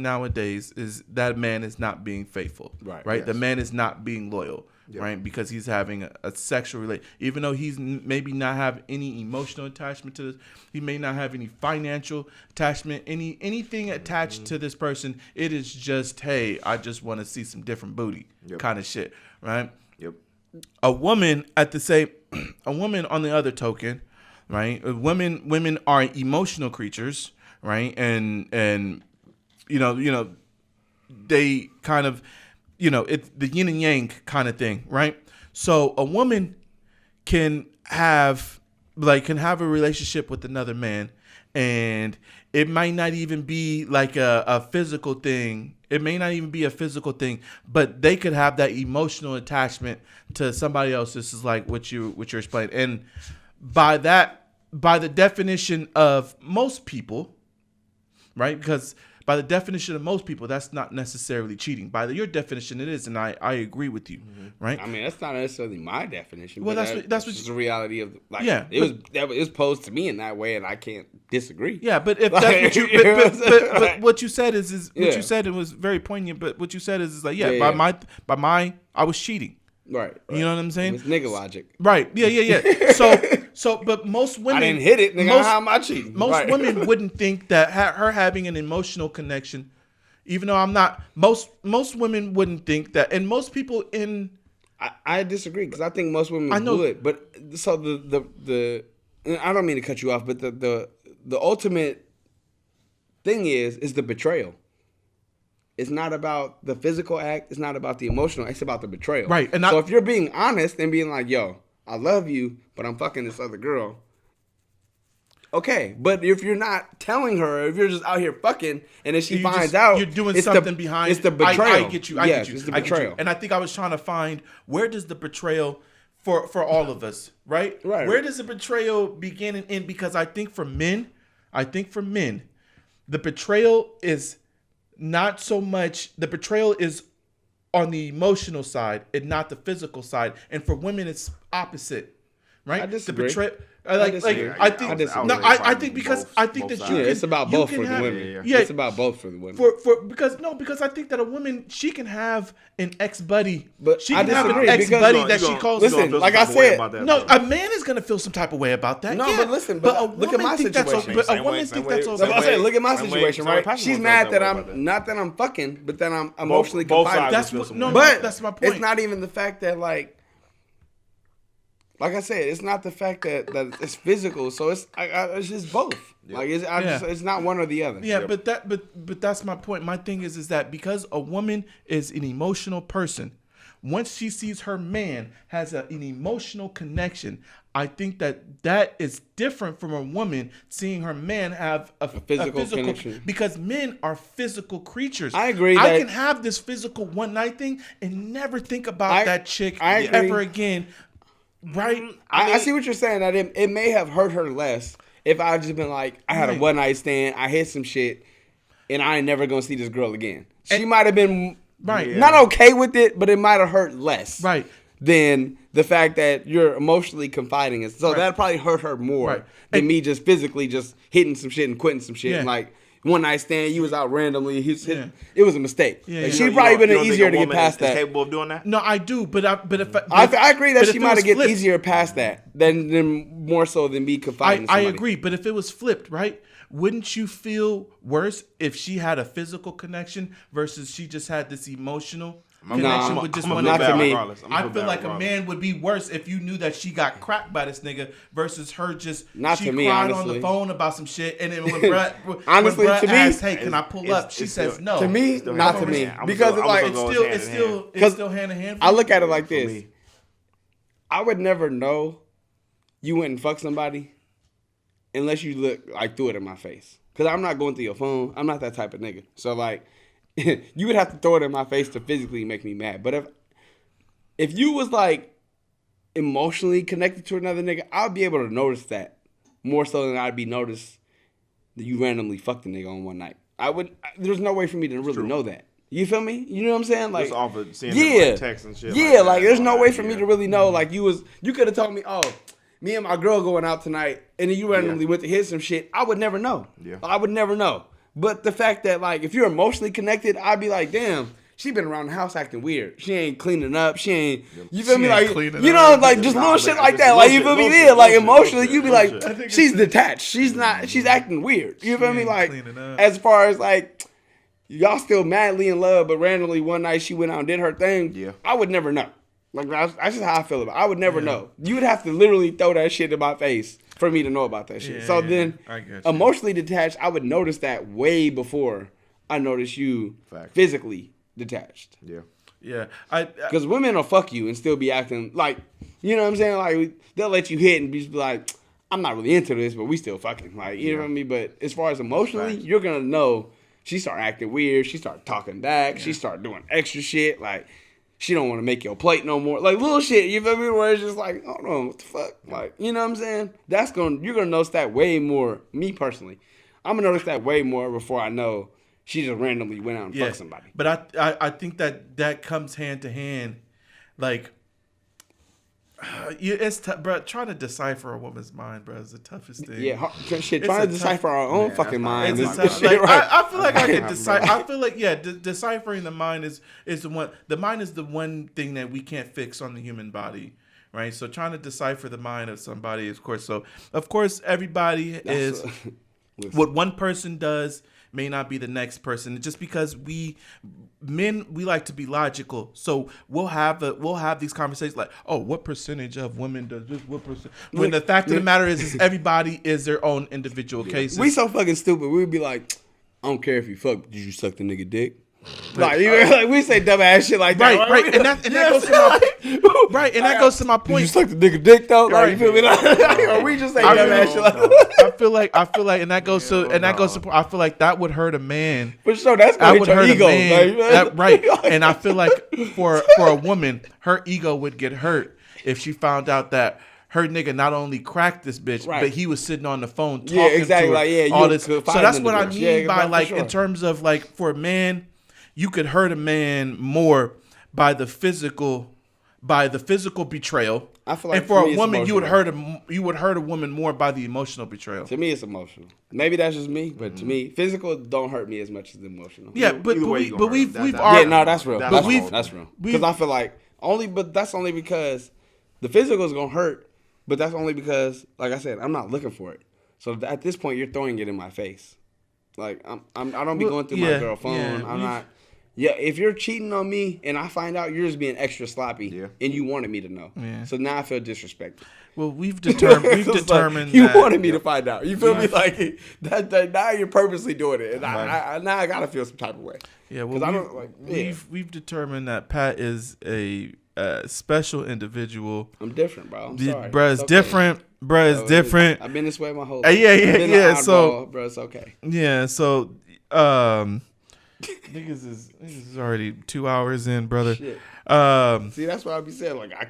nowadays is that man is not being faithful. Right. Yes. The man is not being loyal. Yep. Right, because he's having a sexual relation, even though he's maybe not have any emotional attachment to this, he may not have any financial attachment, anything attached to this person. It is just, hey, I just want to see some different booty, kind of shit, right? Yep. A woman on the other token, right? Women are emotional creatures, right? And they kind of. It's the yin and yang kind of thing, right? So a woman can have a relationship with another man, and it might not even be like a physical thing. It may not even be a physical thing, but they could have that emotional attachment to somebody else. This is like what you're explaining, and by the definition of most people, right? Because by the definition of most people, that's not necessarily cheating. By your definition, it is, and I agree with you, right? I mean, that's not necessarily my definition. Well, that's the reality of it was posed to me in that way, and I can't disagree. Yeah, but if that's what you, but what you said is what you said. It was very poignant. But what you said is like, by my, I was cheating. Right. You know what I'm saying? It's nigga logic. Right. Yeah. So, but most women, I didn't hit it. Nigga, how am I cheating? Most women wouldn't think that her having an emotional connection, even though I'm not. Most women wouldn't think that, and most people in. I disagree because I think most women would. But so the I don't mean to cut you off, but the ultimate thing is the betrayal. it's not about the physical act. It's not about the emotional. It's about the betrayal. Right. And so if you're being honest and being like, yo, I love you, but I'm fucking this other girl. Okay, but if you're not telling her, if you're just out here fucking, and then she finds out, you're doing something behind. It's the betrayal. I get you. I get you. It's the betrayal. And I think I was trying to find where does the betrayal for all of us, right? Right. Where does the betrayal begin and end? Because I think for men, the betrayal is not so much. The betrayal is on the emotional side and not the physical side. And for women, it's opposite, right? I disagree. The betrayal. I think because I think that you can, it's about both for the women. Yeah, it's about both for the women. Because I think that a woman, she can have an ex-buddy, but she can have an ex-buddy that she calls. Listen, like I said, no, a man is gonna feel some type of way about that. No, yeah, but listen, but look at my situation. But a woman think that's okay. I say, look at my situation, right? She's mad that I'm not that I'm fucking, but that I'm emotionally confined. That's my point. It's not even the fact that like I said, it's not the fact that it's physical, so it's just both. Yeah. Like it's not one or the other. Yeah, but that's my point. My thing is that because a woman is an emotional person, once she sees her man has an emotional connection, I think that is different from a woman seeing her man have a physical connection. Because men are physical creatures. I agree. I can have this physical one night thing and never think about that chick ever again. Right, I see what you're saying. That it may have hurt her less if I just been like, I had a one night stand, I hit some shit, and I ain't never gonna see this girl again. She might have been not okay with it, but it might have hurt less, than the fact that you're emotionally confiding in. So that probably hurt her more than me just physically just hitting some shit and quitting some shit. And like one night stand, you was out randomly. It was a mistake. She'd probably been easier to get past that. Capable of doing that? No, I do, but I agree that she might have get easier past that than more so than me confiding. I agree, but if it was flipped, right? Wouldn't you feel worse if she had a physical connection versus she just had this emotional connection with just one not to me. I feel like a man would be worse if you knew that she got cracked by this nigga versus her just cried on the phone about some shit, and then when Brett asked, "Hey, can I pull up?" She says no. To me, not to me, because it's still hand in hand. I look at it like this: I would never know you went and fucked somebody unless you threw it in my face, because I'm not going through your phone. I'm not that type of nigga. So you would have to throw it in my face to physically make me mad. But if you was emotionally connected to another nigga, I'd be able to notice that more so than I'd be noticed that you randomly fucked a nigga on one night. There's no way for me to really know that. You feel me? You know what I'm saying? Just off of seeing text and shit. Yeah, there's no way for me to really know. You could have told me, oh, me and my girl going out tonight, and then you randomly went to hit some shit. I would never know. Yeah. I would never know. But the fact that if you're emotionally connected, I'd be like, damn, she been around the house acting weird. She ain't cleaning up. She ain't. You feel me? Just little shit like that. You feel me? Yeah, emotionally, you be like, she's detached. She's not. She's acting weird. You feel me? As far as y'all still madly in love, but randomly one night she went out and did her thing. Yeah, I would never know. That's just how I feel about it. I would never know. You would have to literally throw that shit in my face for me to know about that shit. Then, emotionally detached, I would notice that way before I notice you physically detached. Yeah. Yeah. Because women will fuck you and still be acting you know what I'm saying? They'll let you hit and be like, I'm not really into this, but we still fucking. You know what I mean? But as far as emotionally, you're going to know she start acting weird. She start talking back. Yeah. She start doing extra shit. She don't want to make your plate no more. Little shit, you feel me? Where it's just oh no, what the fuck? You know what I'm saying? You're gonna notice that way more. Me personally, I'm gonna notice that way more before I know she just randomly went out and fucked somebody. But I think that comes hand to hand. It's tough, bro. Trying to decipher a woman's mind, bro, is the toughest thing. Yeah, trying to decipher our own fucking mind. I feel like I can decipher. I feel like deciphering the mind is the one. The mind is the one thing that we can't fix on the human body, right? So trying to decipher the mind of somebody, of course, everybody is what one person does may not be the next person. Just because we like to be logical, so we'll have these conversations what percentage of women does this? What percent? When the fact of the matter is everybody is their own individual cases. We so fucking stupid. We would be like, I don't care if you fuck. Did you suck the nigga dick? Like we say dumbass shit like that, right, and that goes to my right, and that goes to my point. You just like the nigga dick though, like you feel me? Or we just say dumbass shit like I feel like, and that goes to I feel like that would hurt a man. For sure, that's gonna hurt your ego, right? And I feel like for a woman, her ego would get hurt if she found out that her nigga not only cracked this bitch, but he was sitting on the phone talking to her, like, all this. So that's what I mean by like in terms of like for a man, you could hurt a man more by the physical betrayal. I feel like and for a woman, you would hurt a woman more by the emotional betrayal. To me, it's emotional. Maybe that's just me, but to me, physical don't hurt me as much as the emotional. Yeah, but we've that's real. That's real. Because I feel like that's only because the physical is gonna hurt. But that's only because, like I said, I'm not looking for it. So at this point, you're throwing it in my face. Like I don't be going through my girl phone. I'm not. Yeah, if you're cheating on me and I find out you're just being extra sloppy and you wanted me to know. Yeah. So now I feel disrespected. Well, we've determined like, you wanted me to find out. You feel me? Like that now you're purposely doing it, and now I gotta feel some type of way. Yeah, well, we've determined that Pat is a special individual. I'm different, bro. I'm sorry. Bro, it's different. Bro, it's different. I've been this way my whole life. Yeah. So, bro, it's okay. Yeah. So, niggas is already 2 hours in, brother. Shit. See, that's what I be saying. Like, I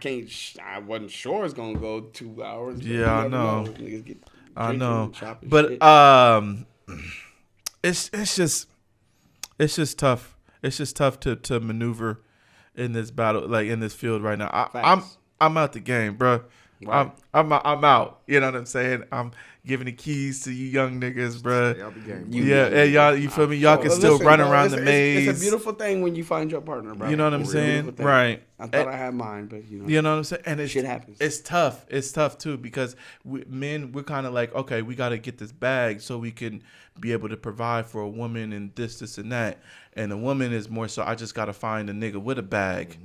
wasn't sure it's gonna go 2 hours. Yeah, I know. Niggas get I know. But it's just tough. It's just tough to maneuver in this battle, like in this field right now. I'm out the game, bro. Right. I'm out. You know what I'm saying? I'm giving the keys to you young niggas, bro. Y'all, you feel me? Y'all can still run around the maze. It's a beautiful thing when you find your partner, bro. You know what I'm saying? Right. I thought I had mine, but you know what I'm saying? And shit happens. It's tough. It's tough too because we're kind of like, okay, we got to get this bag so we can be able to provide for a woman and this and that. And a woman is more so, I just got to find a nigga with a bag,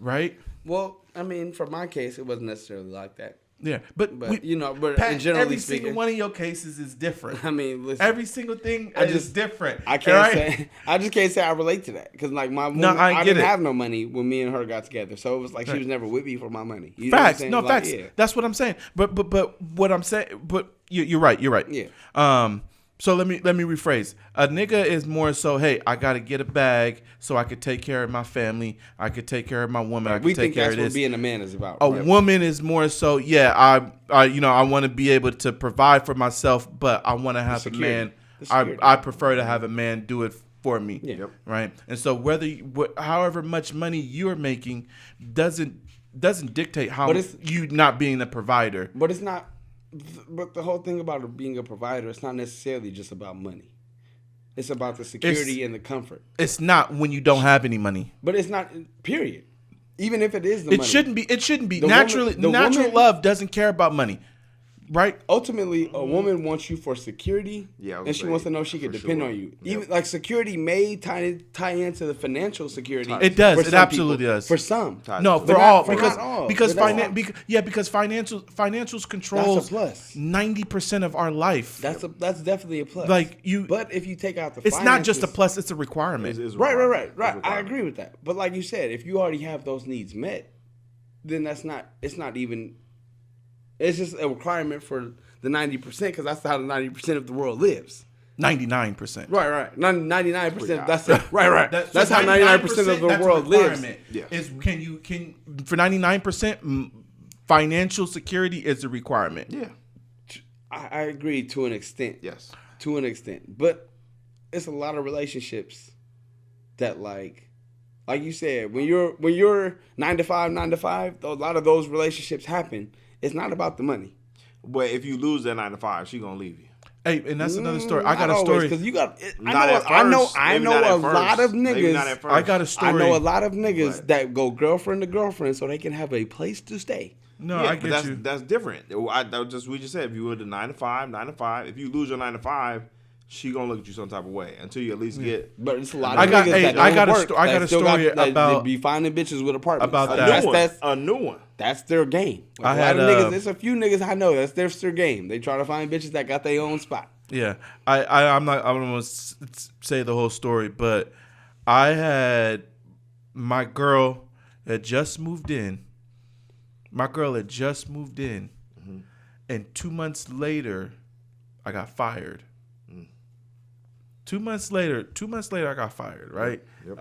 right? Well, I mean, for my case, it wasn't necessarily like that. Yeah, but Pat, generally every speaking, single one of your cases is different. I mean, listen, every single thing is different. I just can't say I relate to that because like my woman, I didn't have no money when me and her got together, so it was like she was never with me for my money. You facts, know facts. Yeah. That's what I'm saying. But what I'm saying, but you're right. Yeah. So let me rephrase. A nigga is more so, hey, I gotta get a bag so I could take care of my family. I could take care of my woman. I could take care of this. We think that's what being a man is about. A woman is more so, I want to be able to provide for myself, but I want to have a man. I prefer to have a man do it for me. Yeah. Right. And so however much money you're making doesn't dictate how you not being the provider. But it's not. But the whole thing about being a provider, it's not necessarily just about money. It's about the security and the comfort. It's not when you don't have any money. But it's not, period. Even if it is the money. It shouldn't be. Natural love doesn't care about money. Right? Ultimately, a woman wants you for security, and she wants to know she can depend on you. Even like security may tie into the financial security. It does. It absolutely does. For some, no, for all because financials control 90% of our life. That's definitely a plus. But if you take out the, it's not just a plus; it's a requirement. Right. I agree with that. But like you said, if you already have those needs met, then it's not even. It's just a requirement for the 90% because that's how the 90% of the world lives. 99%. Right. 99%. That's it. Right. That's how 99% of the world lives. Yeah. Is can for 99%, financial security is a requirement. Yeah. I agree to an extent. Yes. To an extent, but it's a lot of relationships that like you said, when you're 9 to 5, a lot of those relationships happen. It's not about the money. But if you lose that 9 to 5, she's gonna leave you. Hey, and that's another story. I got a story. Because you got. I know a lot of niggas. I got a story. I know a lot of niggas that go girlfriend to girlfriend so they can have a place to stay. No, I get you. That's different. We just said if you were the 9 to 5. If you lose your 9 to 5. She gonna look at you some type of way until you at least get. But it's a lot of niggas that don't work. I got a story about be finding bitches with apartments. About that. That's a new one. That's their game. Like a lot of niggas. There's a few niggas I know. That's their game. They try to find bitches that got their own spot. Yeah, I'm not gonna say the whole story, but I had my girl had just moved in. Mm-hmm. And 2 months later, I got fired. 2 months later, I got fired, right? Yep.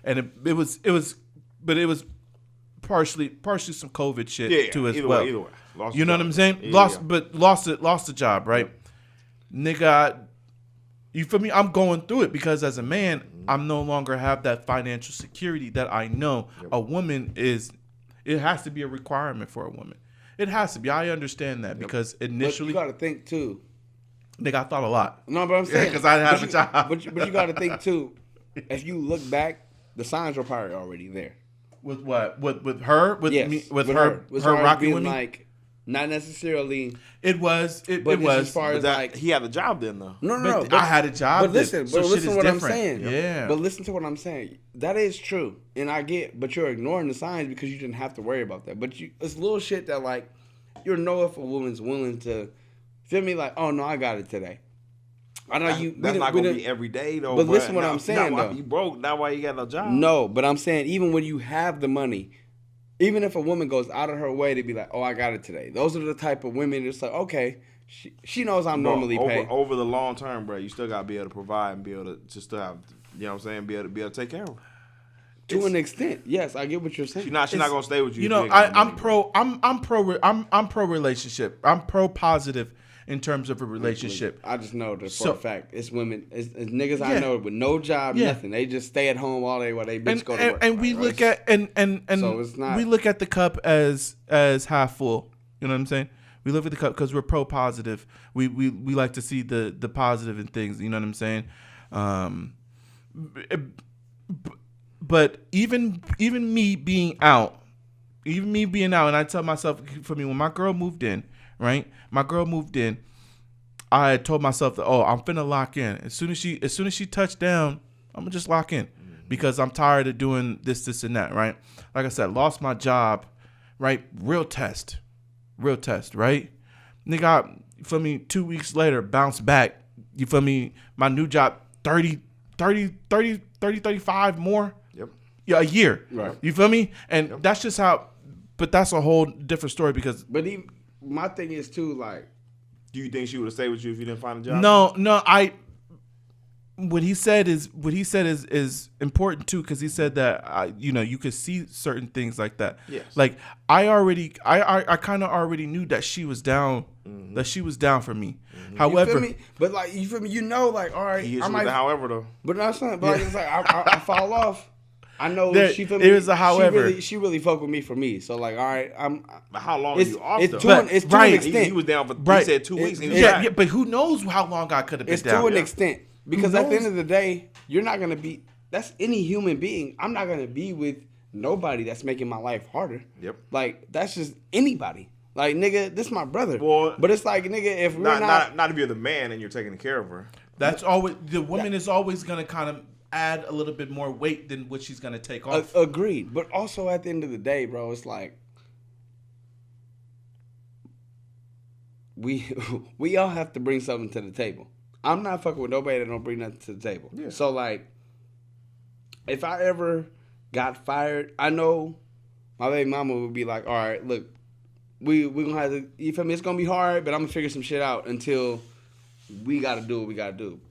And it was partially some COVID shit too as well. Either way. You know what I'm saying? Lost the job, right? Yep. Nigga, you feel me? I'm going through it because as a man, I'm no longer have that financial security that I know a woman is. It has to be a requirement for a woman. It has to be. I understand that because initially, but you got to think too. Nigga, I thought a lot. No, but I'm saying because I didn't have a job. But you got to think too. If you look back, the signs were probably already there. With what? With her? With yes, me? With her rocking with me? Like, not necessarily. It was. It was. As far as like he had a job then though. No. I had a job. But listen, so listen to what different. I'm saying. Yeah. But listen to what I'm saying. That is true, and I get. But you're ignoring the signs because you didn't have to worry about that. But it's little shit that like you know if a woman's willing to feel me like, oh no, I got it today. I know you. That's not gonna be every day though. But listen, what I'm saying though. You broke. Not why you got no job. No, but I'm saying even when you have the money. Even if a woman goes out of her way to be like, oh, I got it today. Those are the type of women that's like, okay, she knows I'm normally paid. Over the long term, bro, you still got to be able to provide and be able to just have, you know what I'm saying, be able to take care of her. To an extent, yes, I get what you're saying. She's not gonna stay with you. You know, I'm pro relationship. I'm pro positive in terms of a relationship. I just know that for a fact, it's women, it's niggas I know with no job, nothing. They just stay at home all day while they bitch go to work. And we look at so it's not, we look at the cup as half full. You know what I'm saying? We look at the cup because we're pro positive. We like to see the positive in things. You know what I'm saying? But even me being out, and I tell myself, for me, when my girl moved in, right? I had told myself that, I'm finna lock in. As soon as she touched down, I'm gonna just lock in because I'm tired of doing this, and that, right? Like I said, lost my job, right? Real test, right? Nigga, you feel me? 2 weeks later, bounce back. You feel me? My new job, 35 more. Yep. Yeah, a year. Right. You feel me? And that's just how. But that's a whole different story because. But my thing is too, like. Do you think she would have stayed with you if you didn't find a job? No. What he said is important too because he said that you could see certain things like that. Yes. Like I kind of already knew that she was down. Mm-hmm. That she was down for me. Mm-hmm. However, you feel me? But like you feel me? You know, like all right. I might. However, though. But that's not. But like, it's like I fall off. I know she feel me. It was a however. She really fuck with me for me. So like, all right, But how long are you off though? It's to an extent. He was down for. Right. He said 2 weeks. Yeah, but who knows how long I could have been down? It's to an extent because at the end of the day, you're not gonna be. That's any human being. I'm not gonna be with nobody that's making my life harder. Yep. Like that's just anybody. Like nigga, this is my brother. Well, but it's like nigga, if we're not if you're the man and you're taking care of her. That's always the woman is always gonna kind of add a little bit more weight than what she's gonna take off. Agreed, but also at the end of the day, bro, it's like we all have to bring something to the table. I'm not fucking with nobody that don't bring nothing to the table. Yeah. So like, if I ever got fired, I know my baby mama would be like, all right, look, we gonna have to. You feel me? It's gonna be hard, but I'm gonna figure some shit out until we gotta do what we gotta do.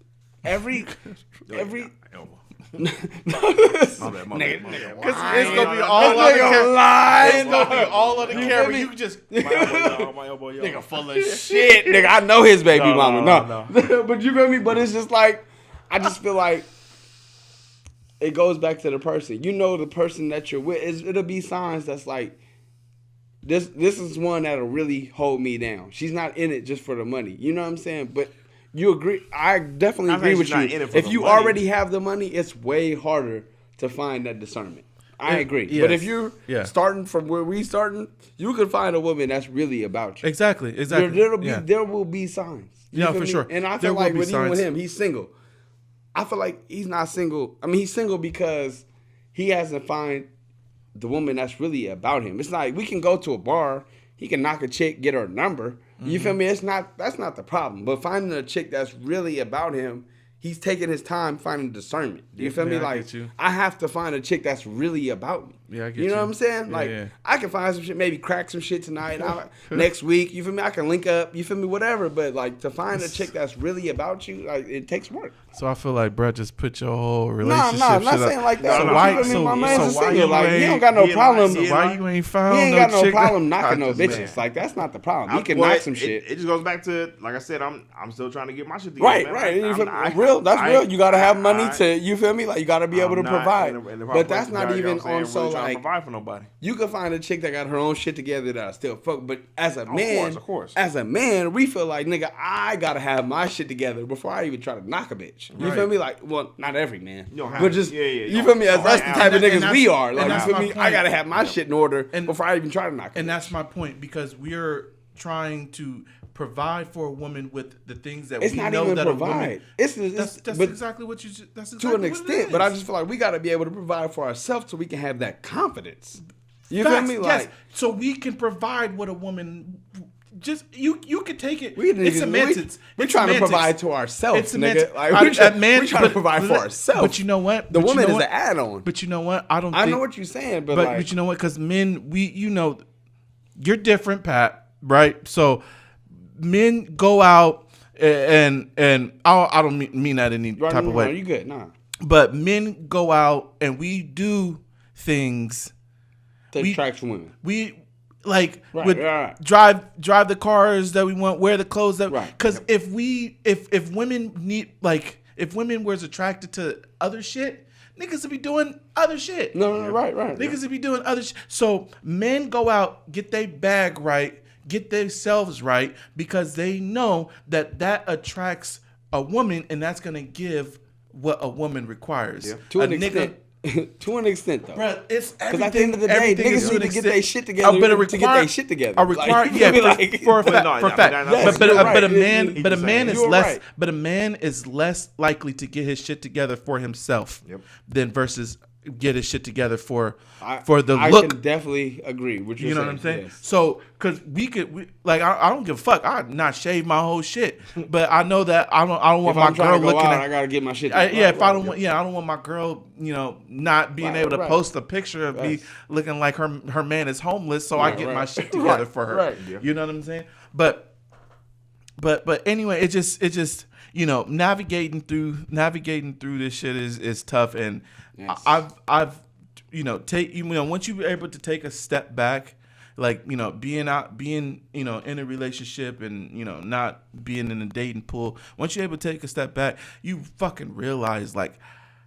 Every Because it's gonna be all on the camera. It's gonna be all on the camera. You just my elbow, nigga full of shit. Nigga, I know his baby mama. No. But you feel me? But it's just like I just feel like it goes back to the person. You know the person that you're with. It'll be signs that's like this is one that'll really hold me down. She's not in it just for the money. You know what I'm saying? But you agree? I definitely agree with you. If you already have the money, it's way harder to find that discernment. I agree. Yes. But if you're starting from where we starting, you can find a woman that's really about you. Exactly. There will be signs. Yeah, for sure. And I feel like even with him, he's single. I feel like he's not single. I mean, he's single because he hasn't found the woman that's really about him. It's like we can go to a bar, he can knock a chick, get her number. You feel me? That's not the problem. But finding a chick that's really about him, he's taking his time finding discernment. You feel me? Like, I have to find a chick that's really about me. Yeah, I get you know what I'm saying? Like, I can find some shit, maybe crack some shit tonight, next week. You feel me? I can link up. You feel me? Whatever. But like to find a chick that's really about you, like it takes work. So I feel like, bro, just put your whole relationship. No, I'm not saying like that. So why? My man's a single. Like he don't got no problem. So why you ain't found? He ain't no got no chick problem knocking no bitches. Like that's not the problem. He can knock some shit. It just goes back to, like I said, I'm still trying to get my shit together. Right. Real. That's real. You gotta have money to. You feel me? Like you gotta be able to provide. But that's not even on. So like provide for nobody. You can find a chick that got her own shit together that I still fuck. But as a man, of course. As a man, we feel like nigga, I gotta have my shit together before I even try to knock a bitch. You feel me? Like, well, not every man, but just you feel me? As that's the type of niggas we are. Like, you feel me? I gotta have my shit in order before I even try to knock. And that's my point, because we're trying to provide for a woman with the things that it's we not know even that provide. That's exactly what you. That's exactly to an extent, but I just feel like we got to be able to provide for ourselves so we can have that confidence. You feel me? Like, yes. So we can provide what a woman. Just you can take it. It's semantics. We're trying to provide to ourselves. It's semantics. Like, we're trying to provide for ourselves. But you know what? The woman is an add-on. But you know what? I know what you're saying, but you know what? Because men, you're different, Pat. Right? So men go out and I don't mean that any type of way. No, you good? Nah. But men go out and we do things. Take tracks from women. We drive the cars that we want, wear the clothes that because if women need, like, if women was attracted to other shit, niggas would be doing other shit. Right. Niggas would be doing other shit. So men go out, get their bag right, get themselves right, because they know that attracts a woman, and that's gonna give what a woman requires. Yeah. To an extent. To an extent, though. Bro, it's everything. Because at the end of the day, niggas need to get their shit together to get their shit together. For a fact. But a man is less likely to get his shit together for himself than versus get his shit together for the look. I can definitely agree with you. You know what I'm saying? Yes. So, because I don't give a fuck. I not shave my whole shit, but I know that I don't want my girl looking at. I gotta get my shit. I don't want my girl, not being able to post a picture of me looking like her man is homeless, so I get my shit together for her. Right. Yeah. You know what I'm saying? But anyway, it just navigating through this shit is tough, and yes. I've once you're able to take a step back, like, being in a relationship and, not being in a dating pool, once you're able to take a step back, you fucking realize, like,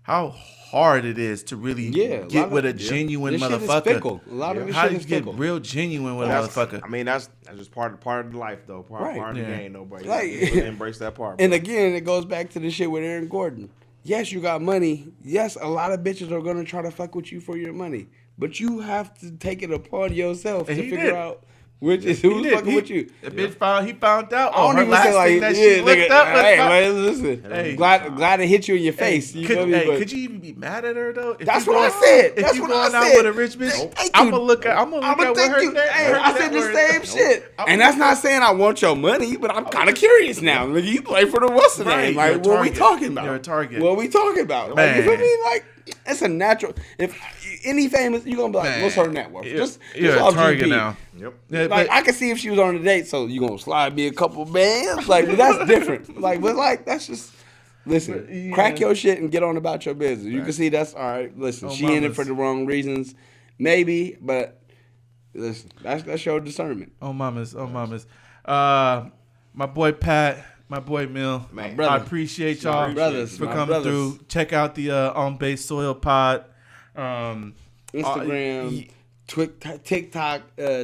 how hard it is to really get with a genuine motherfucker. Shit is fickle. A lot of this shit is fickle. Get real genuine with a motherfucker. I mean, that's just part of the life, though. Part of the game, though, bro. Embrace that part. And again, it goes back to the shit with Aaron Gordon. Yes, you got money. Yes, a lot of bitches are going to try to fuck with you for your money. But you have to take it upon yourself to figure out who's fucking with you. He found out. I don't even say like that she looked up. Hey, man, listen. Hey, glad it hit you in your face. Could you even be mad at her though? That's what I said. If you going out with a rich bitch, I'm gonna look at what her. Hey, I said the same shit. And that's not saying I want your money, but I'm kind of curious now. Like, you play for the what's the name? Like, what we talking about? You're a target. What we talking about? Like, you feel me? Like, it's a natural. If any famous, you're gonna be like, what's her net worth? You're a target now. Yep. Yeah, like, I can see if she was on a date, so you gonna slide me a couple bands. Like, but that's different. But that's just. Listen, crack your shit and get on about your business. You can see that's all right. Listen, she in it for the wrong reasons, maybe, but listen, that's your discernment. Mamas. My boy Pat, my boy Mill, I appreciate y'all for coming through. Check out the On Base Soil Pod, Instagram, TikTok,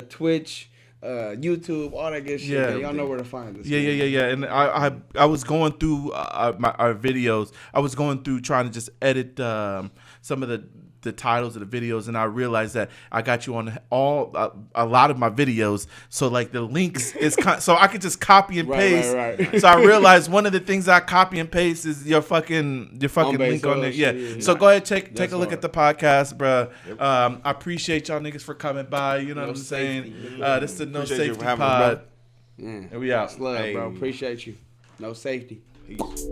Twitch. YouTube, all that good shit. Yeah, y'all know where to find us. Yeah. And I was going through our videos. I was going through trying to just edit some of the titles of the videos, and I realized that I got you on a lot of my videos. So like the links is so I could just copy and paste. Right. So I realized one of the things I copy and paste is your fucking link on there. Yeah. So go ahead, take a look at the podcast, bro. Yep. I appreciate y'all niggas for coming by. You know what I'm saying? This is the No Safety Pod. And we out. Love, bro. Appreciate you. No Safety. Peace.